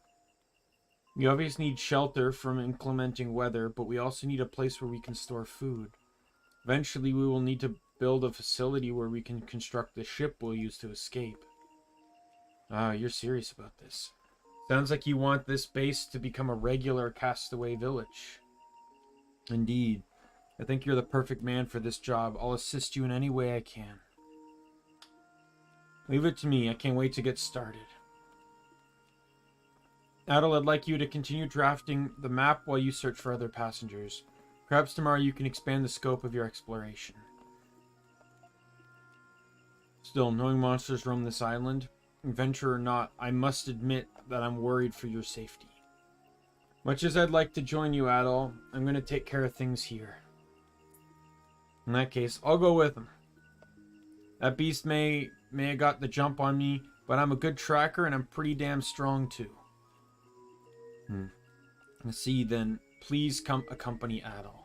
[SPEAKER 1] We obviously need shelter from inclement weather, but we also need a place where we can store food. Eventually, we will need to build a facility where we can construct the ship we'll use to escape. Ah, you're serious about this. Sounds like you want this base to become a regular castaway village. Indeed. I think you're the perfect man for this job. I'll assist you in any way I can. Leave it to me. I can't wait to get started. Adel, I'd like you to continue drafting the map while you search for other passengers. Perhaps tomorrow you can expand the scope of your exploration. Still, knowing monsters roam this island, adventure or not, I must admit that I'm worried for your safety. Much as I'd like to join you, Adol, I'm going to take care of things here. In that case, I'll go with him. That beast may have got the jump on me, but I'm a good tracker and I'm pretty damn strong too. Let's see then. Please come accompany Adol.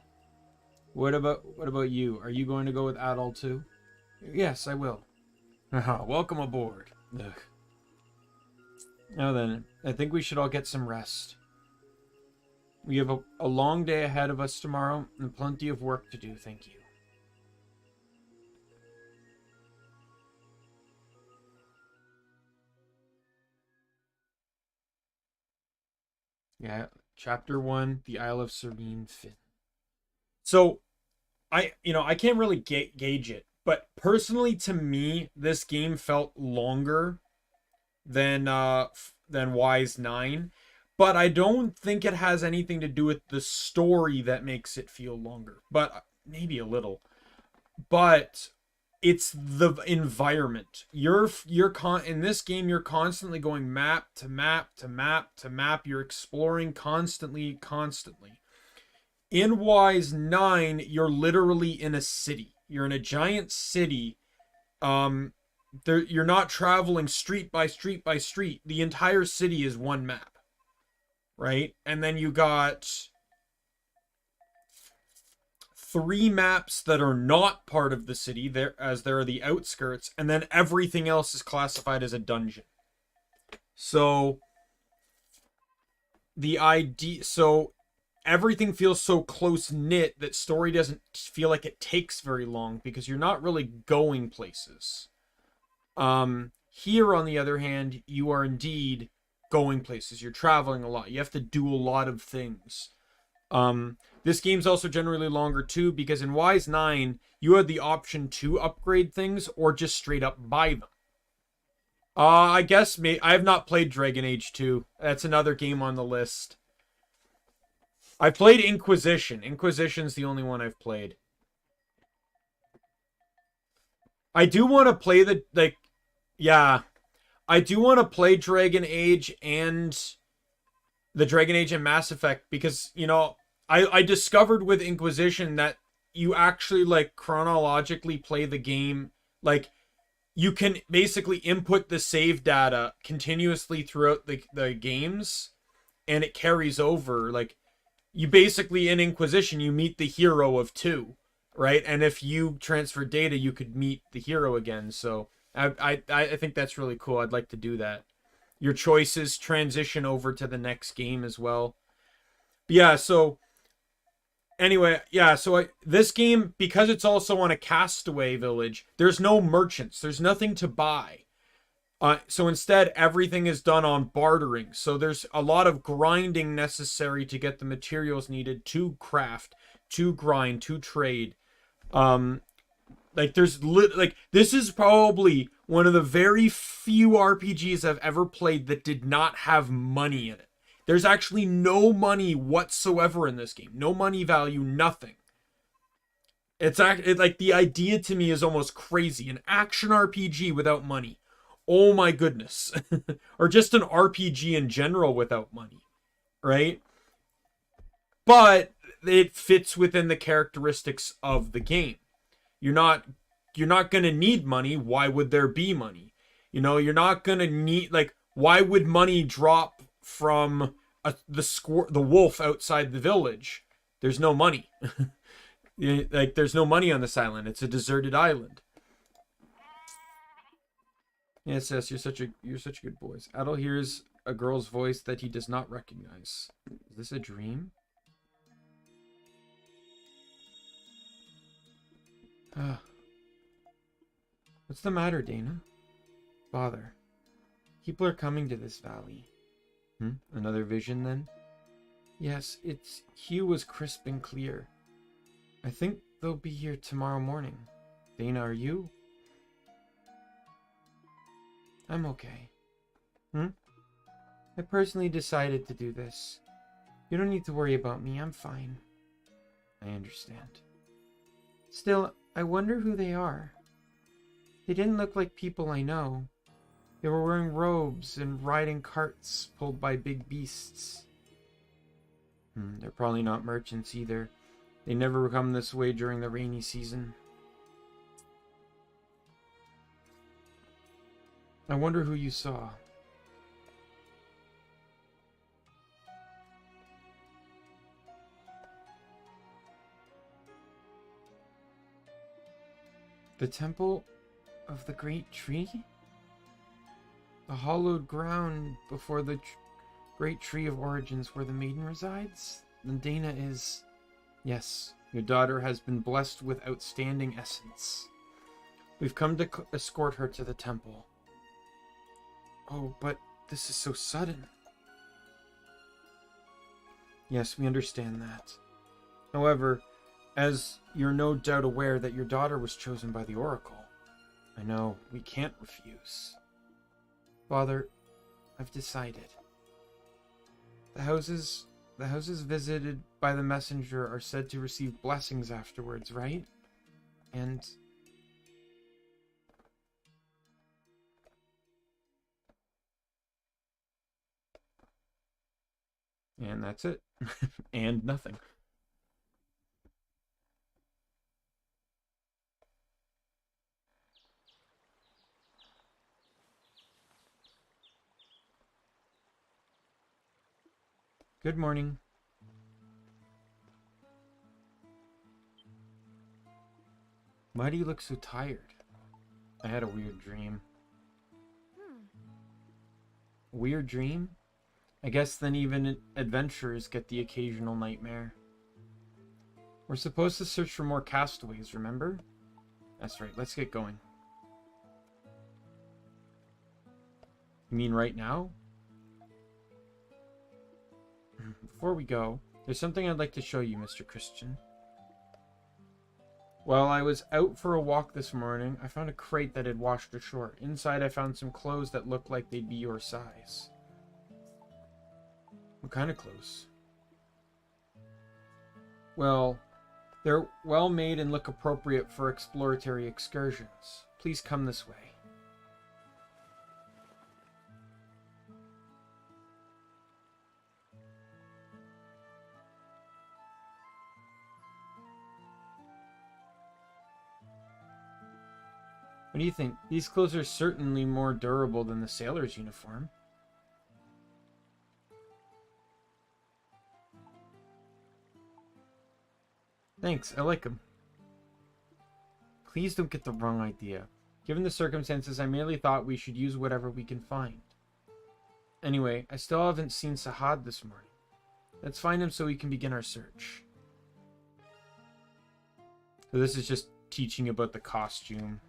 [SPEAKER 1] What about you? Are you going to go with Adol too? Yes, I will. Welcome aboard. Ugh. Now then, I think we should all get some rest. We have a long day ahead of us tomorrow and plenty of work to do, thank you. Yeah, Chapter 1, The Isle of Serene Fin. So, I can't really gauge it, but personally to me, this game felt longer than Wise 9. But I don't think it has anything to do with the story that makes it feel longer. But maybe a little. But it's the environment. In this game, you're constantly going map to map to map to map. You're exploring constantly. In Wise 9, you're literally in a city. You're in a giant city. You're not traveling street by street by street. The entire city is one map. Right? And then you got 3 maps that are not part of the city, there are the outskirts, and then everything else is classified as a dungeon. So everything feels so close-knit that story doesn't feel like it takes very long because you're not really going places. Here, on the other hand, you are indeed going places. You're traveling a lot. You have to do a lot of things. This game's also generally longer too because in Wise 9 you had the option to upgrade things or just straight up buy them. I guess I have not played Dragon Age 2. That's another game on the list. I've played Inquisition. Inquisition's the only one I've played. I do want to play yeah. I do want to play Dragon Age and the Dragon Age and Mass Effect because, you know, I discovered with Inquisition that you actually, like, chronologically play the game. Like, you can basically input the save data continuously throughout the games, and it carries over. Like, you basically, in Inquisition, you meet the hero of 2, right? And if you transfer data, you could meet the hero again. So I think that's really cool. I'd like to do that. Your choices transition over to the next game as well. But yeah, so anyway, yeah, so this game, because it's also on a castaway village, there's no merchants. There's nothing to buy. So instead, everything is done on bartering. So there's a lot of grinding necessary to get the materials needed to craft, to grind, to trade. Like this is probably one of the very few RPGs I've ever played that did not have money in it. There's actually no money whatsoever in this game. No money value, nothing. It's like the idea to me is almost crazy. An action RPG without money. Oh my goodness. Or just an RPG in general without money. Right? But it fits within the characteristics of the game. You're not going to need money. Why would there be money? You know, you're not going to need, like, why would money drop from the wolf outside the village? There's no money. Like, there's no money on this island. It's a deserted island. Yes, you're such a good boy. Adol hears a girl's voice that he does not recognize. Is this a dream? What's the matter, Dana? Father, people are coming to this valley. Another vision, then? Yes, its hue was crisp and clear. I think they'll be here tomorrow morning. Dana, are you? I'm okay. I personally decided to do this. You don't need to worry about me, I'm fine. I understand. Still, I wonder who they are. They didn't look like people I know. They were wearing robes and riding carts pulled by big beasts. They're probably not merchants either. They never come this way during the rainy season. I wonder who you saw. The temple of the great tree? The hollowed ground before the great tree of origins where the maiden resides? Then Dana is... Yes, your daughter has been blessed with outstanding essence. We've come to escort her to the temple. Oh, but this is so sudden. Yes, we understand that. However, as you're no doubt aware that your daughter was chosen by the Oracle, I know we can't refuse. Father, I've decided. The houses visited by the messenger are said to receive blessings afterwards, right? And that's it. And nothing. Good morning. Why do you look so tired? I had a weird dream. Weird dream? I guess then even adventurers get the occasional nightmare. We're supposed to search for more castaways, remember? That's right, let's get going. You mean right now? Before we go, there's something I'd like to show you, Mr. Christian. While I was out for a walk this morning, I found a crate that had washed ashore. Inside, I found some clothes that looked like they'd be your size. What kind of clothes? Well, they're well made and look appropriate for exploratory excursions. Please come this way. What do you think? These clothes are certainly more durable than the sailor's uniform. Thanks, I like them. Please don't get the wrong idea. Given the circumstances, I merely thought we should use whatever we can find. Anyway, I still haven't seen Sahad this morning. Let's find him so we can begin our search. So this is just teaching about the costume.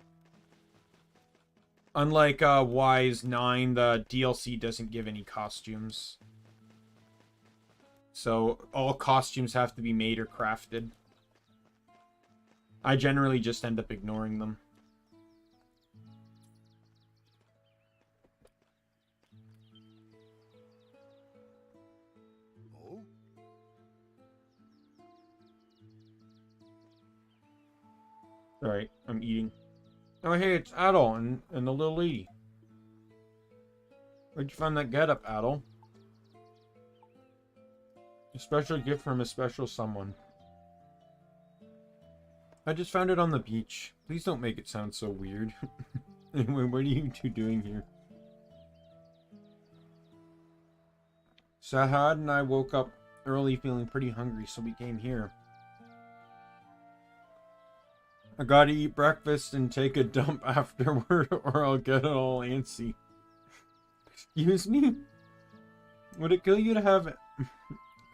[SPEAKER 1] Unlike Wise 9, the DLC doesn't give any costumes. So all costumes have to be made or crafted. I generally just end up ignoring them.
[SPEAKER 7] Oh?
[SPEAKER 1] Alright, I'm eating. Oh, hey, it's Adol and the little lady. Where'd you find that getup, Adol? A special gift from a special someone. I just found it on the beach. Please don't make it sound so weird. Anyway, what are you two doing here? Sahad and I woke up early feeling pretty hungry, so we came here. I gotta eat breakfast and take a dump afterward or I'll get all antsy. Excuse me? Would it kill you to have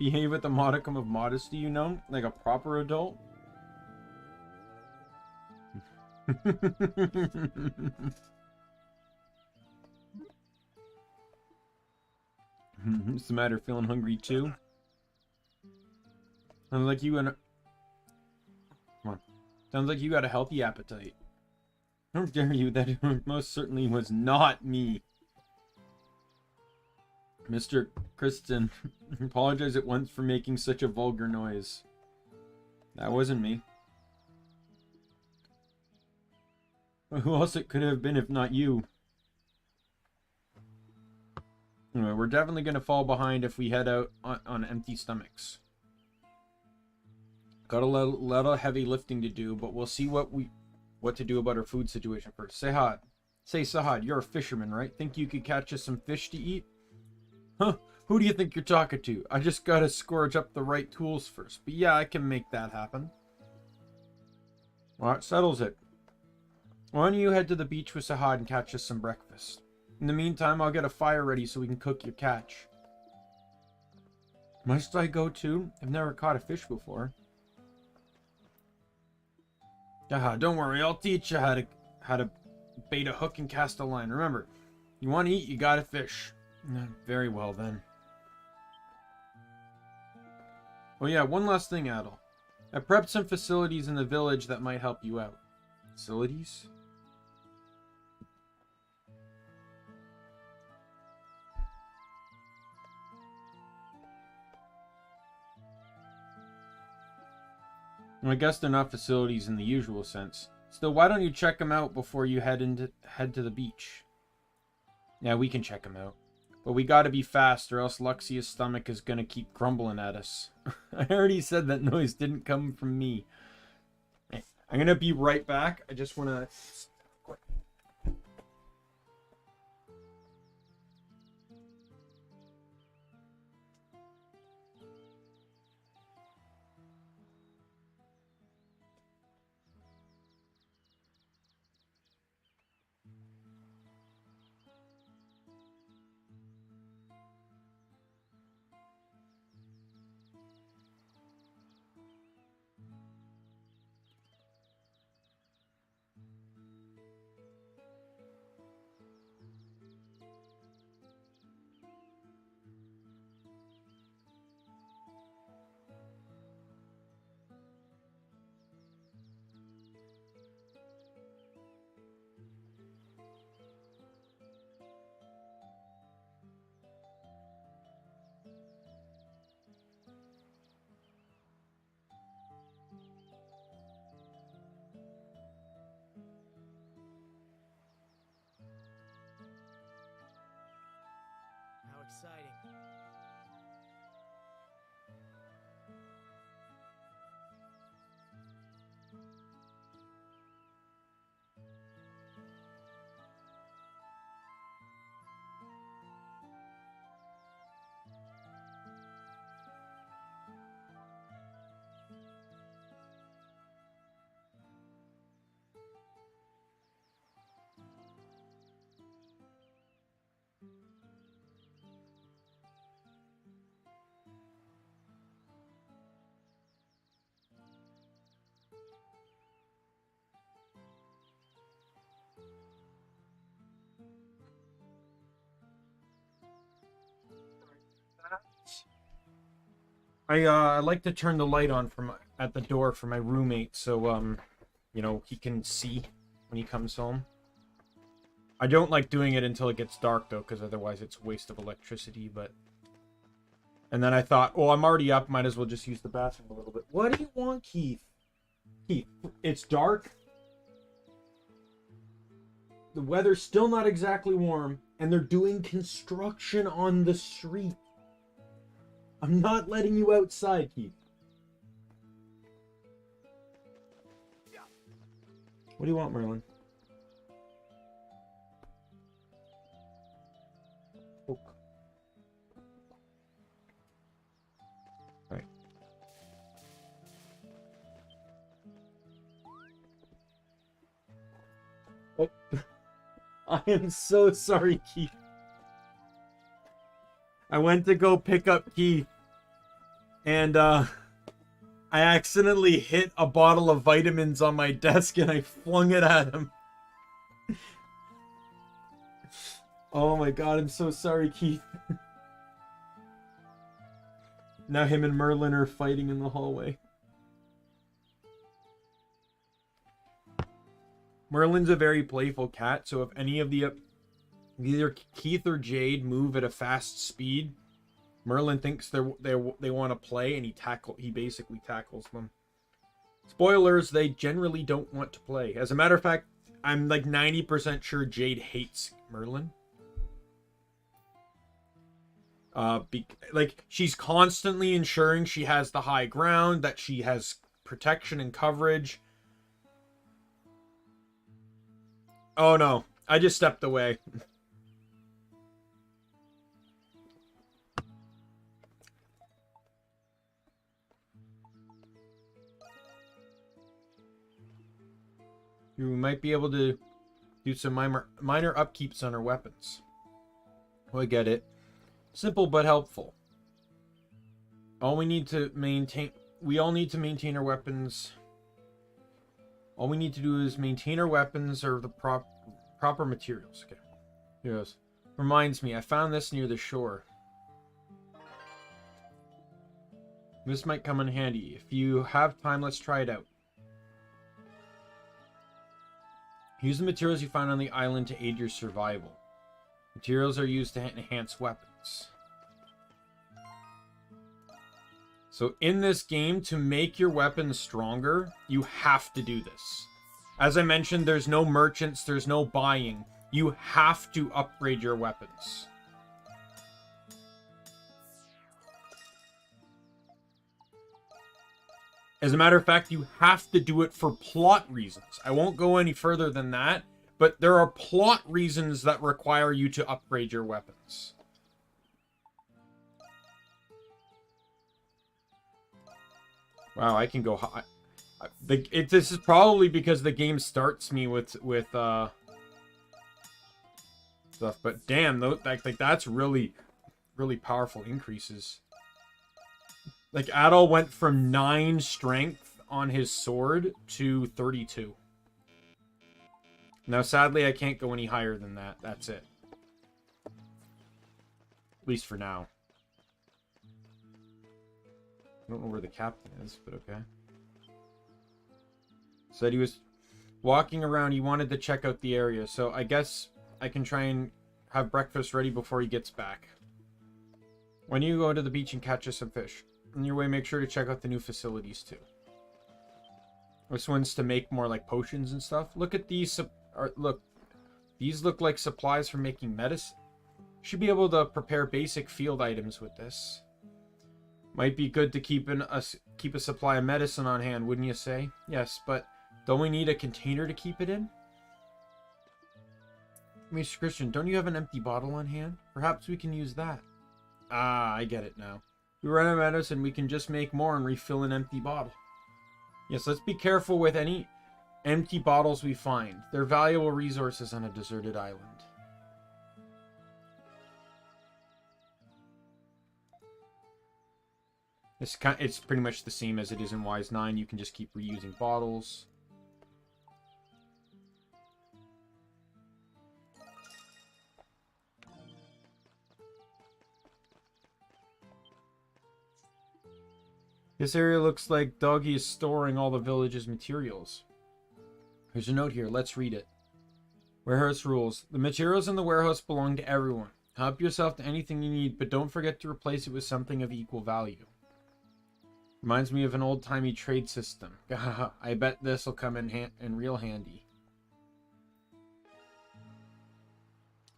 [SPEAKER 1] behave with a modicum of modesty, you know? Like a proper adult? What's the matter? Feeling hungry too? Sounds like you and... Come on. Sounds like you got a healthy appetite. How dare you? That most certainly was not me. Mr. Kristen, apologize at once for making such a vulgar noise. That wasn't me. Who else it could have been if not you? Anyway, we're definitely going to fall behind if we head out on empty stomachs. Got a lot of heavy lifting to do, but we'll see what to do about our food situation first. Sahad, you're a fisherman, right? Think you could catch us some fish to eat? Huh? Who do you think you're talking to? I just gotta scourge up the right tools first. But yeah, I can make that happen. Well, that settles it. Why don't you head to the beach with Sahad and catch us some breakfast? In the meantime, I'll get a fire ready so we can cook your catch. Must I go too? I've never caught a fish before. Don't worry, I'll teach you how to bait a hook and cast a line. Remember, you want to eat, you gotta fish. Very well then. Oh yeah, one last thing, Adol. I prepped some facilities in the village that might help you out. Facilities? I guess they're not facilities in the usual sense. Still, why don't you check them out before you head to the beach? Yeah, we can check them out. But we gotta be fast or else Luxia's stomach is gonna keep grumbling at us. I already said that noise didn't come from me. I'm gonna be right back. I just wanna... I like to turn the light on at the door for my roommate, so you know, he can see when he comes home. I don't like doing it until it gets dark though, because otherwise it's a waste of electricity. But and then I thought, oh, I'm already up, might as well just use the bathroom a little bit. What do you want, Keith? Keith, it's dark. The weather's still not exactly warm, and they're doing construction on the street. I'm not letting you outside, Keith. What do you want, Merlin? Oh. Right. Oh. I am so sorry, Keith. I went to go pick up Keith, and I accidentally hit a bottle of vitamins on my desk and I flung it at him. Oh my god, I'm so sorry, Keith. Now him and Merlin are fighting in the hallway. Merlin's a very playful cat, so if any of the either Keith or Jade move at a fast speed, Merlin thinks they want to play, and he basically tackles them. Spoilers, they generally don't want to play. As a matter of fact, I'm like 90% sure Jade hates Merlin. Like, she's constantly ensuring she has the high ground, that she has protection and coverage. Oh no, I just stepped away. We might be able to do some minor upkeeps on our weapons. Oh, I get it. Simple but helpful. We all need to maintain our weapons. All we need to do is maintain our weapons or the proper materials. Okay. Here goes. Reminds me, I found this near the shore. This might come in handy. If you have time, let's try it out. Use the materials you find on the island to aid your survival. Materials are used to enhance weapons. So in this game, to make your weapons stronger, you have to do this. As I mentioned, there's no merchants, there's no buying. You have to upgrade your weapons. As a matter of fact, you have to do it for plot reasons. I won't go any further than that, but there are plot reasons that require you to upgrade your weapons. Wow, I can go high. This is probably because the game starts me with stuff, but damn, that's really powerful increases. Like, Adol went from 9 strength on his sword to 32. Now, sadly, I can't go any higher than that. That's it. At least for now. I don't know where the captain is, but okay. Said he was walking around. He wanted to check out the area, so I guess I can try and have breakfast ready before he gets back. When you go to the beach and catch us some fish. On your way, make sure to check out the new facilities too. This one's to make more like potions and stuff. Look at these. Look, these look like supplies for making medicine. Should be able to prepare basic field items with this. Might be good to keep a supply of medicine on hand, wouldn't you say? Yes, but don't we need a container to keep it in? Mr. Christian, don't you have an empty bottle on hand? Perhaps we can use that. Ah, I get it now. We run out of medicine, we can just make more and refill an empty bottle. Yes, let's be careful with any empty bottles we find. They're valuable resources on a deserted island. It's pretty much the same as it is in Wise 9. You can just keep reusing bottles. This area looks like Doggy is storing all the village's materials. There's a note here. Let's read it. Warehouse rules. The materials in the warehouse belong to everyone. Help yourself to anything you need, but don't forget to replace it with something of equal value. Reminds me of an old-timey trade system. I bet this'll come in real handy.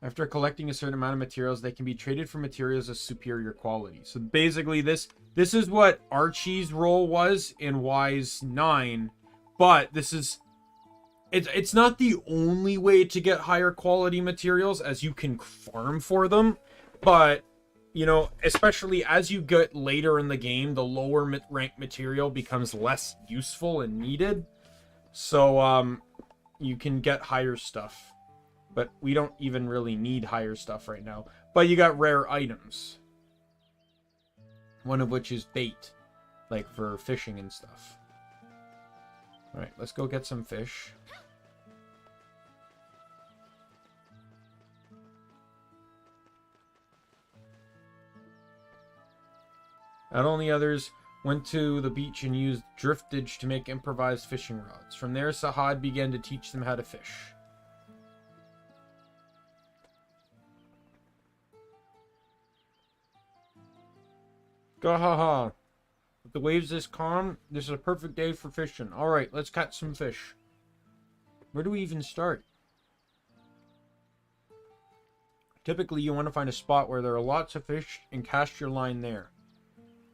[SPEAKER 1] After collecting a certain amount of materials, they can be traded for materials of superior quality. So basically, this is what Archie's role was in Wise 9, but this is... It's not the only way to get higher quality materials, as you can farm for them, but, you know, especially as you get later in the game, the lower ranked material becomes less useful and needed. So, you can get higher stuff. But we don't even really need higher stuff right now. But you got rare items. One of which is bait. Like for fishing and stuff. Alright, let's go get some fish. Not only others went to the beach and used driftage to make improvised fishing rods. From there, Sahad began to teach them how to fish. Gahaha. With the waves this calm, this is a perfect day for fishing. Alright, let's catch some fish. Where do we even start? Typically, you want to find a spot where there are lots of fish and cast your line there.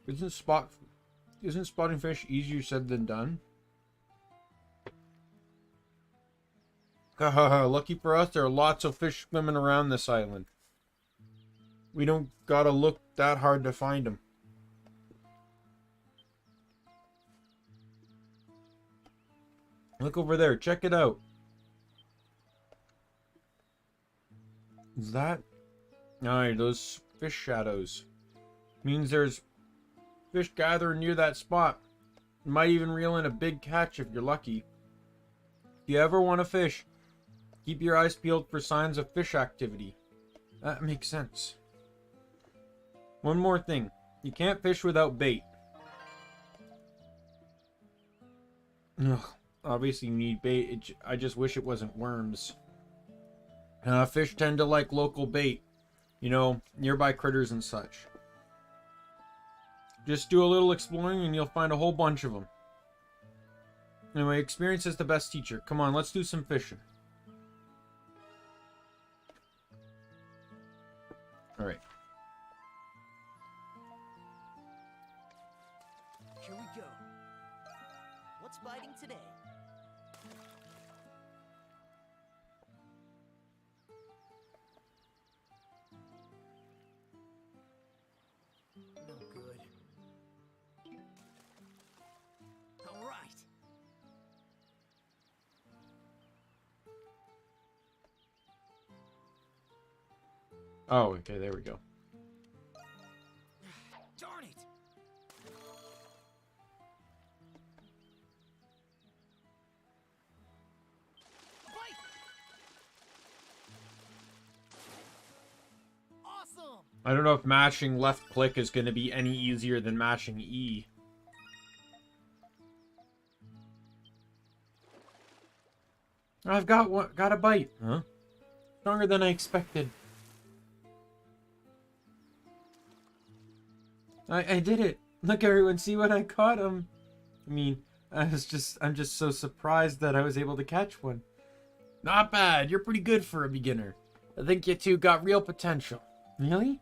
[SPEAKER 1] Isn't spotting fish easier said than done? Hahaha, lucky for us, there are lots of fish swimming around this island. We don't gotta look that hard to find them. Look over there, check it out. Is that? Alright, those fish shadows. Means there's fish gathering near that spot. You might even reel in a big catch if you're lucky. If you ever want to fish, keep your eyes peeled for signs of fish activity. That makes sense. One more thing. You can't fish without bait. Ugh, obviously you need bait. I just wish it wasn't worms. Fish tend to like local bait. You know, nearby critters and such. Just do a little exploring and you'll find a whole bunch of them. Anyway, experience is the best teacher. Come on, let's do some fishing. Alright.
[SPEAKER 5] Here we go. What's biting today? No good. All right.
[SPEAKER 1] Oh, okay, there we go.
[SPEAKER 5] Darn it. Fight! Awesome.
[SPEAKER 1] I don't know if mashing left click is going to be any easier than mashing E. I've got a bite. Huh? Stronger than I expected. I did it. Look, everyone, see what I caught him. I mean, I'm just so surprised that I was able to catch one. Not bad. You're pretty good for a beginner. I think you two got real potential. Really?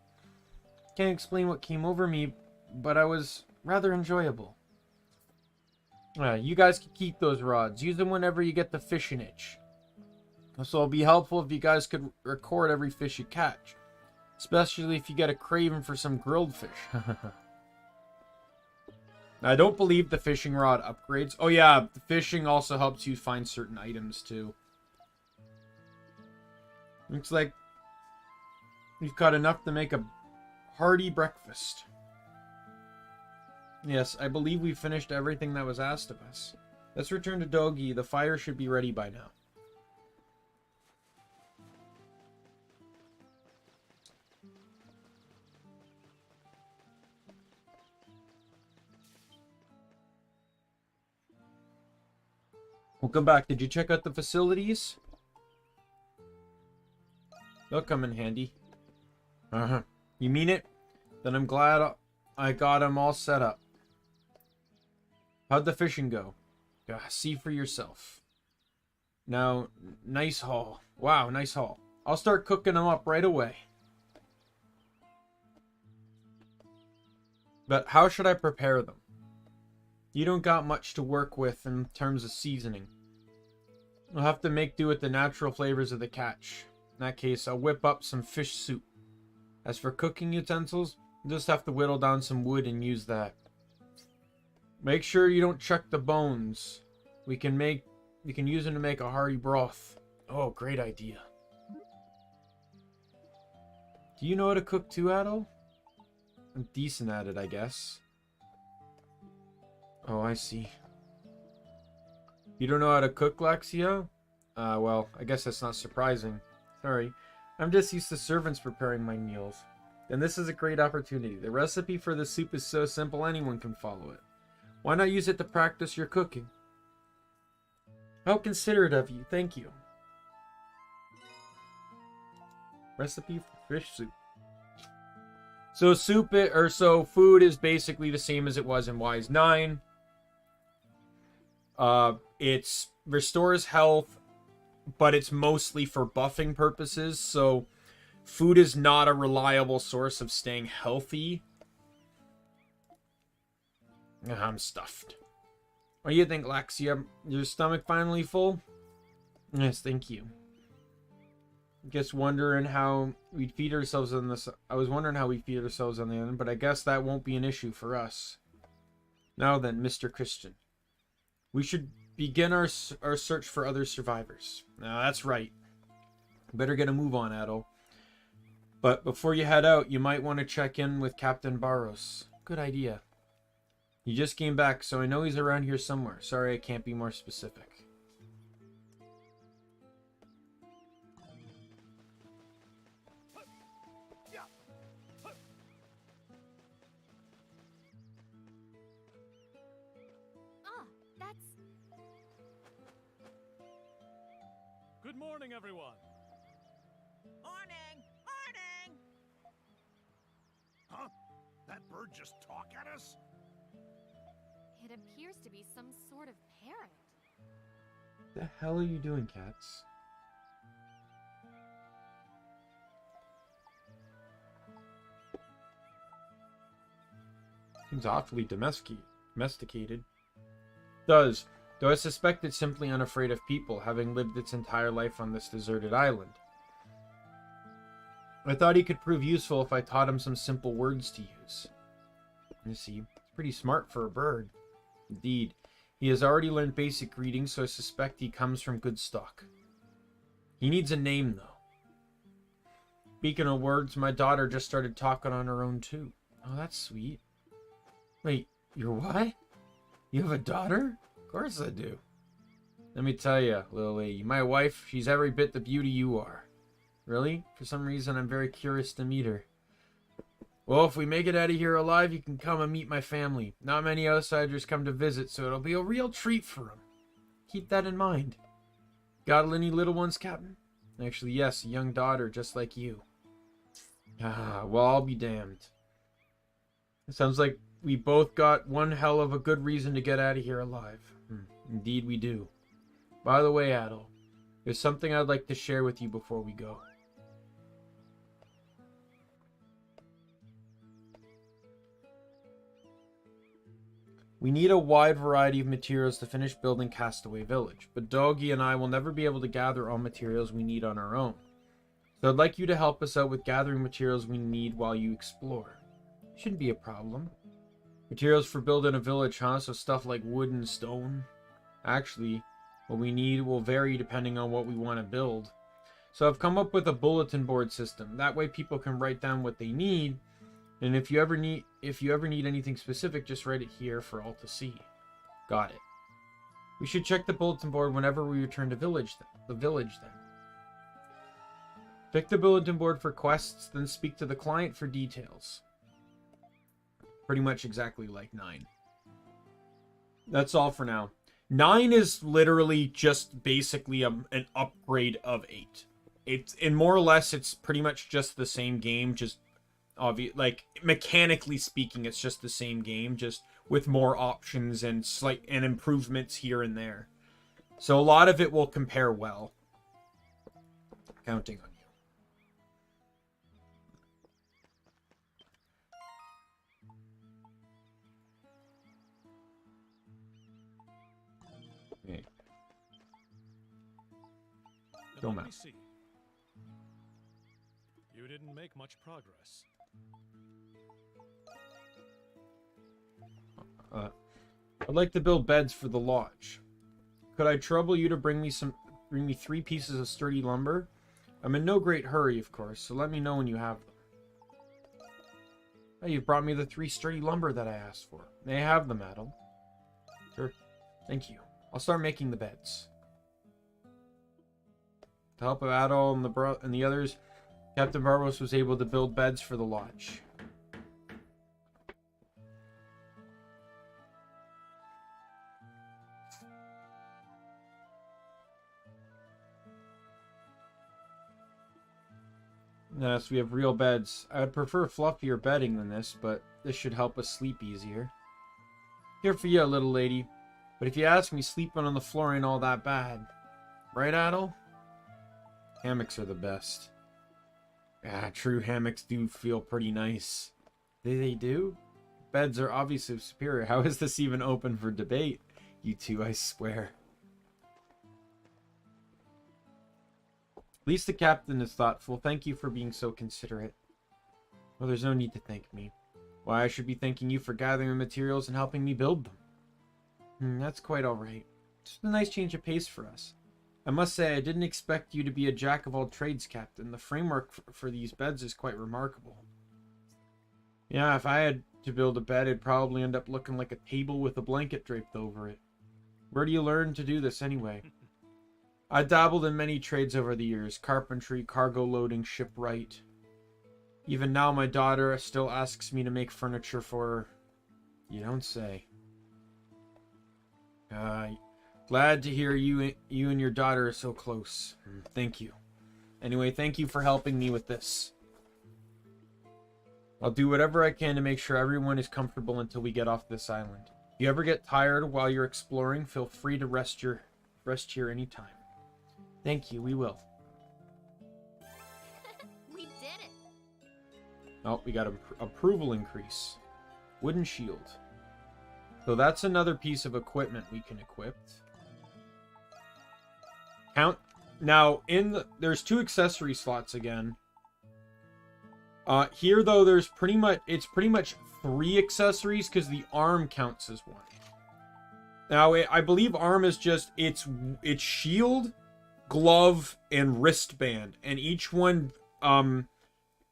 [SPEAKER 1] Can't explain what came over me, but I was rather enjoyable. You guys can keep those rods. Use them whenever you get the fishing itch. Also, it'll be helpful if you guys could record every fish you catch. Especially if you get a craving for some grilled fish. I don't believe the fishing rod upgrades. Oh yeah, the fishing also helps you find certain items too. Looks like we've got enough to make a hearty breakfast. Yes, I believe we've finished everything that was asked of us. Let's return to Dogi. The fire should be ready by now. Welcome back. Did you check out the facilities? They'll come in handy. You mean it? Then I'm glad I got them all set up. How'd the fishing go? See for yourself. Now, nice haul. Wow, nice haul. I'll start cooking them up right away. But how should I prepare them? You don't got much to work with in terms of seasoning. I'll have to make do with the natural flavors of the catch. In that case, I'll whip up some fish soup. As for cooking utensils, you'll just have to whittle down some wood and use that. Make sure you don't chuck the bones. We can use them to make a hearty broth. Oh, great idea. Do you know how to cook too, Adol? I'm decent at it, I guess. Oh, I see. You don't know how to cook, Laxia? Well, I guess that's not surprising. Sorry. I'm just used to servants preparing my meals. And this is a great opportunity. The recipe for the soup is so simple anyone can follow it. Why not use it to practice your cooking? How considerate of you. Thank you. Recipe for fish soup. So food is basically the same as it was in Wise 9. It restores health, but it's mostly for buffing purposes. So food is not a reliable source of staying healthy. I'm stuffed. What do you think, Laxia? Your stomach finally full? Yes, thank you. Guess wondering how we'd feed ourselves on this. I was wondering how we'd feed ourselves on the island, but I guess that won't be an issue for us. Now then, Mr. Christian. We should begin our search for other survivors. Now, that's right. Better get a move on, Adol. But before you head out, you might want to check in with Captain Barros. Good idea. He just came back, so I know he's around here somewhere. Sorry I can't be more specific.
[SPEAKER 4] Good morning, everyone.
[SPEAKER 5] Morning! Morning!
[SPEAKER 7] Huh? That bird just talk at us?
[SPEAKER 6] It appears to be some sort of parrot.
[SPEAKER 1] The hell are you doing, cats? Seems awfully domesticated. Does. Though I suspect it's simply unafraid of people, having lived its entire life on this deserted island. I thought he could prove useful if I taught him some simple words to use. You see, it's pretty smart for a bird. Indeed, he has already learned basic greetings, so I suspect he comes from good stock. He needs a name, though. Speaking of words, my daughter just started talking on her own, too. Oh, that's sweet. Wait, you're what? You have a daughter? Of course I do. Let me tell you, little lady, my wife, she's every bit the beauty you are. Really? For some reason, I'm very curious to meet her. Well, if we make it out of here alive, you can come and meet my family. Not many outsiders come to visit, so it'll be a real treat for them. Keep that in mind. Got any little ones, Captain? Actually, yes, a young daughter just like you. Well, I'll be damned. It sounds like we both got one hell of a good reason to get out of here alive. Indeed we do. By the way, Adol, there's something I'd like to share with you before we go. We need a wide variety of materials to finish building Castaway Village, but Doggy and I will never be able to gather all materials we need on our own. So I'd like you to help us out with gathering materials we need while you explore. Shouldn't be a problem. Materials for building a village, huh? So stuff like wood and stone. Actually, what we need will vary depending on what we want to build. So I've come up with a bulletin board system. That way people can write down what they need. And if you ever need anything specific, just write it here for all to see. Got it. We should check the bulletin board whenever we return to the village then. Pick the bulletin board for quests, then speak to the client for details. Pretty much exactly like 9. That's all for now. 9 is literally just basically an upgrade of 8. It's, and more or less, it's pretty much just the same game, just obvious, like mechanically speaking, it's just the same game, just with more options and slight and improvements here and there. So a lot of it will compare well. Counting on you. Okay.
[SPEAKER 4] Then let me see. You didn't make much progress.
[SPEAKER 1] I'd like to build beds for the lodge. Could I trouble you to bring me 3 pieces of sturdy lumber? I'm in no great hurry, of course, so let me know when you have them. Oh, you've brought me the 3 sturdy lumber that I asked for. May I have them, Adel? Sure. Thank you. I'll start making the beds. With the help of Adel and the others, Captain Barbaros was able to build beds for the lodge. Yes, we have real beds. I would prefer fluffier bedding than this, but this should help us sleep easier. Here for you, little lady. But if you ask me, sleeping on the floor ain't all that bad. Right, Adel? Hammocks are the best. Yeah, true, hammocks do feel pretty nice. They do? Beds are obviously superior. How is this even open for debate? You two, I swear. At least the captain is thoughtful. Thank you for being so considerate. Well, there's no need to thank me. Why, I should be thanking you for gathering the materials and helping me build them. That's quite alright. Just a nice change of pace for us. I must say, I didn't expect you to be a jack-of-all-trades, Captain. The framework for these beds is quite remarkable. Yeah, if I had to build a bed, it'd probably end up looking like a table with a blanket draped over it. Where do you learn to do this, anyway? I dabbled in many trades over the years. Carpentry, cargo loading, shipwright. Even now, my daughter still asks me to make furniture for her. You don't say. Glad to hear you and your daughter are so close. Thank you. Anyway, thank you for helping me with this. I'll do whatever I can to make sure everyone is comfortable until we get off this island. If you ever get tired while you're exploring, feel free to rest here anytime. Thank you, we will.
[SPEAKER 8] We did it.
[SPEAKER 1] Oh, we got an approval increase. Wooden shield. So that's another piece of equipment we can equip. Count. Now, there's 2 accessory slots again. Here though, it's pretty much 3 accessories because the arm counts as 1. Now, I believe arm is just it's shield, glove, and wristband, and each one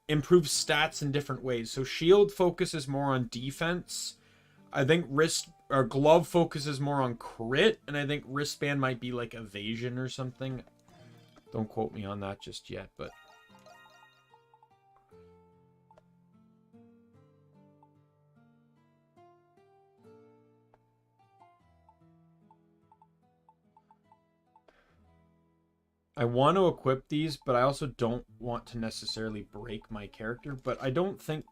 [SPEAKER 1] improves stats in different ways. So shield focuses more on defense. I think glove focuses more on crit, and I think wristband might be like evasion or something. Don't quote me on that just yet, but I want to equip these, but I also don't want to necessarily break my character, but I don't think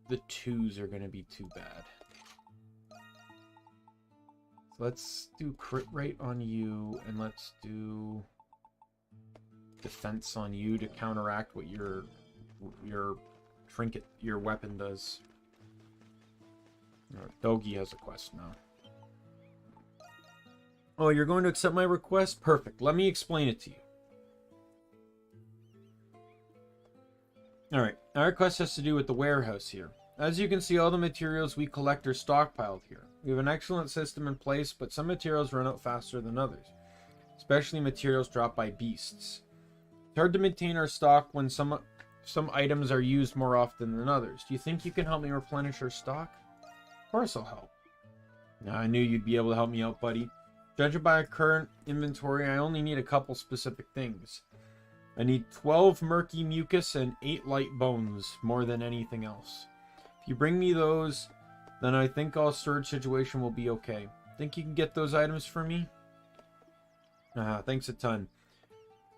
[SPEAKER 1] the 2s are going to be too bad. So let's do crit rate on you, and let's do defense on you to counteract what your trinket, your weapon does. Dogi has a quest now. Oh, you're going to accept my request? Perfect. Let me explain it to you. Alright, our request has to do with the warehouse here. As you can see, all the materials we collect are stockpiled here. We have an excellent system in place, but some materials run out faster than others, especially materials dropped by beasts. It's hard to maintain our stock when some items are used more often than others. Do you think you can help me replenish our stock? Of course I'll help. Now, I knew you'd be able to help me out, buddy. Judging by our current inventory, I only need a couple specific things. I need 12 murky mucus and 8 light bones, more than anything else. If you bring me those, then I think our storage situation will be okay. Think you can get those items for me? Thanks a ton.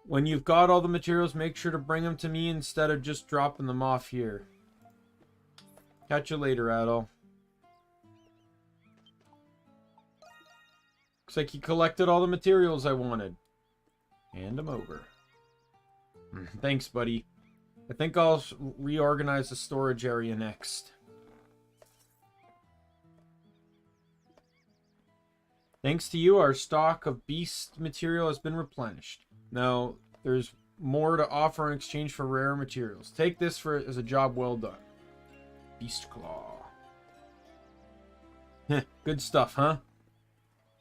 [SPEAKER 1] When you've got all the materials, make sure to bring them to me instead of just dropping them off here. Catch you later, Adol. Looks like you collected all the materials I wanted. Hand them over. Thanks, buddy. I think I'll reorganize the storage area next. Thanks to you, our stock of beast material has been replenished. Now, there's more to offer in exchange for rare materials. Take this as a job well done. Beast Claw. Good stuff, huh?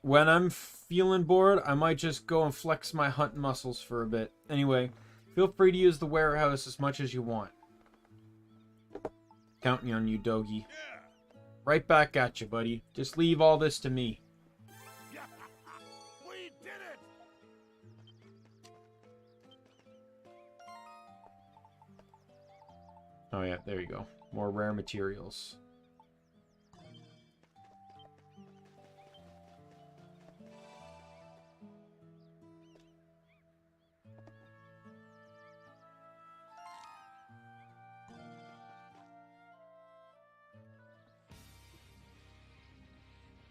[SPEAKER 1] When I'm feeling bored, I might just go and flex my hunt muscles for a bit. Anyway, feel free to use the warehouse as much as you want. Counting on you, Dogi. Right back at you, buddy. Just leave all this to me.
[SPEAKER 7] We did it!
[SPEAKER 1] Oh yeah, there you go. More rare materials.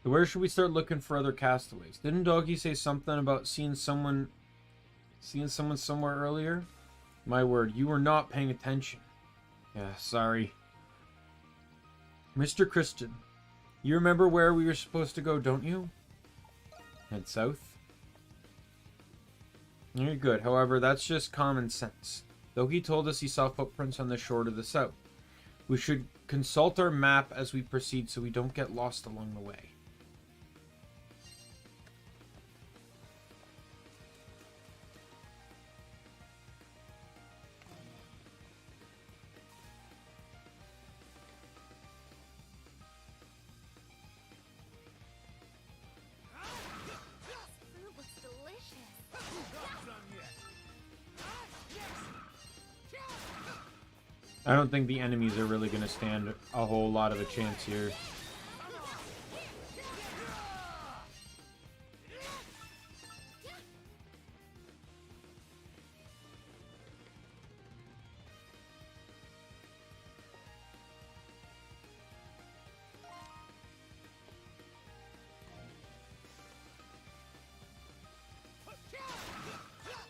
[SPEAKER 1] So where should we start looking for other castaways? Didn't Doggy say something about seeing someone somewhere earlier? My word, you were not paying attention. Yeah, sorry. Mr. Christian, you remember where we were supposed to go, don't you? Head south. You're good. However, that's just common sense. Doggy told us he saw footprints on the shore to the south. We should consult our map as we proceed so we don't get lost along the way.
[SPEAKER 6] Food looks delicious.
[SPEAKER 1] I don't think the enemies are really going to stand a whole lot of a chance here.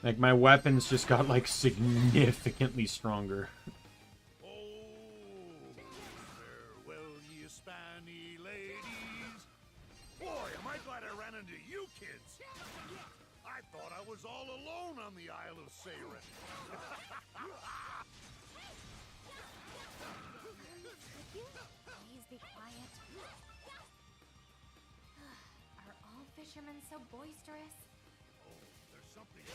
[SPEAKER 1] Like, my weapons just got, like, significantly stronger.
[SPEAKER 7] Farewell, ye Spani ladies. Boy, am I glad I ran into you kids. I thought I was all alone on the Isle of Seiren.
[SPEAKER 6] Could you please be quiet? Are all fishermen so boisterous?
[SPEAKER 7] There's something.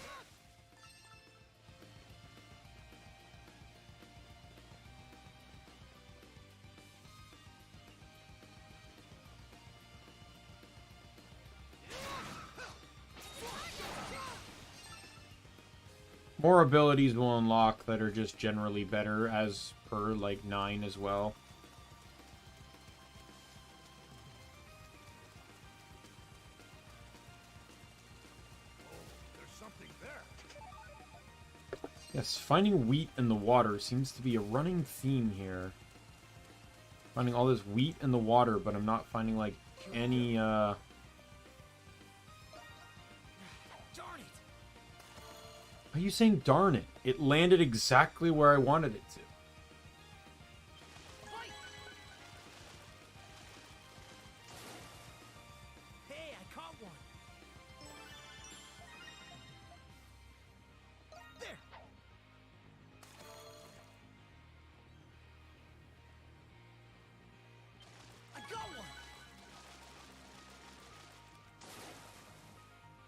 [SPEAKER 1] More abilities will unlock that are just generally better, as per, like, 9 as well.
[SPEAKER 7] There's something there.
[SPEAKER 1] Yes, finding wheat in the water seems to be a running theme here. Finding all this wheat in the water, but I'm not finding, like, any,
[SPEAKER 3] Darn it!
[SPEAKER 1] Why are you saying darn it? It landed exactly where I wanted it to.
[SPEAKER 3] Hey, I caught one. There. I got one.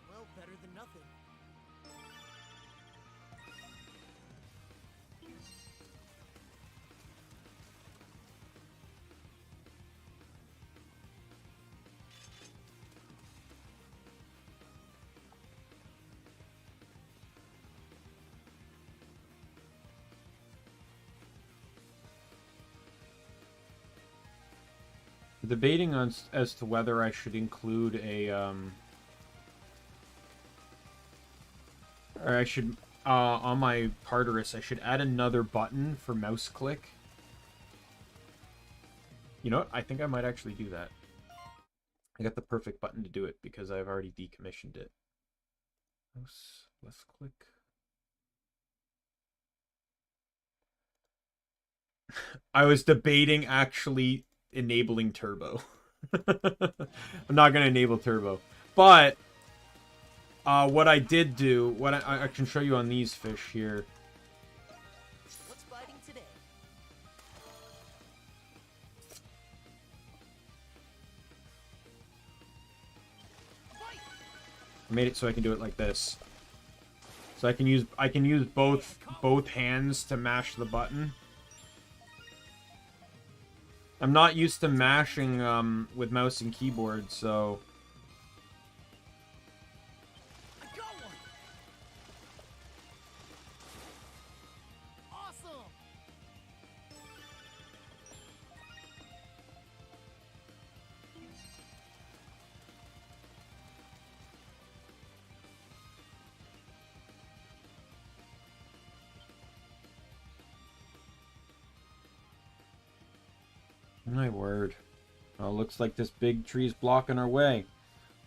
[SPEAKER 3] Well, better than nothing.
[SPEAKER 1] debating on as to whether I should include a or I should on my Parterus I should add another button for mouse click. You know what? I think I might actually do that. I got the perfect button to do it because I've already decommissioned it. Mouse left click. I was debating actually enabling turbo. I'm not going to enable turbo. But what I did do, what I can show you on these fish here.
[SPEAKER 3] What's biting today?
[SPEAKER 1] I made it so I can do it like this. So I can use both hands to mash the button. I'm not used to mashing with mouse and keyboard, so
[SPEAKER 3] I got one. Awesome.
[SPEAKER 1] my word. Oh, looks like this big tree's blocking our way.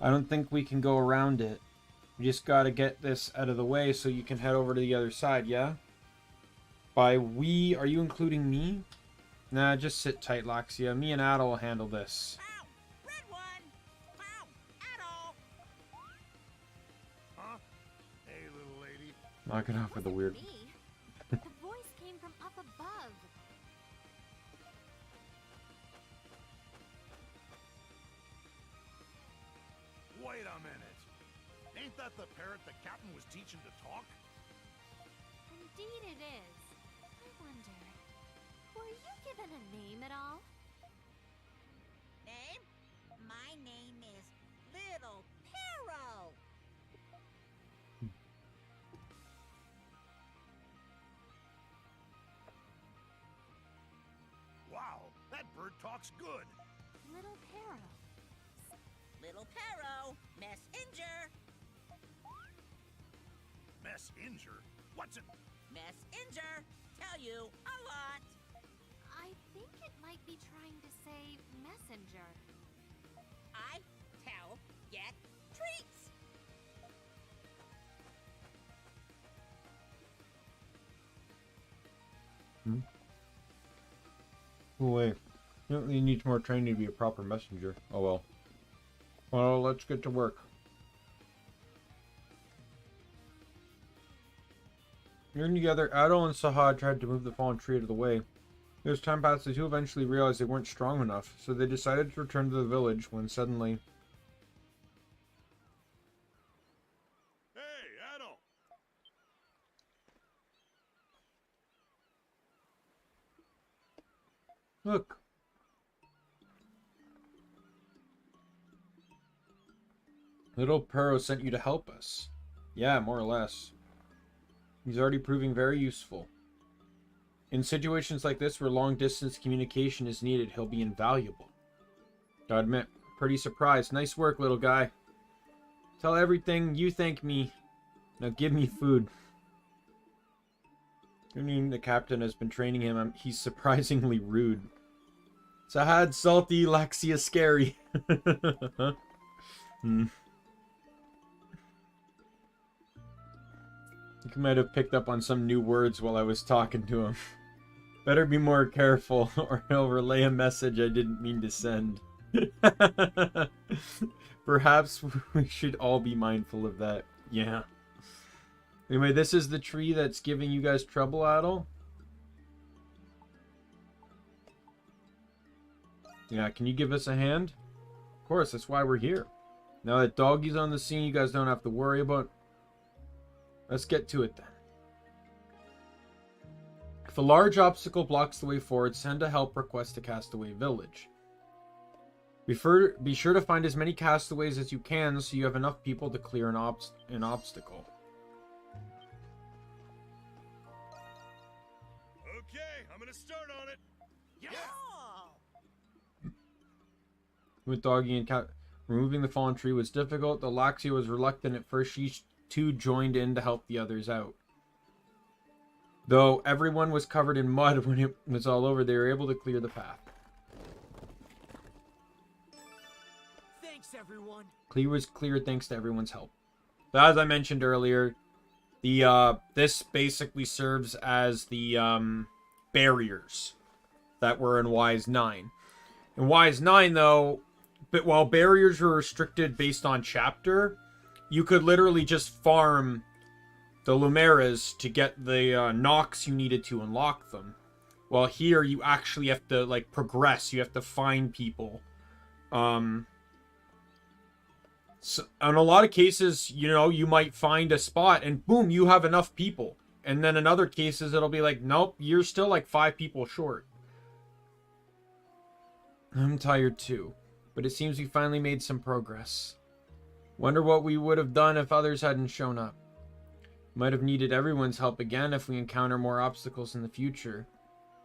[SPEAKER 1] I don't think we can go around it. We just gotta get this out of the way so you can head over to the other side, yeah? By we, are you including me? Nah, just sit tight, Laxia. Me and Ada will handle this.
[SPEAKER 3] Ow! Red one! Ow! Adol!
[SPEAKER 7] Huh? Hey, little lady.
[SPEAKER 1] Knock it off with the weird...
[SPEAKER 6] Me. The voice came from up above.
[SPEAKER 7] Wait a minute. Ain't that the parrot the captain was teaching to talk?
[SPEAKER 6] Indeed it is. I wonder, were you given a name at all?
[SPEAKER 8] Name? My name is Little Pero.
[SPEAKER 7] Wow, that bird talks good.
[SPEAKER 6] Little Pero.
[SPEAKER 8] Little Pero, messenger.
[SPEAKER 7] Messenger? What's it?
[SPEAKER 8] Messenger. Tell you a lot.
[SPEAKER 6] I think it might be trying to say messenger.
[SPEAKER 8] I tell, get treats.
[SPEAKER 1] Oh, wait. You don't really need more training to be a proper messenger. Oh, well. Well, let's get to work. Working together, Adol and Sahad tried to move the fallen tree out of the way. As time passed, the two eventually realized they weren't strong enough, so they decided to return to the village when suddenly...
[SPEAKER 2] Hey, Adol!
[SPEAKER 1] Look! Little Pero sent you to help us. Yeah, more or less. He's already proving very useful. In situations like this where long-distance communication is needed, he'll be invaluable. Gotta admit, pretty surprised. Nice work, little guy. Tell everything you thank me. Now give me food. I mean, the captain has been training him. He's surprisingly rude. Sahad, salty, Laxia, scary. You might have picked up on some new words while I was talking to him. Better be more careful, or he'll relay a message I didn't mean to send. Perhaps we should all be mindful of that. Yeah. Anyway, this is the tree that's giving you guys trouble, Adol? Yeah, can you give us a hand? Of course, that's why we're here. Now that Doggy's on the scene, you guys don't have to worry about... Let's get to it then. If a large obstacle blocks the way forward, send a help request to Castaway Village. Be sure to find as many castaways as you can so you have enough people to clear an obstacle.
[SPEAKER 2] Okay, I'm gonna start on it.
[SPEAKER 7] Yeah!
[SPEAKER 1] with Doggy and Cat. Removing the fallen tree was difficult. The Laxia was reluctant at first. She too joined in to help the others out. Though everyone was covered in mud when it was all over, they were able to clear the path.
[SPEAKER 5] Thanks, everyone.
[SPEAKER 1] Clear was cleared thanks to everyone's help. So as I mentioned earlier, the this basically serves as the barriers that were in Wise 9. In Wise 9, though, but while barriers were restricted based on chapter, you could literally just farm the Lumeras to get the knocks you needed to unlock them. While here, you actually have to, like, progress. You have to find people. So, in a lot of cases, you know, you might find a spot and boom, you have enough people. And then in other cases, it'll be like, nope, you're still like 5 people short. I'm tired too, but it seems we finally made some progress. Wonder what we would have done if others hadn't shown up. Might have needed everyone's help again if we encounter more obstacles in the future.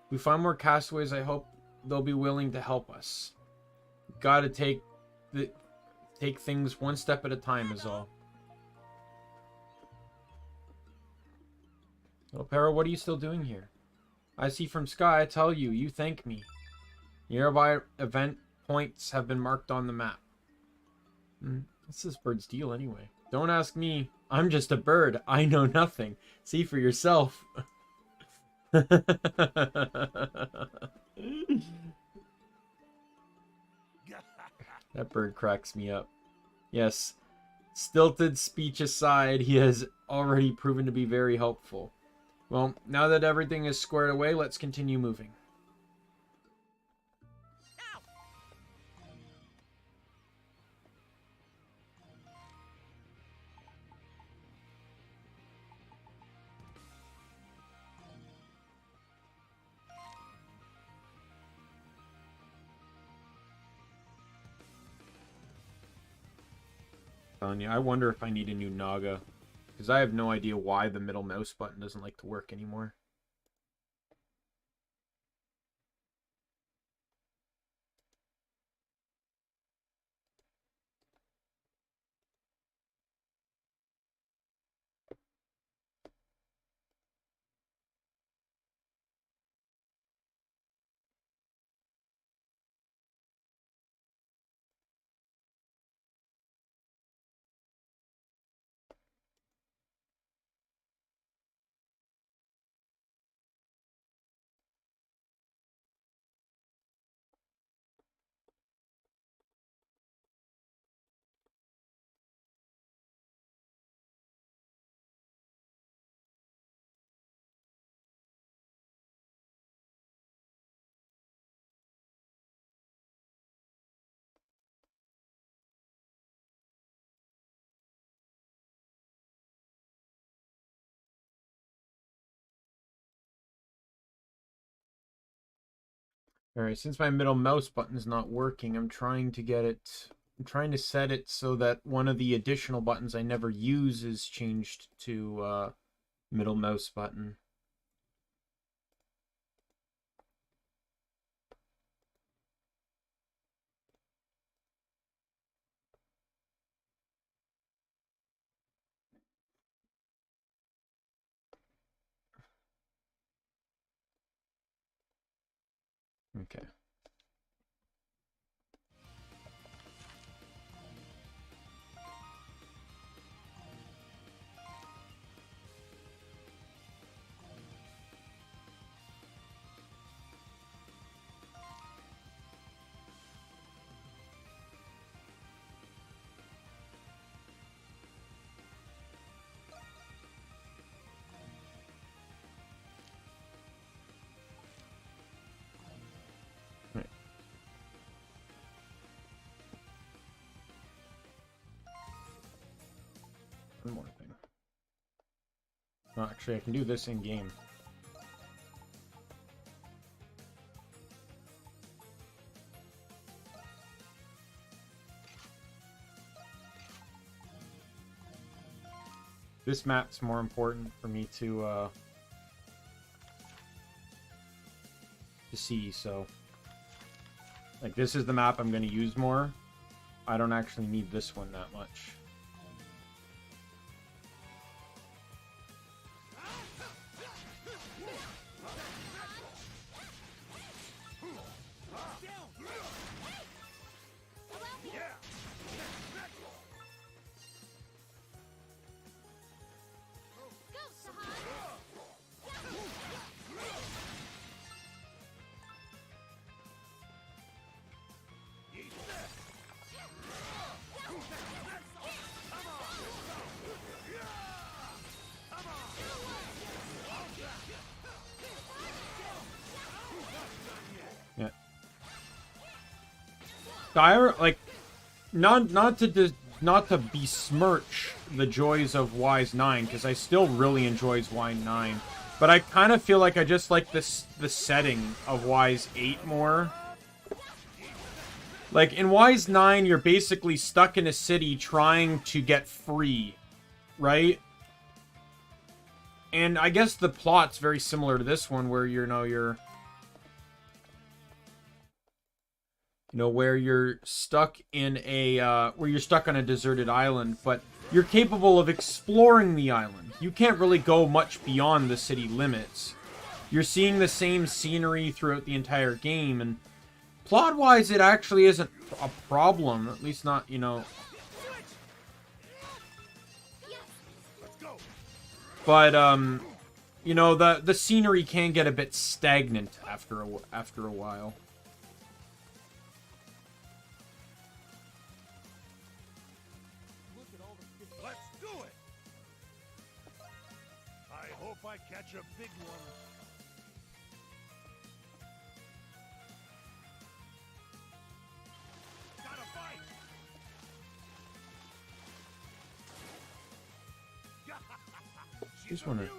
[SPEAKER 1] If we find more castaways, I hope they'll be willing to help us. Gotta take things one step at a time is all. Little Pero, what are you still doing here? I see from Sky, I tell you, you thank me. Nearby event points have been marked on the map. What's this bird's deal anyway? Don't ask me. I'm just a bird. I know nothing. See for yourself. That bird cracks me up. Yes, stilted speech aside, he has already proven to be very helpful. Well, now that everything is squared away, let's continue moving. I wonder if I need a new Naga, because I have no idea why the middle mouse button doesn't like to work anymore. Alright, since my middle mouse button is not working, I'm trying to set it so that one of the additional buttons I never use is changed to middle mouse button. Okay. One more thing. Oh, actually, I can do this in game. This map's more important for me to see, so Like, this is the map I'm going to use more. I don't actually need this one that much. Yeah. Like, not to besmirch the joys of Wise 9, because I still really enjoys Wise 9, but I kind of feel like I just like the setting of Wise 8 more. Like, in Wise 9, you're basically stuck in a city trying to get free, right? And I guess the plot's very similar to this one, where where you're stuck in a, where you're stuck on a deserted island, but you're capable of exploring the island. You can't really go much beyond the city limits. You're seeing the same scenery throughout the entire game, and plot-wise, it actually isn't a problem. At least not, But, the scenery can get a bit stagnant after a while.
[SPEAKER 7] Let's do it! I hope I catch a big one. Gotta fight!
[SPEAKER 1] Just wondering.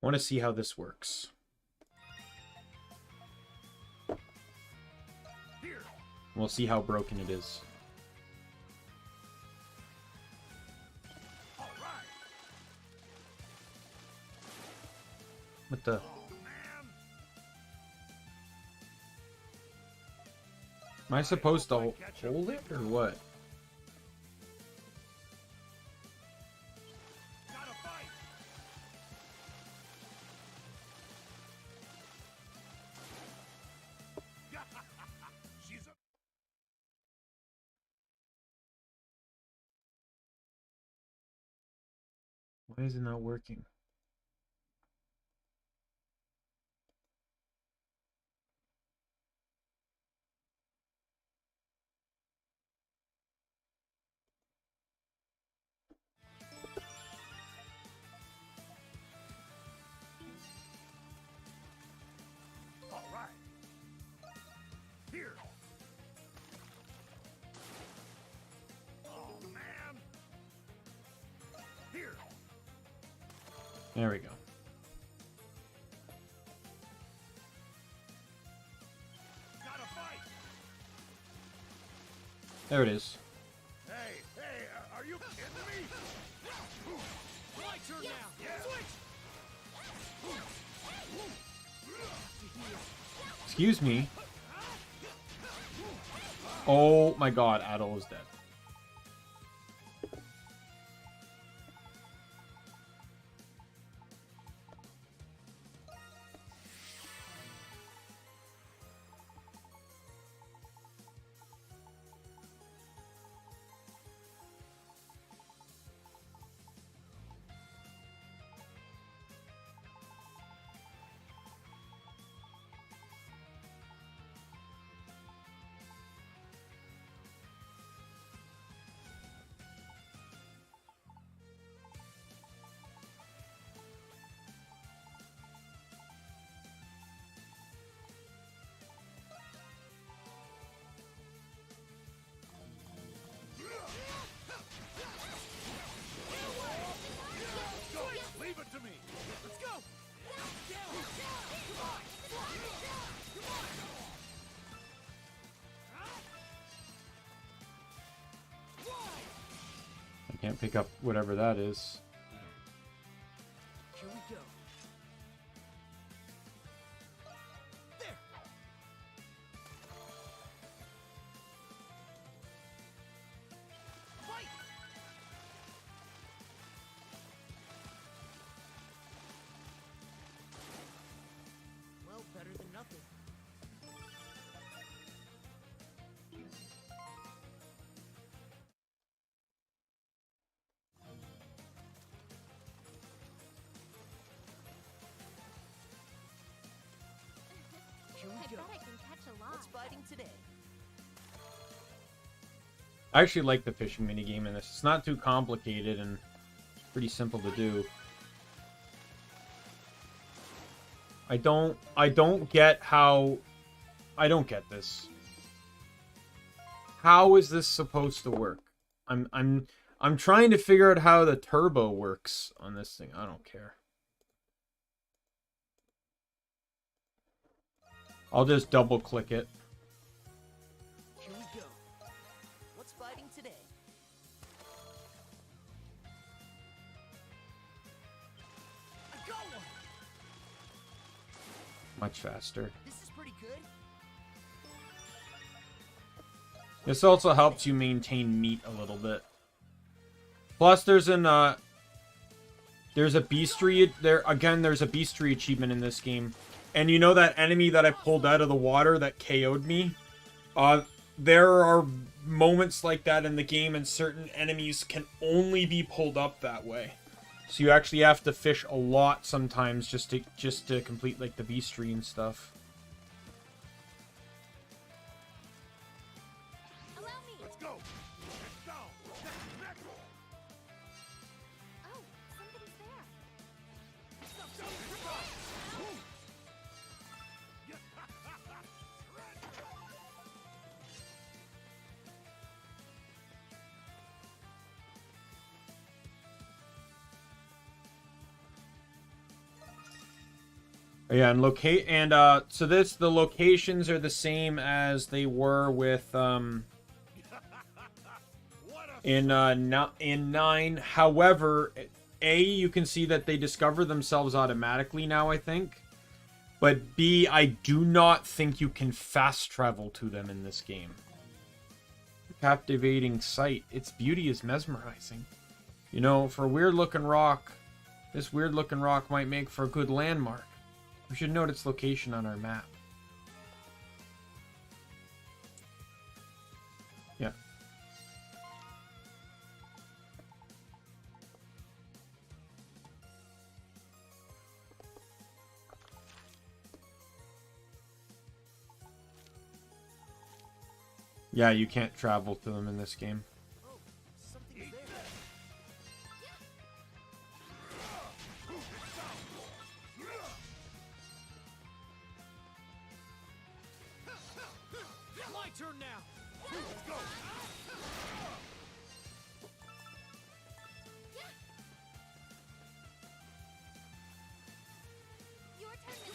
[SPEAKER 1] I want to see how this works. We'll see how broken it is. What the? Am I supposed to hold it or what? Why is it not working? There we go. There it is.
[SPEAKER 7] Hey, are you kidding me?
[SPEAKER 5] My turn now. Switch.
[SPEAKER 1] Excuse me. Oh my god, Adol is dead. Can't pick up whatever that is.
[SPEAKER 3] Here we go. There. Fight. Well, better than nothing. Here
[SPEAKER 6] I
[SPEAKER 3] we
[SPEAKER 6] bet
[SPEAKER 3] go.
[SPEAKER 6] I can catch a lot.
[SPEAKER 3] What's biting today?
[SPEAKER 1] I actually like the fishing minigame in this. It's not too complicated and it's pretty simple to do. I don't get how... I don't get this. How is this supposed to work? I'm trying to figure out how the turbo works on this thing. I don't care. I'll just double click it.
[SPEAKER 3] Here we go. What's biting today? I got one.
[SPEAKER 1] Much faster.
[SPEAKER 3] This is pretty good.
[SPEAKER 1] This also helps you maintain meat a little bit. Plus, there's a beastry there again. There's a beastry achievement in this game, and you know that enemy that I pulled out of the water that KO'd me. There are moments like that in the game, and certain enemies can only be pulled up that way. So you actually have to fish a lot sometimes just to complete like the beastry and stuff.
[SPEAKER 6] Allow me.
[SPEAKER 7] Let's go. Get down.
[SPEAKER 6] Oh, something's there.
[SPEAKER 1] Yeah, and so the locations are the same as they were with in 9. However, you can see that they discover themselves automatically now, I think. But B, I do not think you can fast travel to them in this game. Captivating sight. Its beauty is mesmerizing. You know, for a weird-looking rock, this weird-looking rock might make for a good landmark. We should note its location on our map. Yeah. Yeah, you can't travel to them in this game.
[SPEAKER 3] Oh, something's there. My turn now.
[SPEAKER 7] Let's go.
[SPEAKER 6] Your turn is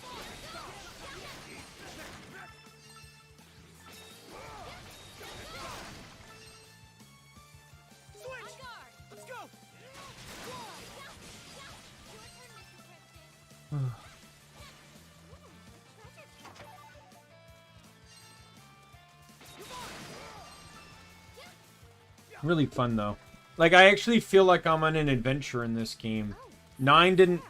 [SPEAKER 3] Switch. Let's go.
[SPEAKER 1] Really fun though. Like, I actually feel like I'm on an adventure in this game. 9 didn't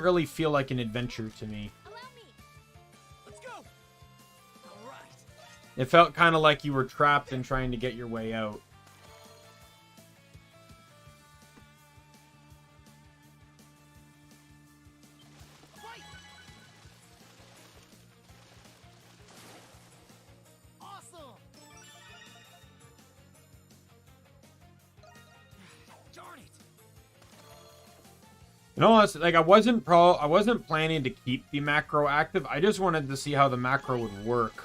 [SPEAKER 1] really feel like an adventure to me.
[SPEAKER 6] Allow me.
[SPEAKER 3] Let's go. All right.
[SPEAKER 1] It felt kind of like you were trapped and trying to get your way out.
[SPEAKER 3] Fight. Awesome. Darn it.
[SPEAKER 1] You know, like I wasn't planning to keep the macro active. I just wanted to see how the macro would work.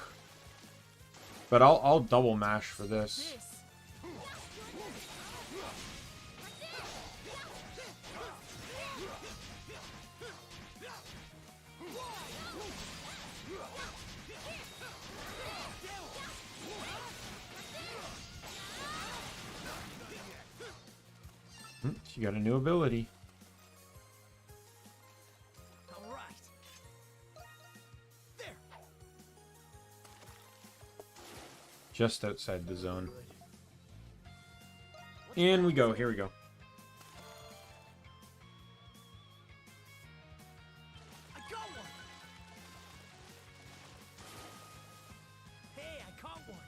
[SPEAKER 1] But I'll double mash for this.
[SPEAKER 3] This.
[SPEAKER 1] You got a new ability.
[SPEAKER 3] All right. There.
[SPEAKER 1] Just outside the zone. In we go. Here we go.
[SPEAKER 3] I got one. Hey, I caught one.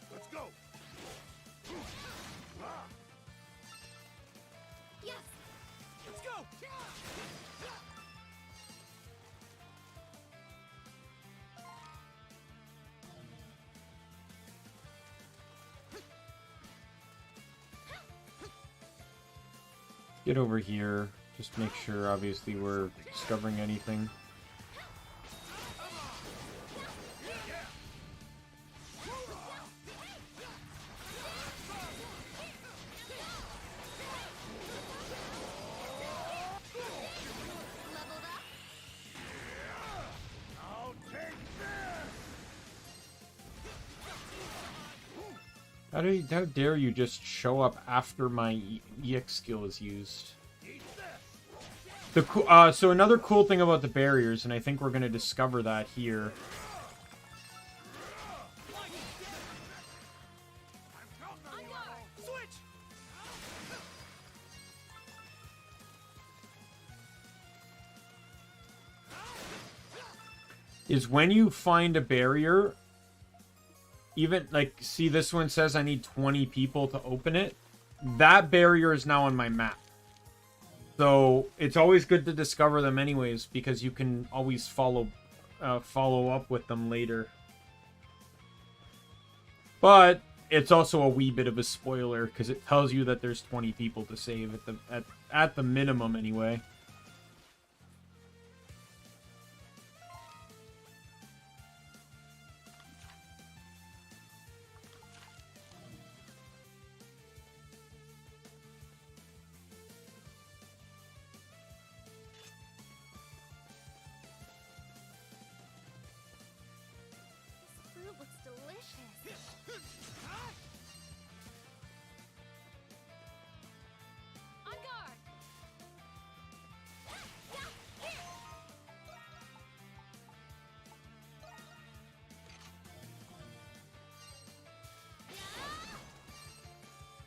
[SPEAKER 7] Let's go.
[SPEAKER 6] Yes!
[SPEAKER 3] Let's go.
[SPEAKER 1] Get over here. Just make sure, obviously, we're discovering anything.
[SPEAKER 6] Leveled up?
[SPEAKER 7] I'll take this.
[SPEAKER 1] How dare you just show up after my EX skill is used? So another cool thing about the barriers, and I think we're going to discover that here,
[SPEAKER 3] Switch.
[SPEAKER 1] is when you find a barrier, even, like, see this one says I need 20 people to open it. That barrier is now on my map. So it's always good to discover them anyways, because you can always follow up with them later. But it's also a wee bit of a spoiler, because it tells you that there's 20 people to save at the minimum anyway.
[SPEAKER 6] This fruit looks delicious. On guard!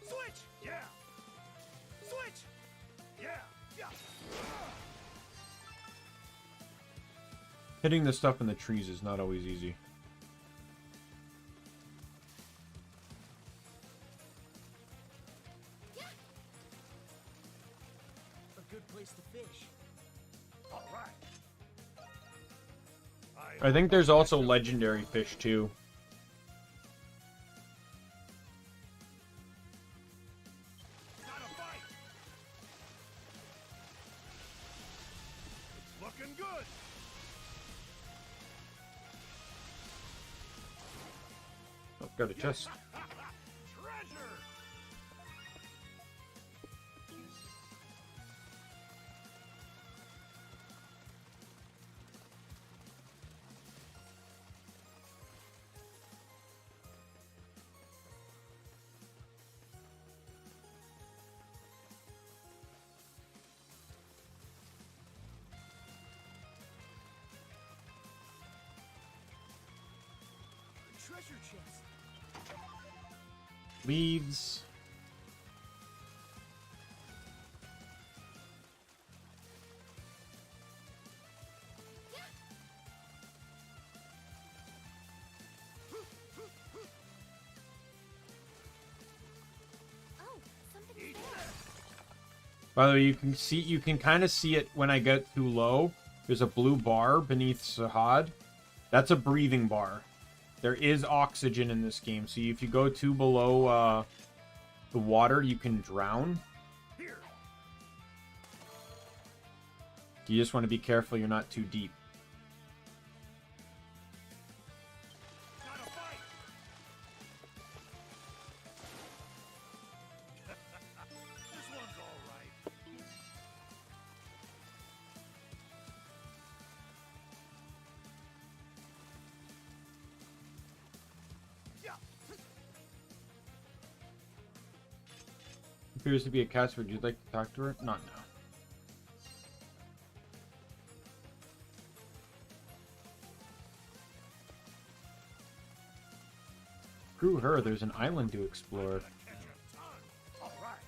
[SPEAKER 3] Switch.
[SPEAKER 7] Yeah.
[SPEAKER 3] Switch.
[SPEAKER 7] Yeah. Yeah.
[SPEAKER 1] Hitting the stuff in the trees is not always easy.
[SPEAKER 3] A good place to fish.
[SPEAKER 7] All right.
[SPEAKER 1] I think there's also legendary fish too.
[SPEAKER 7] Gotta fight. It's looking good.
[SPEAKER 1] Oh, got a chest.
[SPEAKER 7] Treasure.
[SPEAKER 3] A treasure chest.
[SPEAKER 1] Leaves.
[SPEAKER 6] Oh, something.
[SPEAKER 1] By the way, you can kind of see it when I get too low. There's a blue bar beneath Sahad. That's a breathing bar. There is oxygen in this game, so if you go too below the water, you can drown.
[SPEAKER 7] Here.
[SPEAKER 1] You just want to be careful you're not too deep.
[SPEAKER 7] Gotta fight.
[SPEAKER 1] Appears to be a cat. Would you like to talk to her? Not now. Screw her. There's an island to explore.
[SPEAKER 7] All right.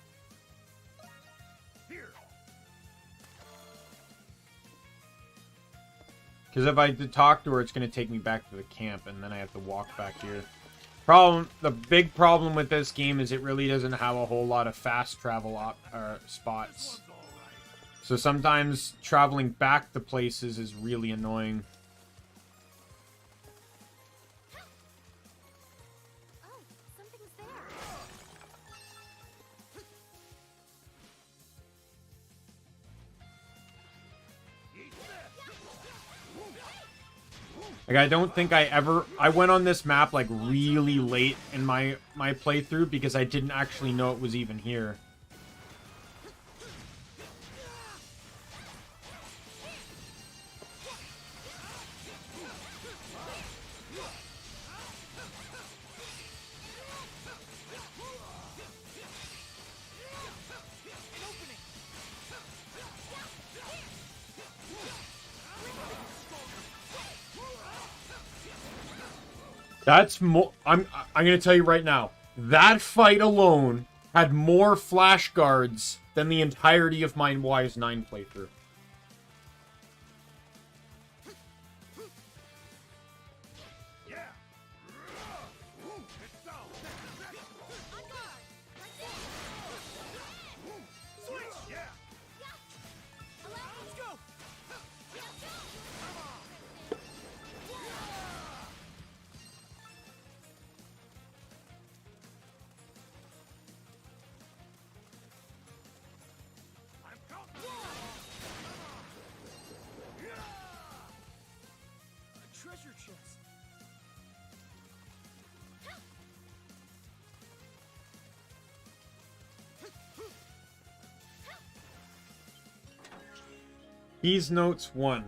[SPEAKER 7] Here.
[SPEAKER 1] Because if I talk to her, it's going to take me back to the camp, and then I have to walk back here. The big problem with this game is it really doesn't have a whole lot of fast travel spots. So sometimes traveling back to places is really annoying.
[SPEAKER 6] Oh, something's there.
[SPEAKER 1] Like, I don't think I went on this map, like, really late in my playthrough because I didn't actually know it was even here. That's more. I'm gonna tell you right now. That fight alone had more flash guards than the entirety of my Wise 9 playthrough.
[SPEAKER 7] Yeah. It's down. Switch. Yeah.
[SPEAKER 6] Let's go.
[SPEAKER 7] I'm counting.
[SPEAKER 5] A treasure chest.
[SPEAKER 1] Keys Notes 1.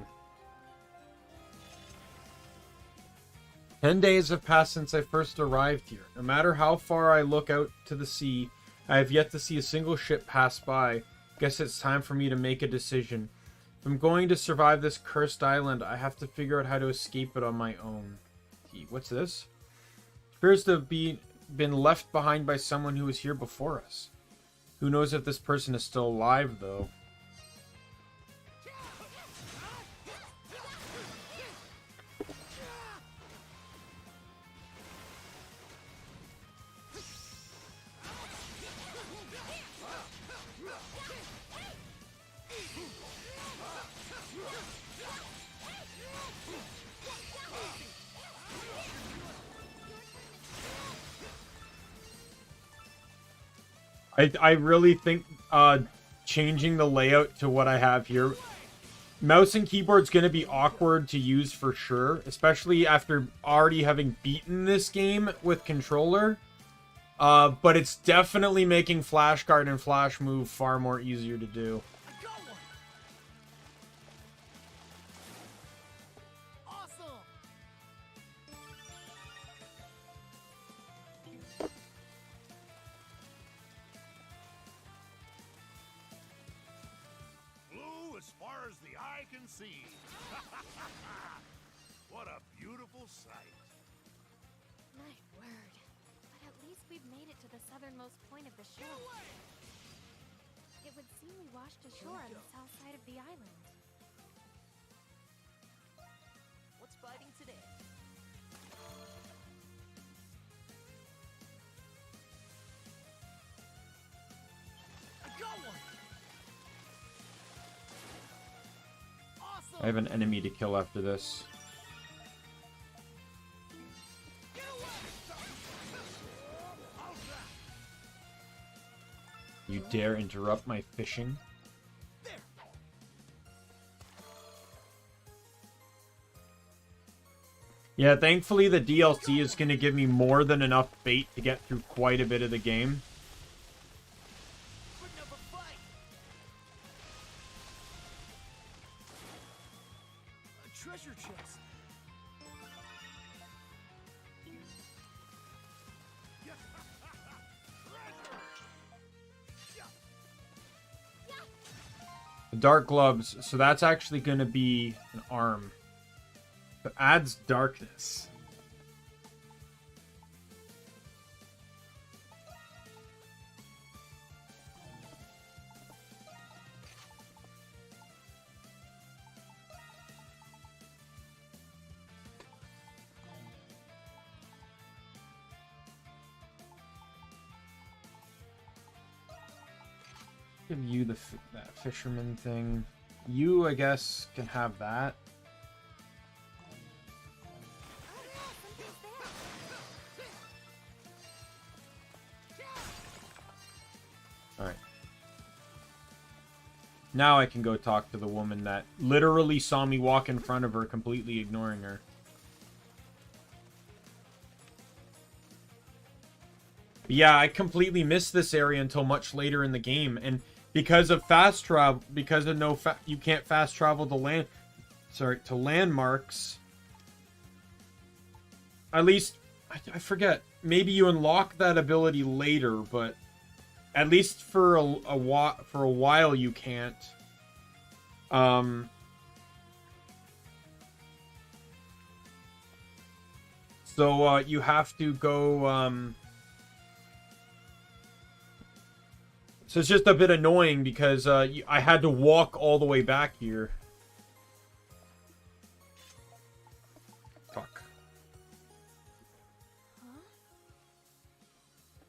[SPEAKER 1] 10 days have passed since I first arrived here. No matter how far I look out to the sea, I have yet to see a single ship pass by. Guess it's time for me to make a decision. If I'm going to survive this cursed island, I have to figure out how to escape it on my own. What's this? It appears to have been left behind by someone who was here before us. Who knows if this person is still alive, though. I really think changing the layout to what I have here, mouse and keyboard's going to be awkward to use for sure, especially after already having beaten this game with controller. But it's definitely making flash guard and flash move far more easier to do.
[SPEAKER 5] I got one. Awesome.
[SPEAKER 7] Blue as far as the eye can see. What a beautiful sight.
[SPEAKER 6] My word. But at least we've made it to the southernmost point of the shore. It would seem we washed ashore on the south side of the island.
[SPEAKER 5] What's fighting today? I got one. Awesome.
[SPEAKER 1] I have an enemy to kill after this. You dare interrupt my fishing? Yeah, thankfully the DLC is going to give me more than enough bait to get through quite a bit of the game.
[SPEAKER 5] Putting up a fight. A treasure chest.
[SPEAKER 1] The dark gloves. So that's actually going to be an arm. It adds darkness. Give you that fisherman thing. You, I guess, can have that. Alright. Now I can go talk to the woman that literally saw me walk in front of her, completely ignoring her. But yeah, I completely missed this area until much later in the game, and because of fast travel, because of you can't fast travel to landmarks. At least, I forget. Maybe you unlock that ability later, but at least for a while you can't. So you have to go. So it's just a bit annoying because I had to walk all the way back here. Fuck.
[SPEAKER 6] Huh?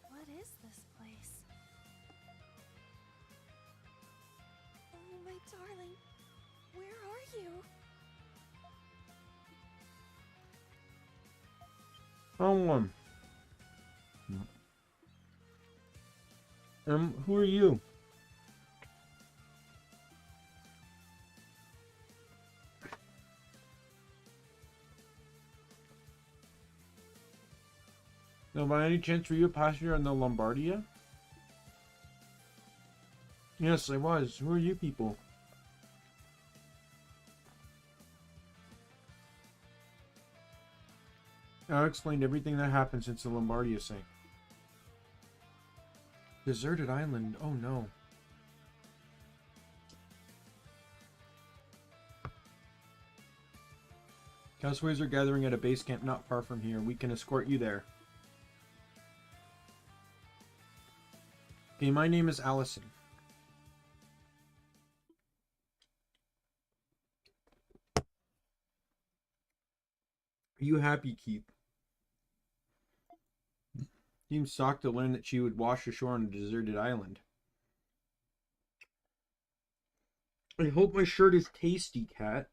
[SPEAKER 6] What is this place? Oh, my darling. Where are you?
[SPEAKER 1] Who are you? No, by any chance, were you a passenger on the Lombardia? Yes, I was. Who are you people? I explained everything that happened since the Lombardia sank. Deserted island. Oh no. Castoways are gathering at a base camp not far from here. We can escort you there. Okay, my name is Allison. Are you happy, Keith? Seems shocked to learn that she would wash ashore on a deserted island. I hope my shirt is tasty, Cat.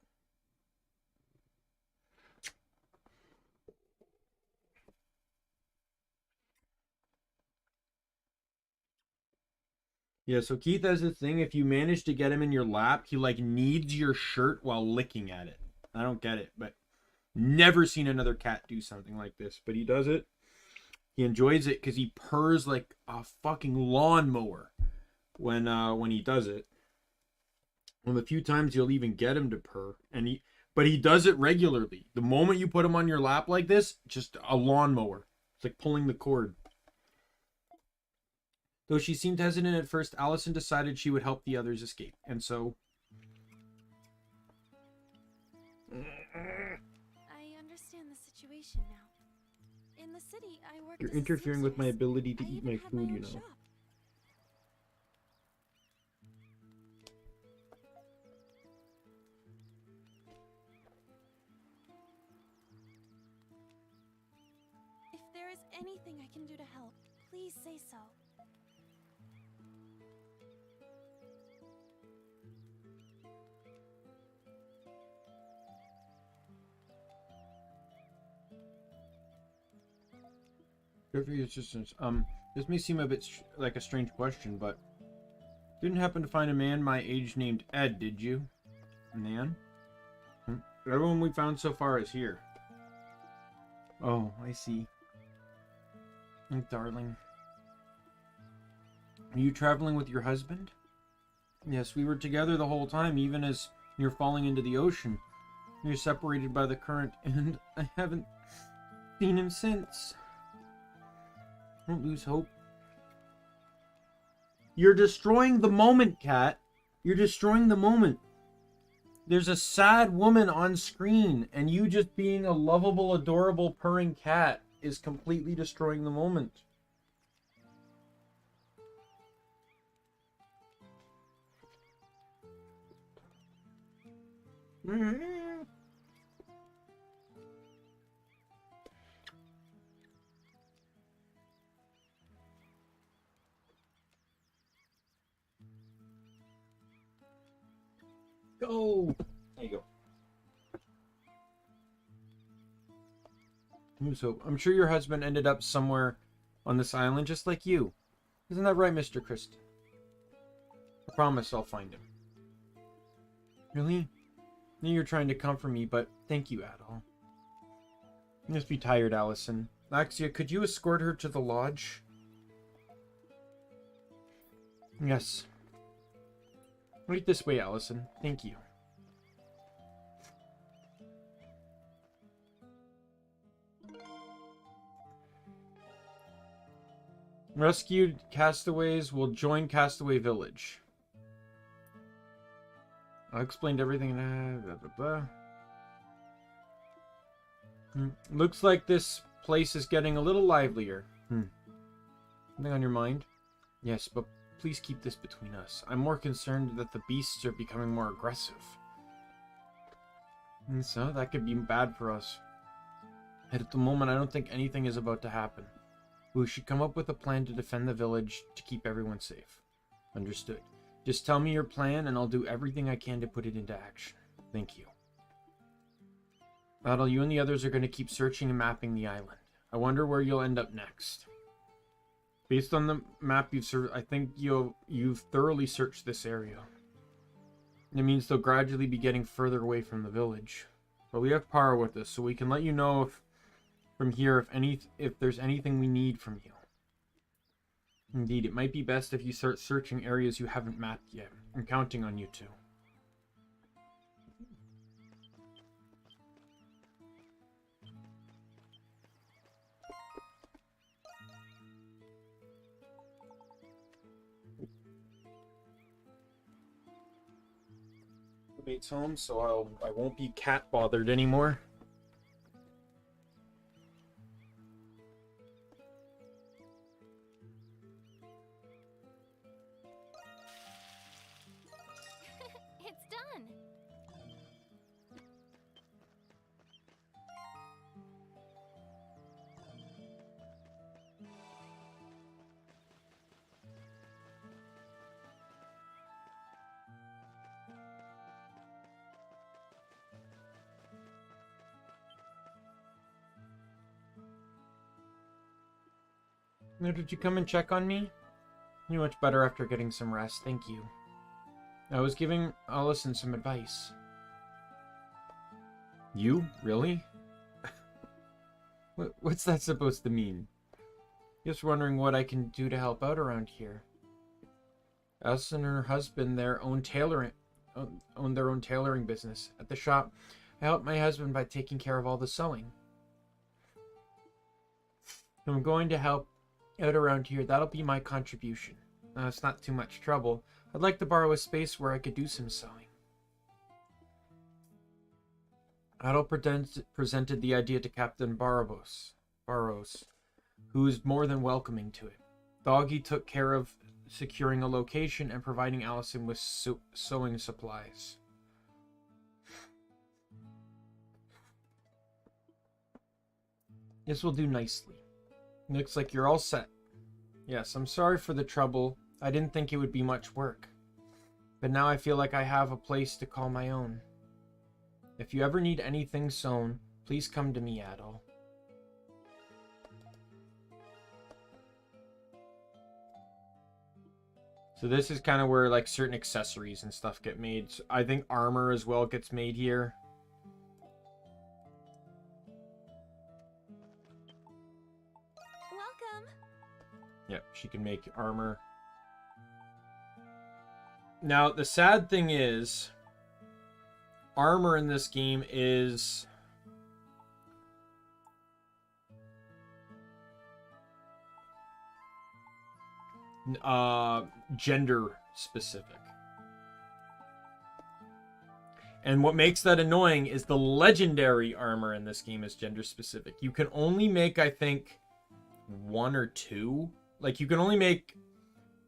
[SPEAKER 1] Yeah, so Keith has this thing, if you manage to get him in your lap, he like needs your shirt while licking at it. I don't get it, but never seen another cat do something like this, but he does it. He enjoys it because he purrs like a fucking lawnmower when he does it. And a few times you'll even get him to purr, but he does it regularly. The moment you put him on your lap like this, just a lawnmower. It's like pulling the cord. Though she seemed hesitant at first, Allison decided she would help the others escape, and so.
[SPEAKER 6] I understand the situation now. In the city, I worked
[SPEAKER 1] You're
[SPEAKER 6] as a
[SPEAKER 1] interfering with my
[SPEAKER 6] seamstress.
[SPEAKER 1] ability to
[SPEAKER 6] I
[SPEAKER 1] eat
[SPEAKER 6] even
[SPEAKER 1] my
[SPEAKER 6] had
[SPEAKER 1] food,
[SPEAKER 6] own
[SPEAKER 1] you know.
[SPEAKER 6] shop. If there is anything I can do to help, please say so.
[SPEAKER 1] Good for your assistance. This may seem a bit like a strange question, but didn't happen to find a man my age named Ed, did you? Man? Everyone we found so far is here. Oh, I see. Oh, darling. Are you traveling with your husband? Yes, we were together the whole time, even as you're falling into the ocean. You're separated by the current, and I haven't seen him since. Don't lose hope. You're destroying the moment, Cat. You're destroying the moment. There's a sad woman on screen, and you just being a lovable, adorable, purring cat is completely destroying the moment. Go! There you go. So, I'm sure your husband ended up somewhere on this island just like you. Isn't that right, Mr. Kristen? I promise I'll find him. Really? I know you're trying to comfort me, but thank you, Adol. You must be tired, Allison. Laxia, could you escort her to the lodge? Yes. Right this way, Allison. Thank you. Rescued castaways will join Castaway Village. I explained everything. Blah, blah, blah. Looks like this place is getting a little livelier. Something on your mind? Yes, but please keep this between us. I'm more concerned that the beasts are becoming more aggressive. And so, that could be bad for us. And at the moment, I don't think anything is about to happen. We should come up with a plan to defend the village to keep everyone safe. Understood. Just tell me your plan and I'll do everything I can to put it into action. Thank you. Adol, you and the others are going to keep searching and mapping the island. I wonder where you'll end up next. Based on the map you've searched, I think you've thoroughly searched this area. It means they'll gradually be getting further away from the village. But we have power with us, so we can let you know from here if there's anything we need from you. Indeed, it might be best if you start searching areas you haven't mapped yet. I'm counting on you two. Mate's home, so I won't be cat bothered anymore.
[SPEAKER 6] It's done.
[SPEAKER 1] Now, did you come and check on me? You're much better after getting some rest, thank you. I was giving Allison some advice. You? Really? What's that supposed to mean? Just wondering what I can do to help out around here. Allison and her husband own their own tailoring business. At the shop, I help my husband by taking care of all the sewing. I'm going to help out around here. That'll be my contribution. It's not too much trouble. I'd like to borrow a space where I could do some sewing. Adol presented the idea to Captain Barros, who is more than welcoming to it. Doggy took care of securing a location and providing Allison with sewing supplies. This will do nicely. Looks like you're all set. Yes, I'm sorry for the trouble. I didn't think it would be much work. But now I feel like I have a place to call my own. If you ever need anything sewn, please come to me, Adol. So this is kind of where like certain accessories and stuff get made. So I think armor as well gets made here.
[SPEAKER 6] Welcome.
[SPEAKER 1] Yep, she can make armor. Now, the sad thing is, armor in this game is gender specific. And what makes that annoying is the legendary armor in this game is gender specific. You can only make, I think, 1 or 2. Like, you can only make...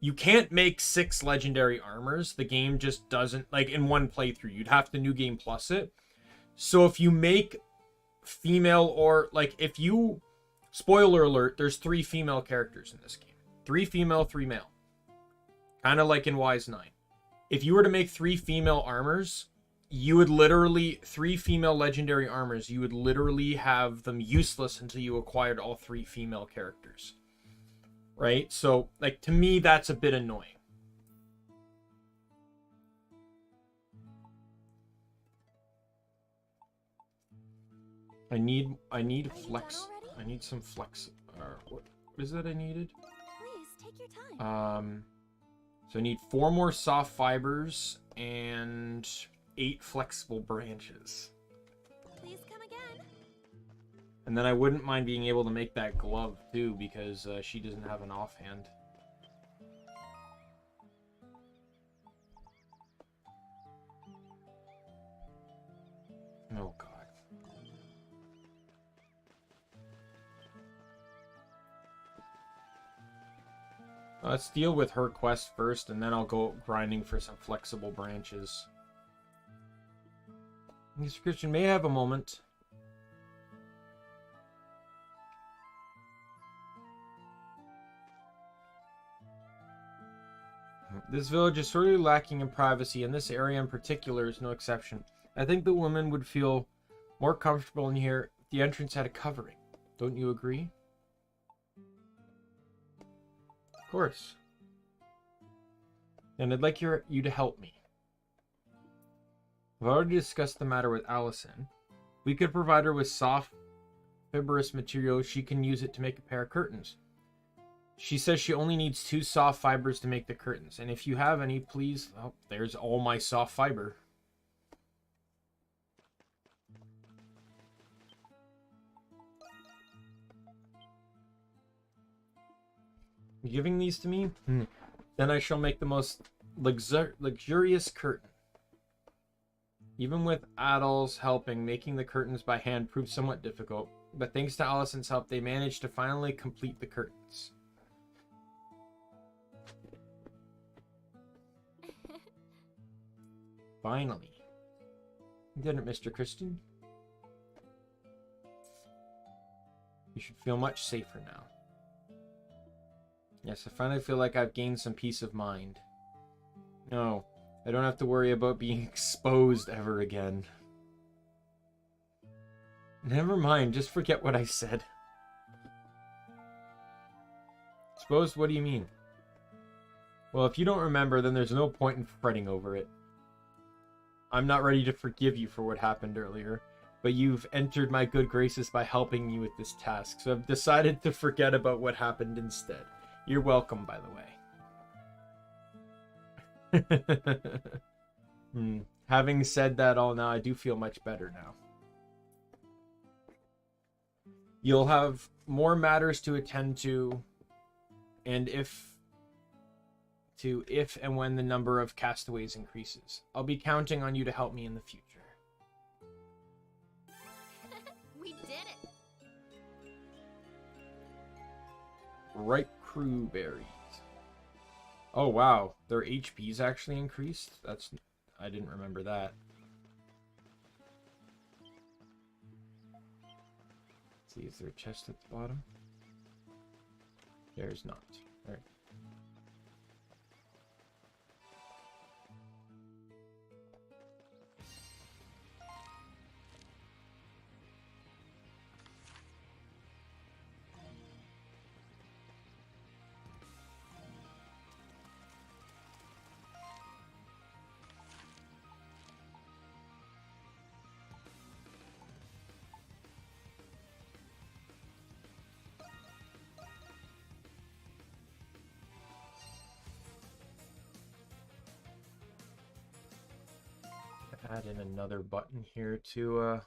[SPEAKER 1] You can't make 6 legendary armors. The game just doesn't... Like, in one playthrough. You'd have to New Game Plus it. So if you make female or... Like, if you... Spoiler alert, there's 3 female characters in this game. 3 female, 3 male. Kind of like in Wise 9. If you were to make 3 female armors... You would literally, 3 female legendary armors, you would literally have them useless until you acquired all 3 female characters. Right? So, like, to me, that's a bit annoying. I need flex. I need some flex. What is that I needed?
[SPEAKER 6] Please take your time.
[SPEAKER 1] So I need 4 more soft fibers and 8 flexible branches.
[SPEAKER 6] Please come again.
[SPEAKER 1] And then I wouldn't mind being able to make that glove too, because she doesn't have an offhand. Oh god. Let's deal with her quest first, and then I'll go grinding for some flexible branches. Mr. Christian may have a moment. This village is sorely lacking in privacy, and this area in particular is no exception. I think the women would feel more comfortable in here if the entrance had a covering. Don't you agree? Of course. And I'd like you to help me. I've already discussed the matter with Allison. We could provide her with soft, fibrous material. She can use it to make a pair of curtains. She says she only needs 2 soft fibers to make the curtains. And if you have any, please... Oh, there's all my soft fiber. You giving these to me? Then I shall make the most luxurious curtain. Even with Adol's helping, making the curtains by hand proved somewhat difficult. But thanks to Allison's help, they managed to finally complete the curtains. Finally. You did it, Mr. Christian. You should feel much safer now. Yes, I finally feel like I've gained some peace of mind. No, I don't have to worry about being exposed ever again. Never mind, just forget what I said. Exposed? What do you mean? Well, if you don't remember, then there's no point in fretting over it. I'm not ready to forgive you for what happened earlier, but you've entered my good graces by helping me with this task, so I've decided to forget about what happened instead. You're welcome, by the way. Having said that all now, I do feel much better now. You'll have more matters to attend to, and if and when the number of castaways increases. I'll be counting on you to help me in the future.
[SPEAKER 6] We did it.
[SPEAKER 1] Ripe crew berries. Oh wow, their HP's actually increased? I didn't remember that. Let's see, is there a chest at the bottom? There's not. Alright. Add in another button here to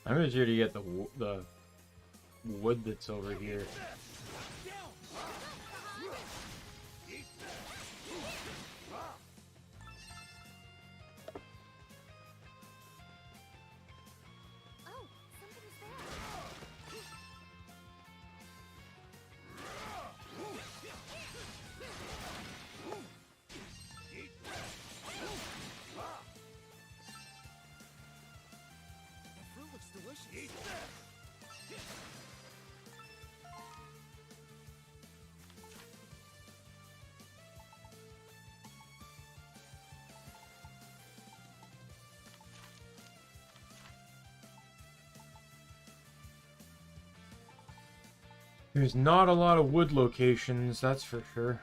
[SPEAKER 1] I'm just here to get the wood that's over here.
[SPEAKER 6] Oh, something's there.
[SPEAKER 5] That fruit looks delicious.
[SPEAKER 1] There's not a lot of wood locations, that's for sure.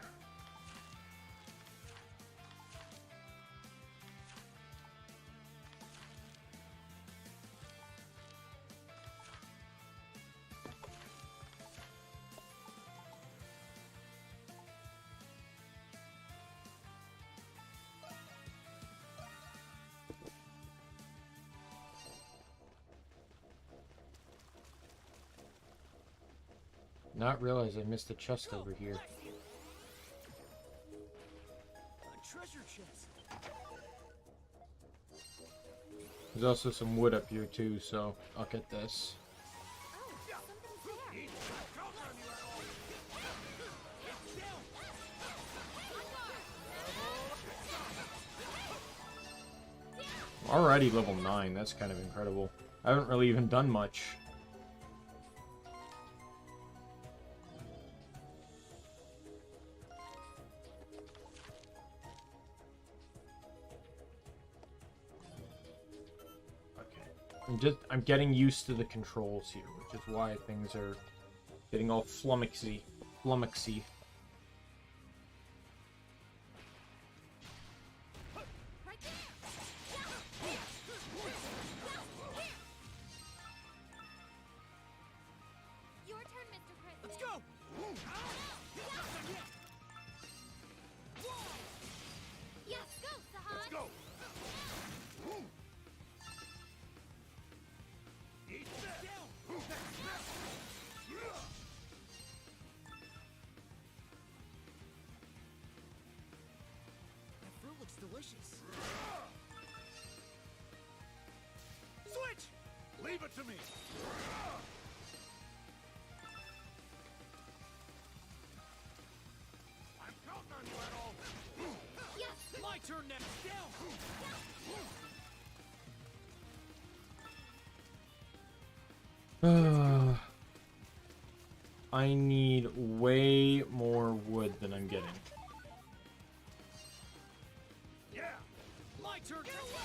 [SPEAKER 1] Not realize I missed a chest over here.
[SPEAKER 5] A treasure chest.
[SPEAKER 1] There's also some wood up here too, so I'll get this.
[SPEAKER 6] Oh, something's there.
[SPEAKER 1] Already level 9, that's kind of incredible. I haven't really even done much. I'm getting used to the controls here, which is why things are getting all flummoxy.
[SPEAKER 6] Your turn, Mr. Kristen.
[SPEAKER 5] Let's go.
[SPEAKER 6] Yes, go, Sahan.
[SPEAKER 7] Let's go.
[SPEAKER 5] That fruit looks delicious. Switch!
[SPEAKER 7] Leave it to me. I'm counting on you, Adol.
[SPEAKER 6] Yes.
[SPEAKER 5] My turn next. Down.
[SPEAKER 1] I need way more wood than I'm getting.
[SPEAKER 7] Yeah.
[SPEAKER 5] My turn. Get away!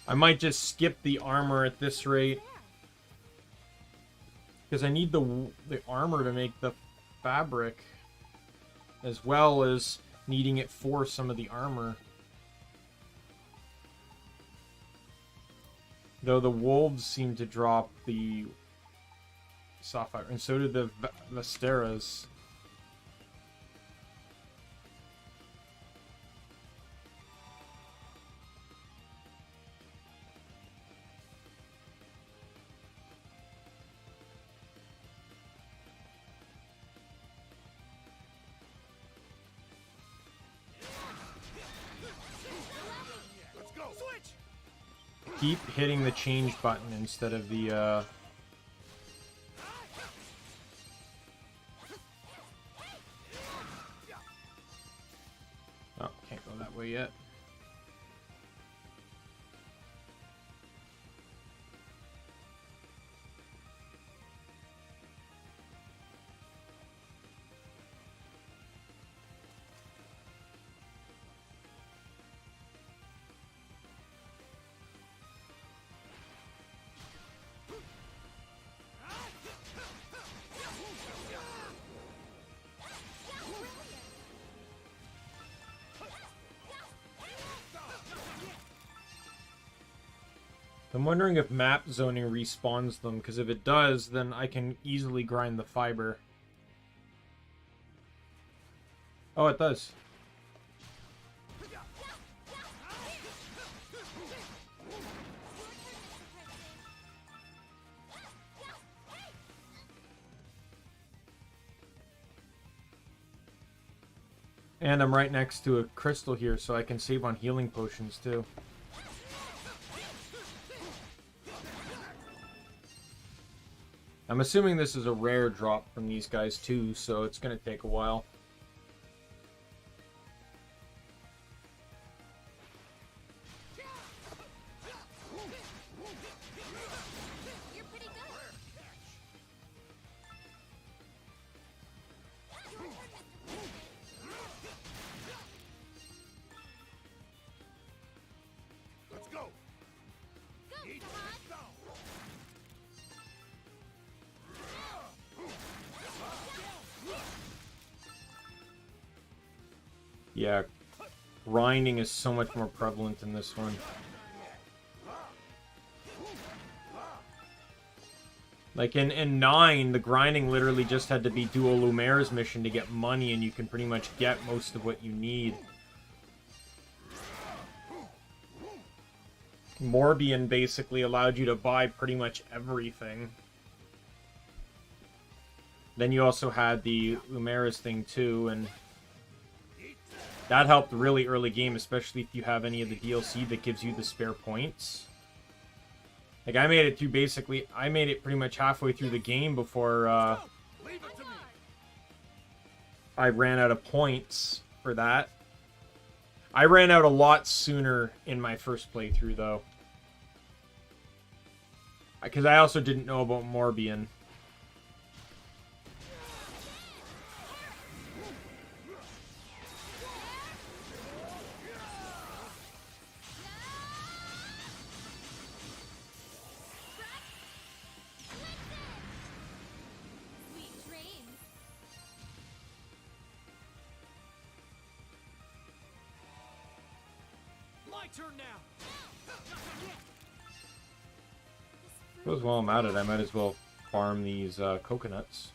[SPEAKER 1] I might just skip the armor at this rate. Because I need the armor to make the fabric. As well as needing it for some of the armor. Though the wolves seem to drop the sapphire. And so did the Vesteras.
[SPEAKER 7] Let's go.
[SPEAKER 5] Switch!
[SPEAKER 1] Keep hitting the change button instead of the, Oh, can't go that way yet. I'm wondering if map zoning respawns them, because if it does, then I can easily grind the fiber. Oh, it does. And I'm right next to a crystal here, so I can save on healing potions too. I'm assuming this is a rare drop from these guys too, so it's going to take a while.
[SPEAKER 6] You're pretty good.
[SPEAKER 7] Let's go. Eat this down.
[SPEAKER 1] Yeah, grinding is so much more prevalent in this one. Like in 9, the grinding literally just had to be do a Lumiere's mission to get money, and you can pretty much get most of what you need. Morbian basically allowed you to buy pretty much everything. Then you also had the Lumiere's thing too, and that helped really early game, especially if you have any of the DLC that gives you the spare points. Like, I made it through basically... I made it pretty much halfway through the game before, I ran out of points for that. I ran out a lot sooner in my first playthrough, though. Because I also didn't know about Morbian.
[SPEAKER 6] Sweet dreams.
[SPEAKER 5] My turn now.
[SPEAKER 1] Suppose while I'm at it, I might as well farm these coconuts.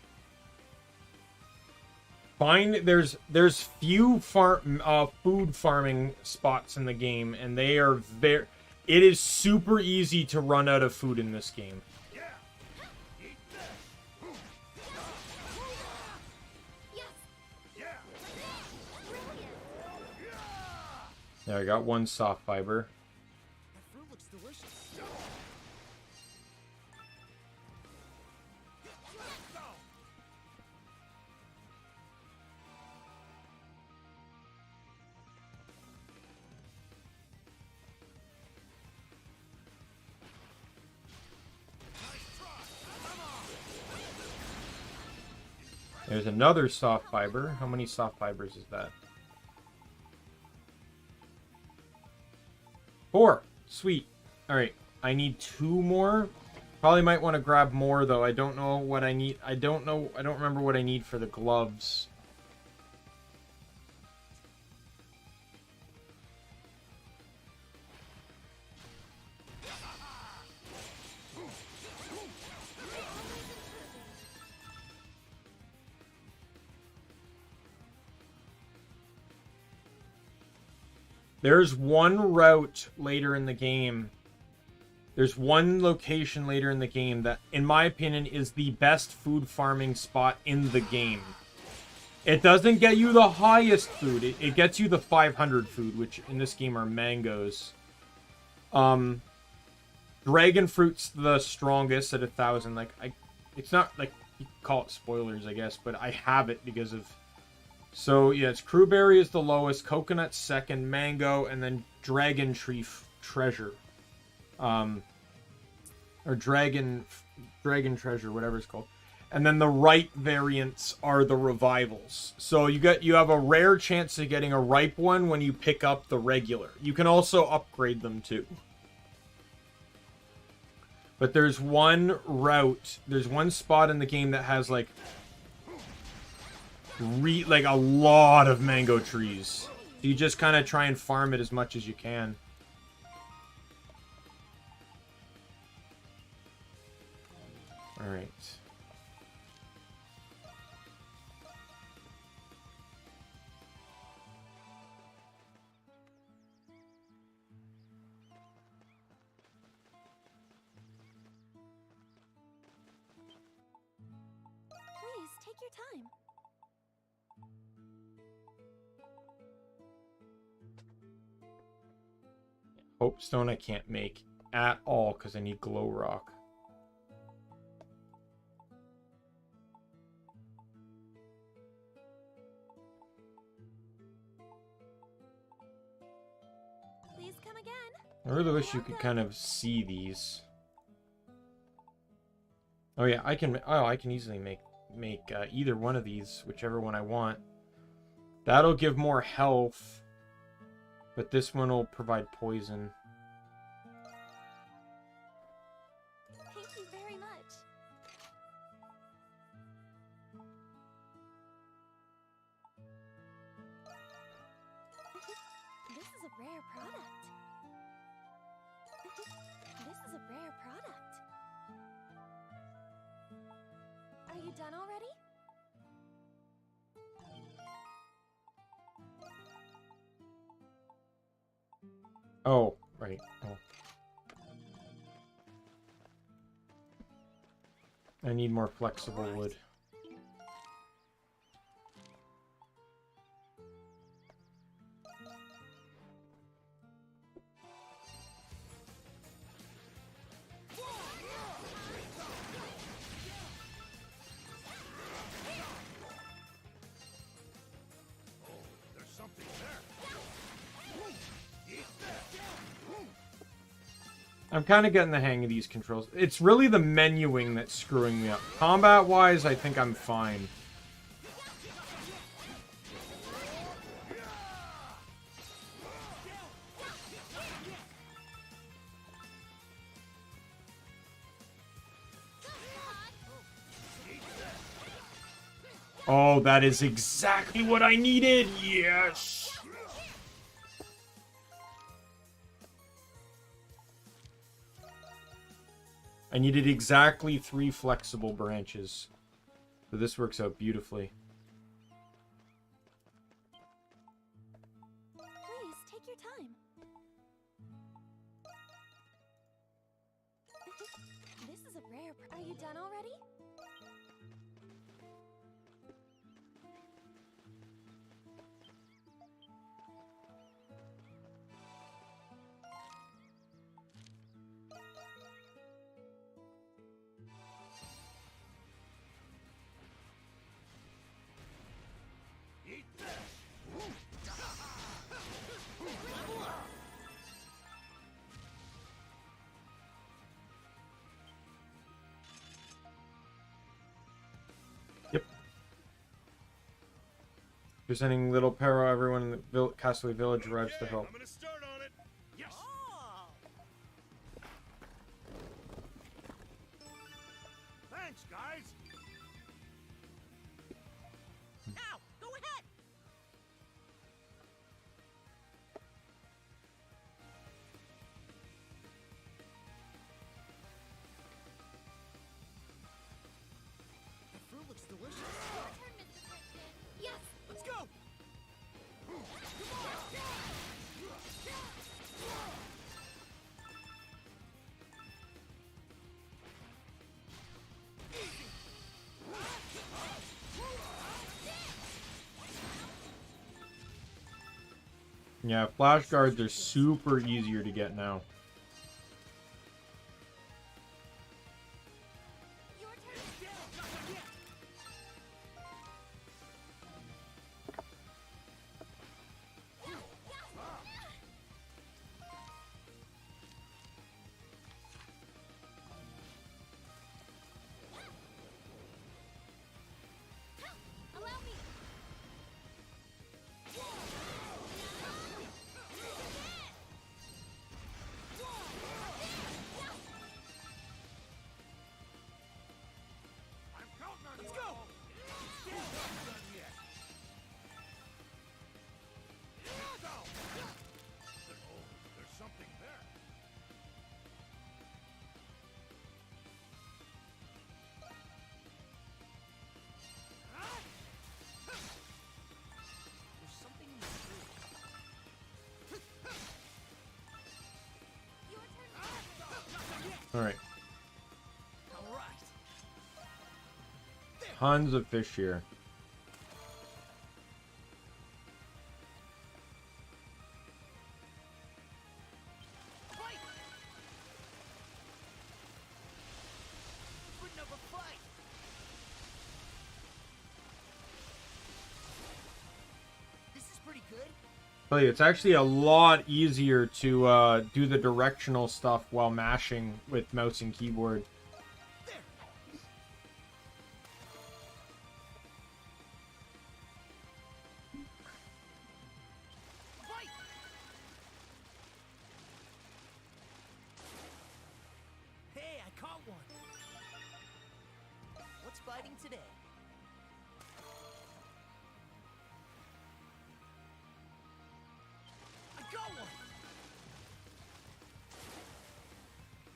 [SPEAKER 1] There's few food farming spots in the game, and they are very... It is super easy to run out of food in this game. There, I got one soft fiber.
[SPEAKER 5] That fruit looks delicious.
[SPEAKER 1] There's another soft fiber. How many soft fibers is that? 4. Sweet. Alright. I need 2 more. Probably might want to grab more, though. I don't know what I need. I don't remember what I need for the gloves. There's one route later in the game. There's one location later in the game that, in my opinion, is the best food farming spot in the game. It doesn't get you the highest food. It gets you the 500 food, which in this game are mangoes. Dragon fruit's the strongest at 1,000. Like, it's not like you call it spoilers, I guess, but I have it because of... So, yeah, it's crewberry is the lowest, coconut second, mango, and then dragon tree treasure. Or dragon treasure, whatever it's called. And then the right variants are the revivals. So you have a rare chance of getting a ripe one when you pick up the regular. You can also upgrade them too. But there's one route, there's one spot in the game that has like a lot of mango trees. You just kind of try and farm it as much as you can.
[SPEAKER 6] take your time.
[SPEAKER 1] Hope Stone I can't make at all because I need Glow Rock.
[SPEAKER 6] Please come again.
[SPEAKER 1] I really wish you could kind of see these. Oh yeah, I can. Oh, I can easily make either one of these, whichever one I want. That'll give more health, but this one will provide poison.
[SPEAKER 6] Thank you very much. This is a rare product. This is a rare product. Are you done already?
[SPEAKER 1] Oh, right. Oh. I need more flexible wood.
[SPEAKER 7] There's something there.
[SPEAKER 1] I'm kind of getting the hang of these controls. It's really the menuing that's screwing me up. Combat-wise, I think I'm fine. Oh, that is exactly what I needed! Yes! I needed exactly 3 flexible branches. So this works out beautifully.
[SPEAKER 6] Please take your time. This is a rare. Are you done already?
[SPEAKER 1] Yep. Presenting Little Pero, everyone in the Castaway Village arrives to help.
[SPEAKER 2] I'm gonna start on it. Yes.
[SPEAKER 7] Thanks, guys.
[SPEAKER 3] Now, go ahead.
[SPEAKER 5] The fruit looks delicious.
[SPEAKER 6] Yes.
[SPEAKER 5] Let's go.
[SPEAKER 1] Yeah, flash guards are super easier to get now.
[SPEAKER 6] Your turn. Allow me.
[SPEAKER 7] I'm counting on
[SPEAKER 5] Let's
[SPEAKER 7] you.
[SPEAKER 5] go.
[SPEAKER 7] Still not done yet. Go. Oh, there's something there.
[SPEAKER 5] There's something in the fruit.
[SPEAKER 6] Your turn.
[SPEAKER 1] Alright.
[SPEAKER 5] All right. There.
[SPEAKER 1] tons of fish here.
[SPEAKER 3] Putting up a fight. This is pretty good.
[SPEAKER 1] Tell you, it's actually a lot easier to do the directional stuff while mashing with mouse and keyboard.
[SPEAKER 3] Hey, I caught one. What's biting today? I got one.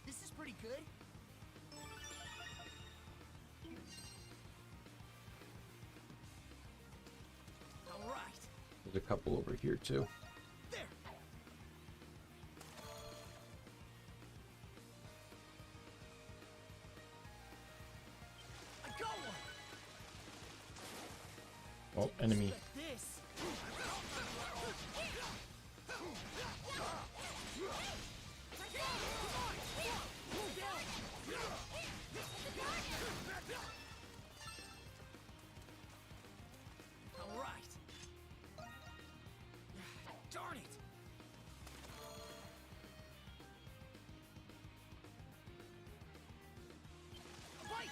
[SPEAKER 3] This is pretty good. All right.
[SPEAKER 1] There's a couple over here too.
[SPEAKER 3] There. I got one.
[SPEAKER 1] Oh, enemy.
[SPEAKER 3] Expect this. All right. Darn it. Fight.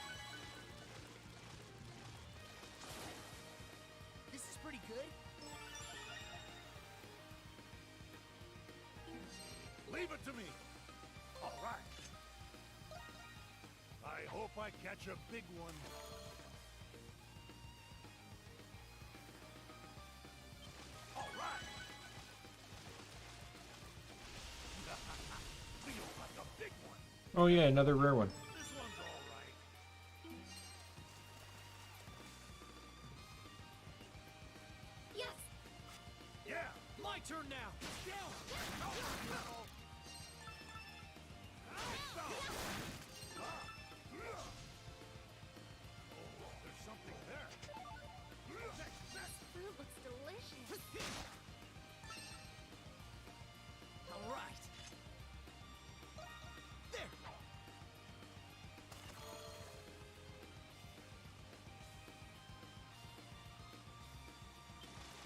[SPEAKER 3] This is pretty good.
[SPEAKER 7] Leave it to me. All right. I hope I catch a big one. All right. Feels like a big one.
[SPEAKER 1] Oh yeah, another rare one.
[SPEAKER 7] This one's all right.
[SPEAKER 6] Yes!
[SPEAKER 7] Yeah.
[SPEAKER 3] My turn now. Down.
[SPEAKER 7] There's something there.
[SPEAKER 6] This food looks delicious.
[SPEAKER 3] All right. There.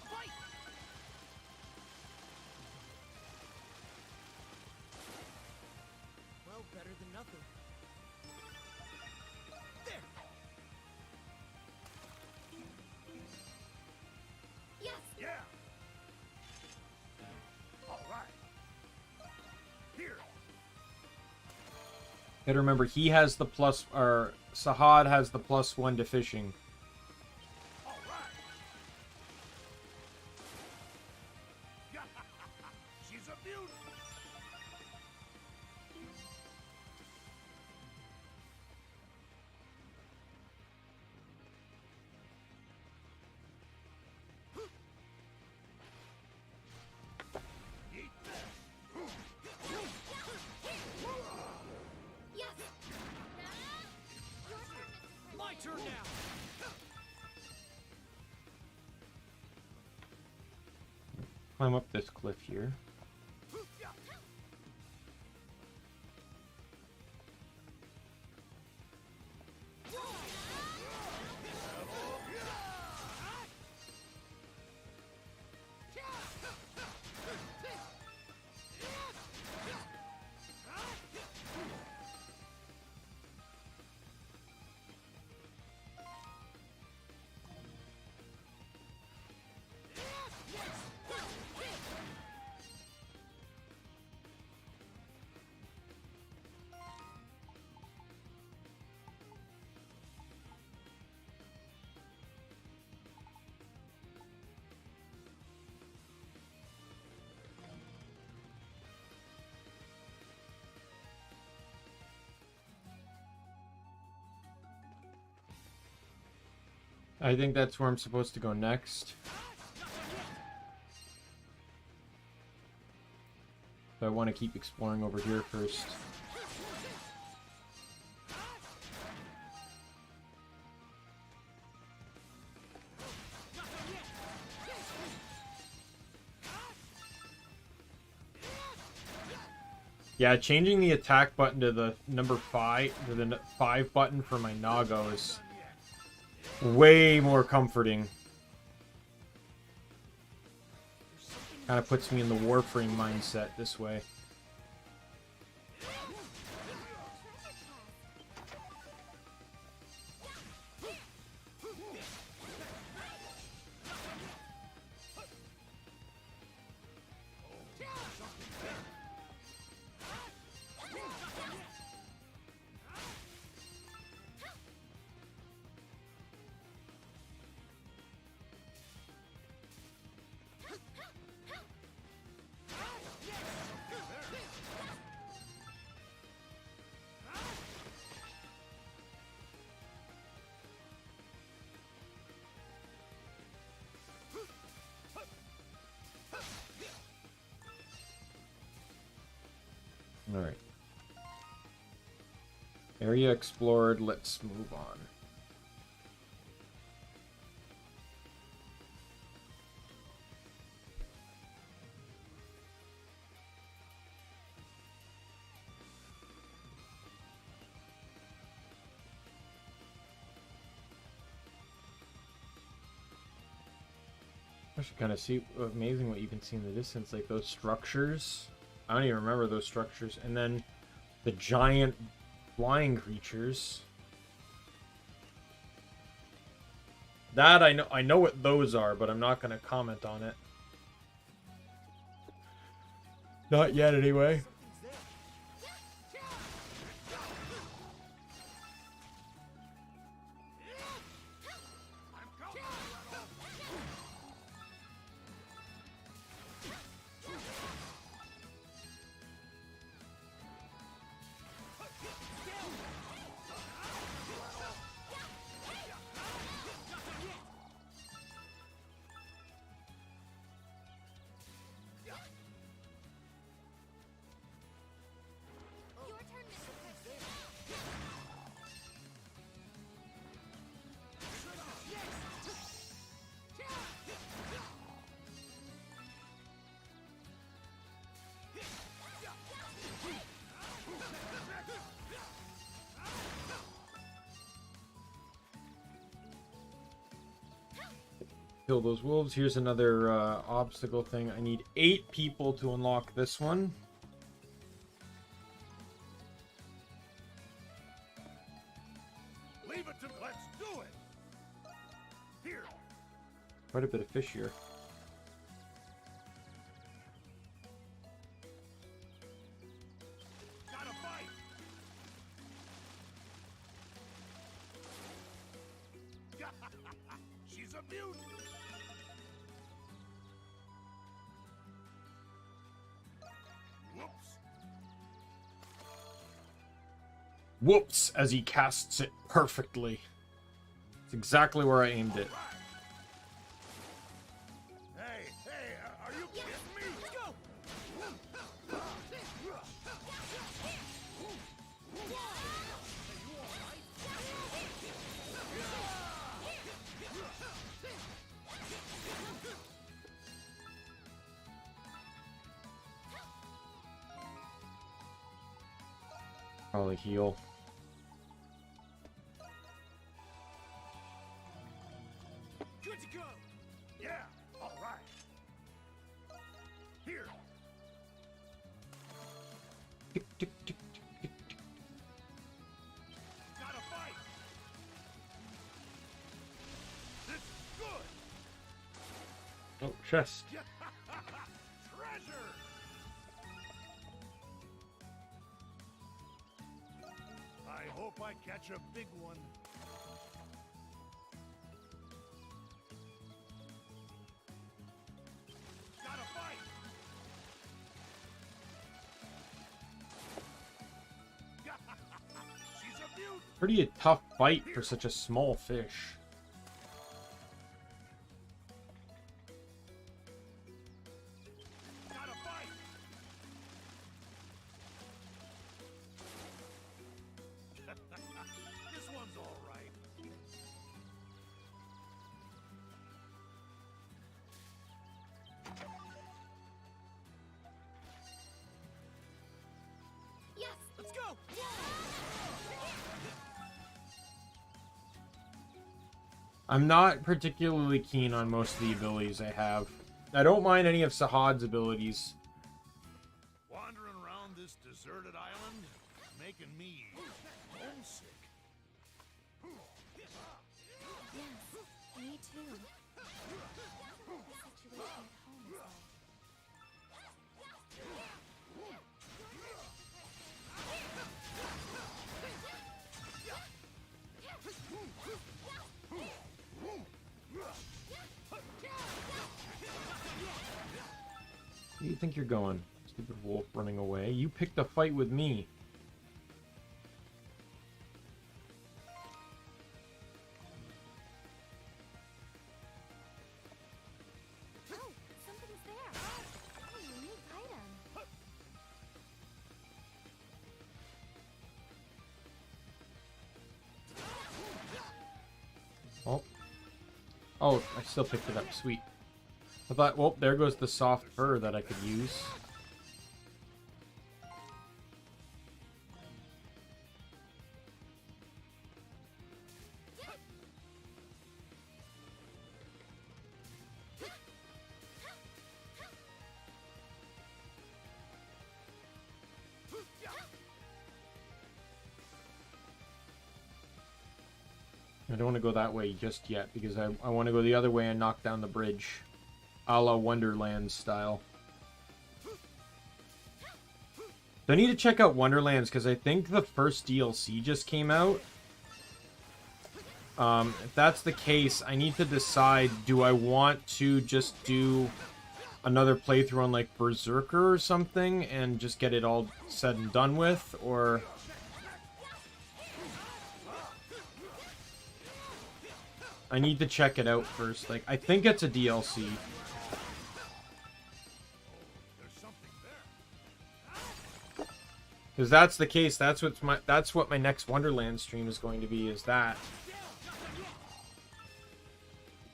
[SPEAKER 3] Fight. Well, better than nothing. There.
[SPEAKER 6] Yes!
[SPEAKER 7] Yeah. All right. Here.
[SPEAKER 1] Gotta remember, he has the plus, or Sahad has the +1 to fishing.
[SPEAKER 7] All right. She's a beauty. Eat this.
[SPEAKER 6] Yes!
[SPEAKER 3] My turn now.
[SPEAKER 1] Climb up this cliff here. I think that's where I'm supposed to go next. So I want to keep exploring over here first. Yeah, changing the attack button to the number 5, to the 5 button for my Nago is way more comforting. Kind of puts me in the Warframe mindset this way. Alright. Area explored, let's move on. I should kind of see, amazing what you can see in the distance, like those structures. I don't even remember those structures. And then the giant flying creatures. That I know what those are, but I'm not going to comment on it. Not yet, anyway. Kill those wolves. Here's another obstacle thing. I need 8 people to unlock this one.
[SPEAKER 7] Leave it to let's do it. Here.
[SPEAKER 1] Quite a bit of fish here.
[SPEAKER 7] Gotta fight. She's a mutant. Whoops.
[SPEAKER 1] Whoops, as he casts it perfectly. It's exactly where I aimed it.
[SPEAKER 7] Hey, are you kidding me? Let's go.
[SPEAKER 1] Probably heal.
[SPEAKER 7] Good to go. Yeah, all right. Here.
[SPEAKER 1] Tick, tick, tick, tick, tick, tick.
[SPEAKER 7] Gotta fight. This is good.
[SPEAKER 1] Oh, chest.
[SPEAKER 7] Treasure. I hope I catch a big one. Gotta fight. She's a beaut.
[SPEAKER 1] Pretty a tough fight for such a small fish.
[SPEAKER 7] Gotta fight. This one's all right.
[SPEAKER 1] I'm not particularly keen on most of the abilities I have. I don't mind any of Sahad's abilities.
[SPEAKER 7] Wandering around this deserted island, making me homesick.
[SPEAKER 6] Yes, me too. The situation at home is like...
[SPEAKER 1] Where do you think you're going? Stupid wolf running away. You picked a fight with me.
[SPEAKER 6] Oh, something's there. Oh, unique item.
[SPEAKER 1] Oh. Oh, I still picked it up. Sweet. I thought, well, there goes the soft fur that I could use. I don't want to go that way just yet, because I want to go the other way and knock down the bridge. A la Wonderlands style. So I need to check out Wonderlands, because I think the first DLC just came out. If that's the case, I need to decide, do I want to just do another playthrough on, like, Berserker or something, and just get it all said and done with, or... I need to check it out first. Like, I think it's a DLC. Because that's the case. That's what my next Wonderland stream is going to be, is that.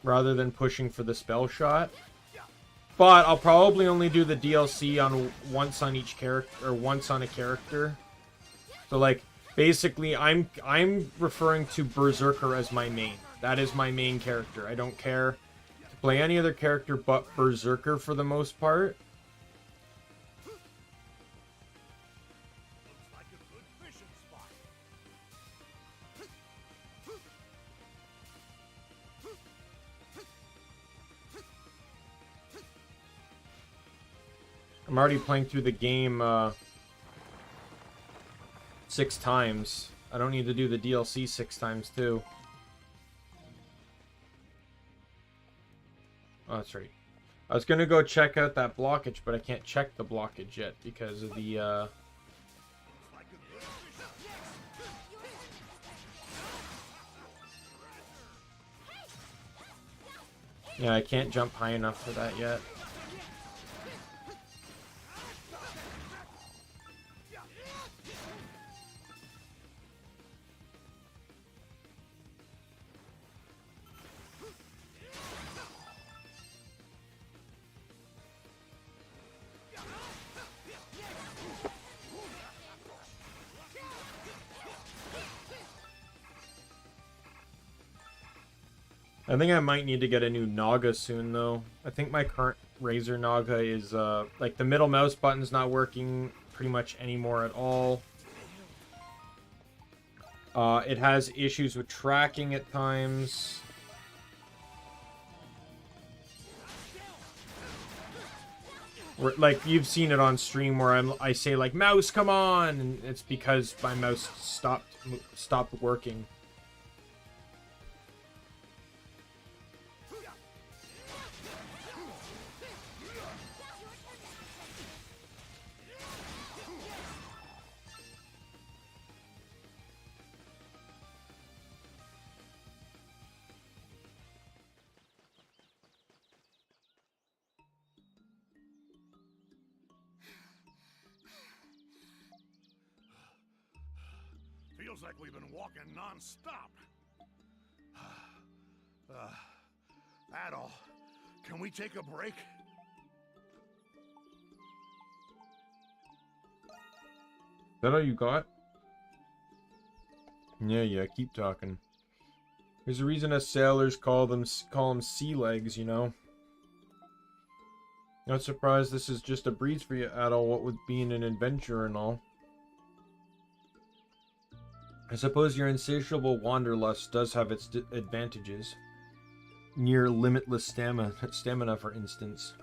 [SPEAKER 1] Rather than pushing for the spell shot. But I'll probably only do the DLC on once on each character, or once on a character. So like, basically I'm referring to Berserker as my main. That is my main character. I don't care to play any other character but Berserker for the most part.
[SPEAKER 7] Looks like a good fishing spot.
[SPEAKER 1] I'm already playing through the game 6 times. I don't need to do the DLC 6 times too. Oh, that's right. I was gonna go check out that blockage, but I can't check the blockage yet because of the yeah, I can't jump high enough for that yet. I think I might need to get a new Naga soon, though. I think my current Razor Naga is, like, the middle mouse button's not working pretty much anymore at all. It has issues with tracking at times. Like, you've seen it on stream where I say, like, mouse, come on! And it's because my mouse stopped working.
[SPEAKER 7] Feels like we've been walking non-stop. Adol, can we take a break?
[SPEAKER 1] Is that all you got? Yeah, keep talking. There's a reason us sailors call them sea legs, you know. Not surprised this is just a breeze for you at all, what with being an adventurer and all. I suppose your insatiable wanderlust does have its advantages. Near limitless stamina, for instance.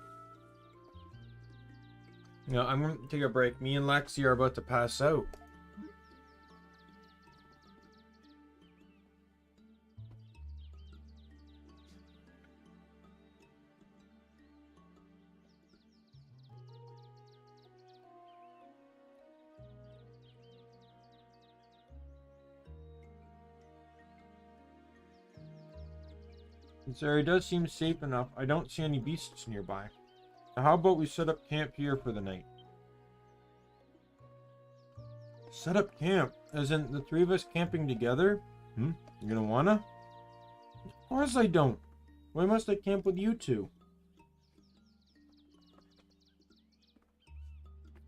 [SPEAKER 1] You know, I'm going to take a break. Me and Lexi are about to pass out. This area does seem safe enough. I don't see any beasts nearby. Now how about we set up camp here for the night? Set up camp? As in the three of us camping together? You gonna wanna? Of course I don't. Why must I camp with you two?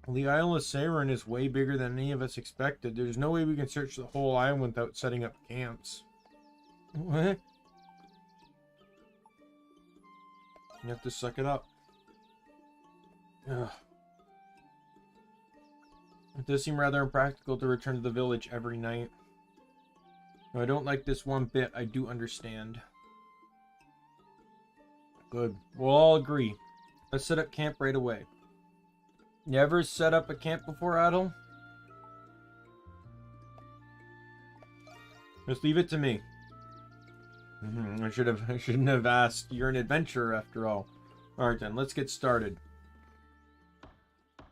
[SPEAKER 1] Well, the Isle of Seiren is way bigger than any of us expected. There's no way we can search the whole island without setting up camps. What? You have to suck it up. Ugh. It does seem rather impractical to return to the village every night. No, I don't like this one bit. I do understand. Good. We'll all agree. Let's set up camp right away. You ever set up a camp before, Adel? Just leave it to me. I shouldn't have asked. You're an adventurer after all. Alright then, let's get started.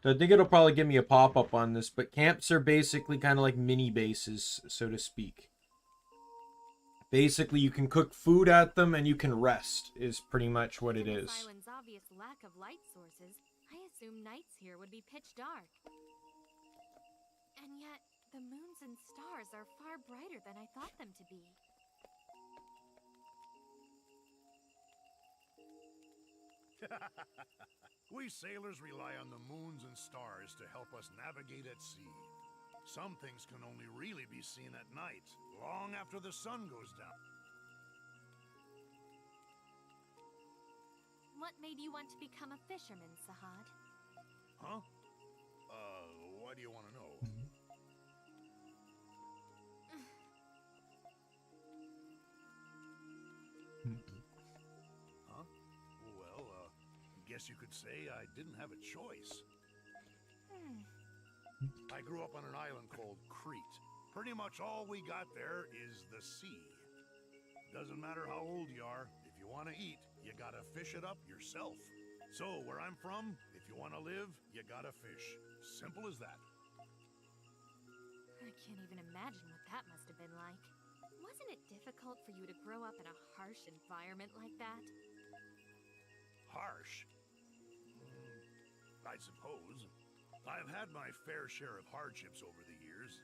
[SPEAKER 1] So I think it'll probably give me a pop-up on this, but camps are basically kind of like mini bases, so to speak. Basically, you can cook food at them and you can rest, is pretty much what it is.
[SPEAKER 6] This island's obvious lack of light sources, I assume nights here would be pitch dark. And yet, the moons and stars are far brighter than I thought them to be.
[SPEAKER 7] We sailors rely on the moons and stars to help us navigate at sea. Some things can only really be seen at night, long after the sun goes down.
[SPEAKER 6] What made you want to become a fisherman, Sahad?
[SPEAKER 7] Huh? Why do you want to know? Huh? Well, guess you could say I didn't have a choice. I grew up on an island called Crete. Pretty much all we got there is the sea. Doesn't matter how old you are, if you want to eat, you gotta fish it up yourself. So, where I'm from, if you want to live, you gotta fish. Simple as that.
[SPEAKER 6] I can't even imagine what that must have been like. Wasn't it difficult for you to grow up in a harsh environment like that?
[SPEAKER 7] Harsh? I suppose. I've had my fair share of hardships over the years.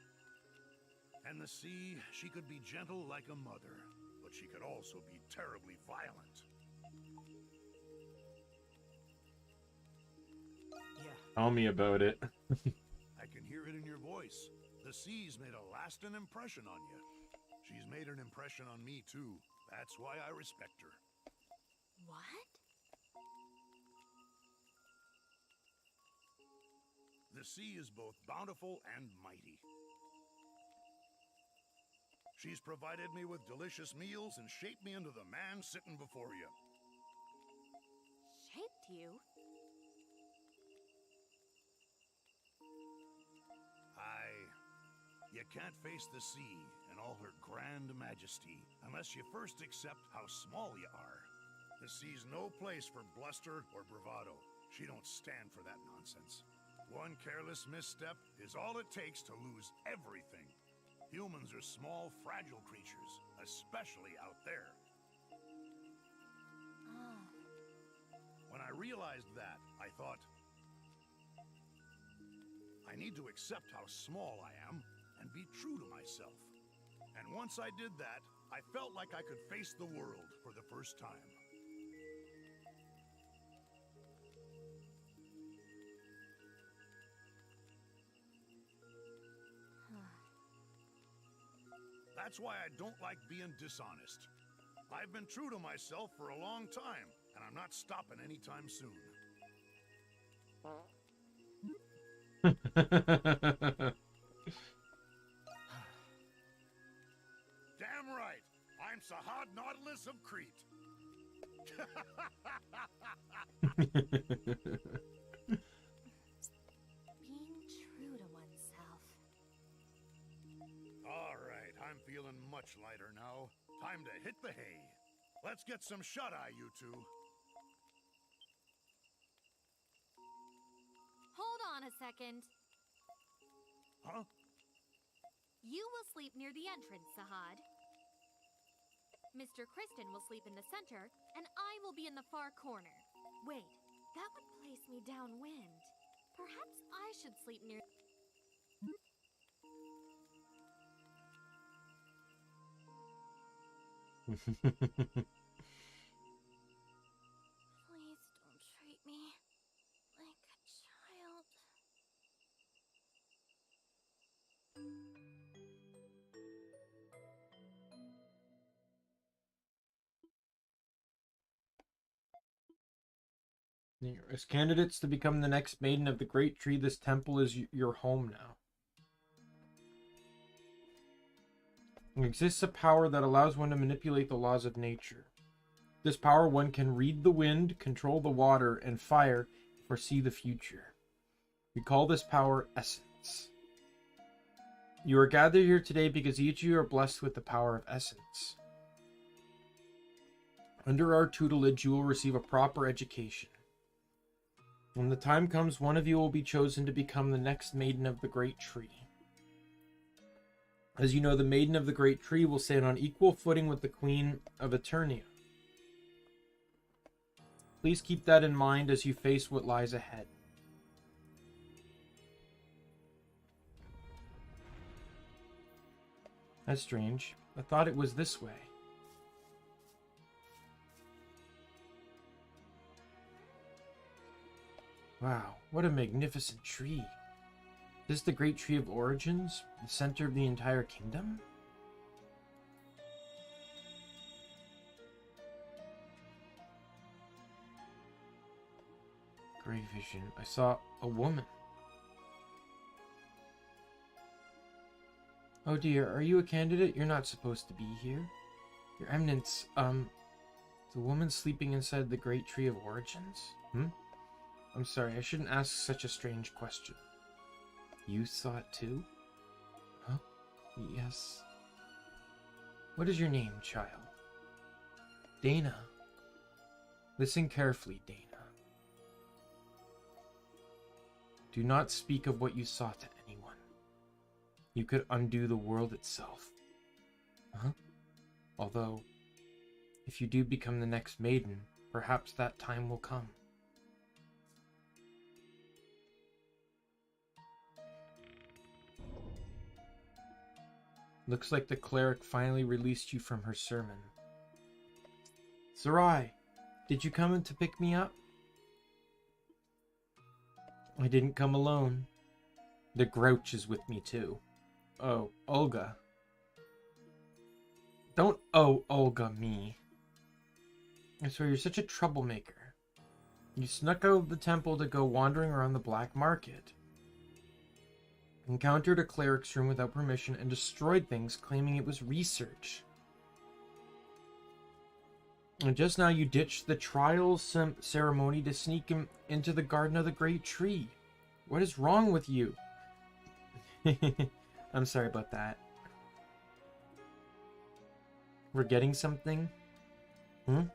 [SPEAKER 7] And the sea, she could be gentle like a mother, but she could also be terribly violent.
[SPEAKER 5] Yeah.
[SPEAKER 1] Tell me about it.
[SPEAKER 7] I can hear it in your voice. The sea's made a lasting impression on you. She's made an impression on me, too. That's why I respect her.
[SPEAKER 6] What?
[SPEAKER 7] The sea is both bountiful and mighty. She's provided me with delicious meals and shaped me into the man sitting before you.
[SPEAKER 6] Shaped you?
[SPEAKER 7] You can't face the sea in all her grand majesty unless you first accept how small you are. The sea's no place for bluster or bravado. She don't stand for that nonsense. One careless misstep is all it takes to lose everything. Humans are small, fragile creatures, especially out there. When I realized that, I thought, I need to accept how small I am and be true to myself. And once I did that, I felt like I could face the world for the first time. That's why I don't like being dishonest. I've been true to myself for a long time, and I'm not stopping anytime soon. Damn right! I'm Sahad Nautilus of Crete.
[SPEAKER 6] Being true to oneself.
[SPEAKER 7] All right, I'm feeling much lighter now. Time to hit the hay. Let's get some shut-eye, you two.
[SPEAKER 6] Hold on a second.
[SPEAKER 7] Huh?
[SPEAKER 6] You will sleep near the entrance, Sahad. Mr. Kristen will sleep in the center, and I will be in the far corner. Wait, that would place me downwind. Perhaps I should sleep near... Please don't treat me like a child.
[SPEAKER 1] As candidates to become the next maiden of the Great Tree, this temple is your home now. There exists a power that allows one to manipulate the laws of nature. This power, one can read the wind, control the water and fire, foresee the future. We call this power Essence. You are gathered here today because each of you are blessed with the power of Essence. Under our tutelage, you will receive a proper education. When the time comes, one of you will be chosen to become the next maiden of the Great Tree. As you know, the maiden of the Great Tree will stand on equal footing with the Queen of Eternia. Please keep that in mind as you face what lies ahead. That's strange. I thought it was this way. Wow, what a magnificent tree. Is this the Great Tree of Origins? The center of the entire kingdom? Great vision. I saw a woman. Oh dear, are you a candidate? You're not supposed to be here. Your Eminence, the woman sleeping inside the Great Tree of Origins? I'm sorry, I shouldn't ask such a strange question. You saw it too? Huh? Yes. What is your name, child? Dana. Listen carefully, Dana. Do not speak of what you saw to anyone. You could undo the world itself. Although, if you do become the next maiden, perhaps that time will come. Looks like the cleric finally released you from her sermon. Sarai, did you come in to pick me up? I didn't come alone. The Grouch is with me too. Oh, Olga. Don't Olga me. I swear you're such a troublemaker. You snuck out of the temple to go wandering around the black market. Encountered a cleric's room without permission and destroyed things, claiming it was research. And just now you ditched the trial ceremony to sneak him into the Garden of the Great Tree. What is wrong with you? I'm sorry about that. Forgetting something? The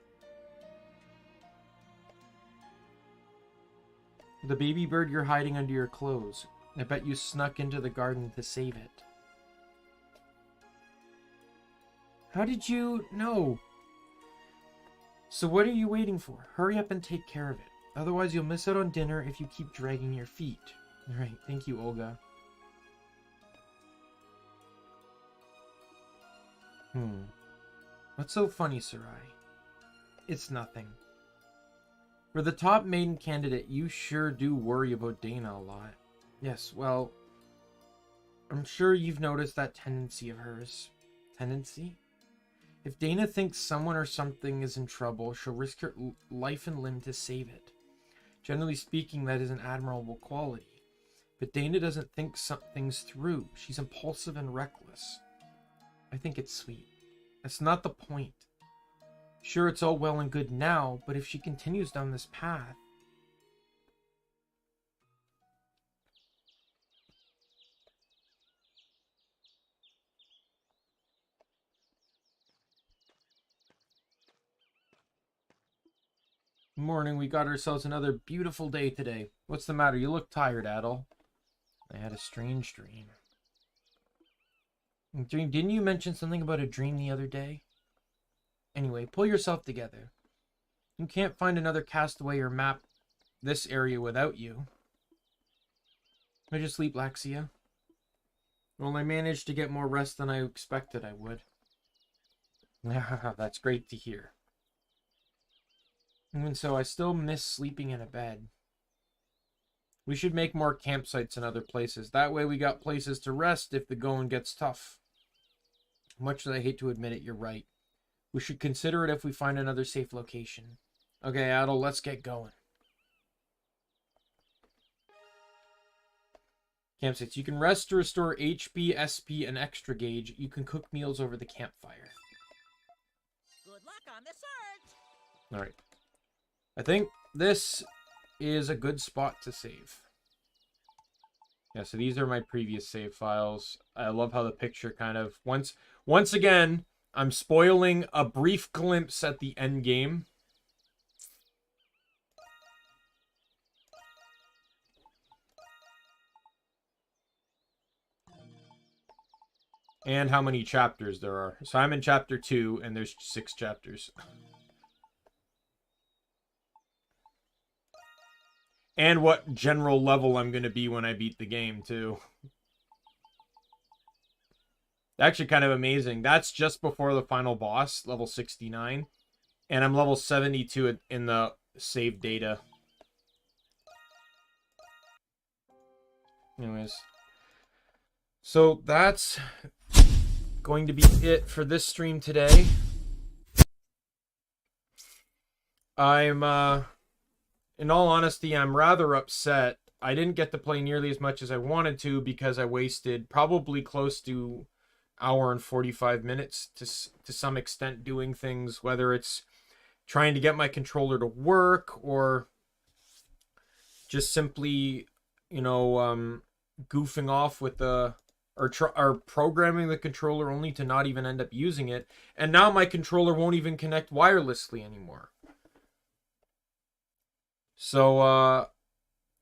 [SPEAKER 1] baby bird you're hiding under your clothes. I bet you snuck into the garden to save it. How did you know? So what are you waiting for? Hurry up and take care of it. Otherwise you'll miss out on dinner if you keep dragging your feet. Alright, thank you, Olga. What's so funny, Sarai? It's nothing. For the top maiden candidate, you sure do worry about Dana a lot. Yes, well, I'm sure you've noticed that tendency of hers tendency. If Dana thinks someone or something is in trouble, she'll risk her life and limb to save it. Generally speaking, that is an admirable quality. But Dana doesn't think things through. She's impulsive and reckless. I think it's sweet. That's not the point. Sure, it's all well and good now, but if she continues down this path... Morning, we got ourselves another beautiful day today. What's the matter? You look tired, Adel. I had a strange dream. Didn't you mention something about a dream the other day? Anyway, pull yourself together. You can't find another castaway or map this area without you. Did you sleep, Laxia? Well, I managed to get more rest than I expected I would. That's great to hear. Even so, I still miss sleeping in a bed. We should make more campsites in other places. That way we got places to rest if the going gets tough. Much as I hate to admit it, you're right. We should consider it if we find another safe location. Okay, Adel, let's get going. Campsites. You can rest to restore HP, SP, and extra gauge. You can cook meals over the campfire.
[SPEAKER 8] Good luck on the search.
[SPEAKER 1] Alright. I think this is a good spot to save. Yeah, so these are my previous save files. I love how the picture kind of... Once again, I'm spoiling a brief glimpse at the end game. And how many chapters there are. So I'm in chapter 2, and there's 6 chapters. And what general level I'm going to be when I beat the game, too. Actually kind of amazing. That's just before the final boss, level 69. And I'm level 72 in the save data. Anyways. So that's going to be it for this stream today. In all honesty, I'm rather upset. I didn't get to play nearly as much as I wanted to because I wasted probably close to hour and 45 minutes to some extent doing things, whether it's trying to get my controller to work or just simply, you know, goofing off with the... Or programming the controller only to not even end up using it. And now my controller won't even connect wirelessly anymore. So,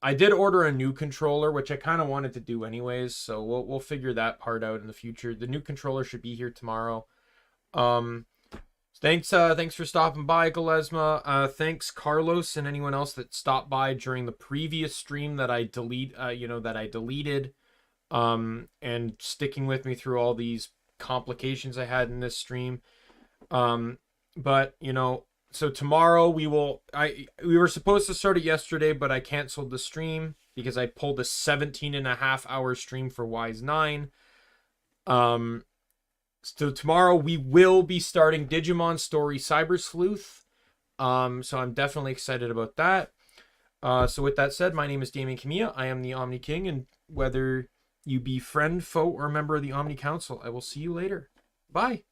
[SPEAKER 1] I did order a new controller, which I kind of wanted to do anyways. So we'll figure that part out in the future. The new controller should be here tomorrow. Thanks for stopping by, Galesma. Thanks, Carlos, and anyone else that stopped by during the previous stream that I deleted. And sticking with me through all these complications I had in this stream. But, you know, so tomorrow we were supposed to start it yesterday, but I canceled the stream because I pulled a 17.5-hour stream for Wise 9. So tomorrow we will be starting Digimon Story Cyber Sleuth. So I'm definitely excited about that. So with that said, my name is Daimien Kamiya. I am the Omni King, and whether you be friend, foe, or member of the Omni Council, I will see you later. Bye.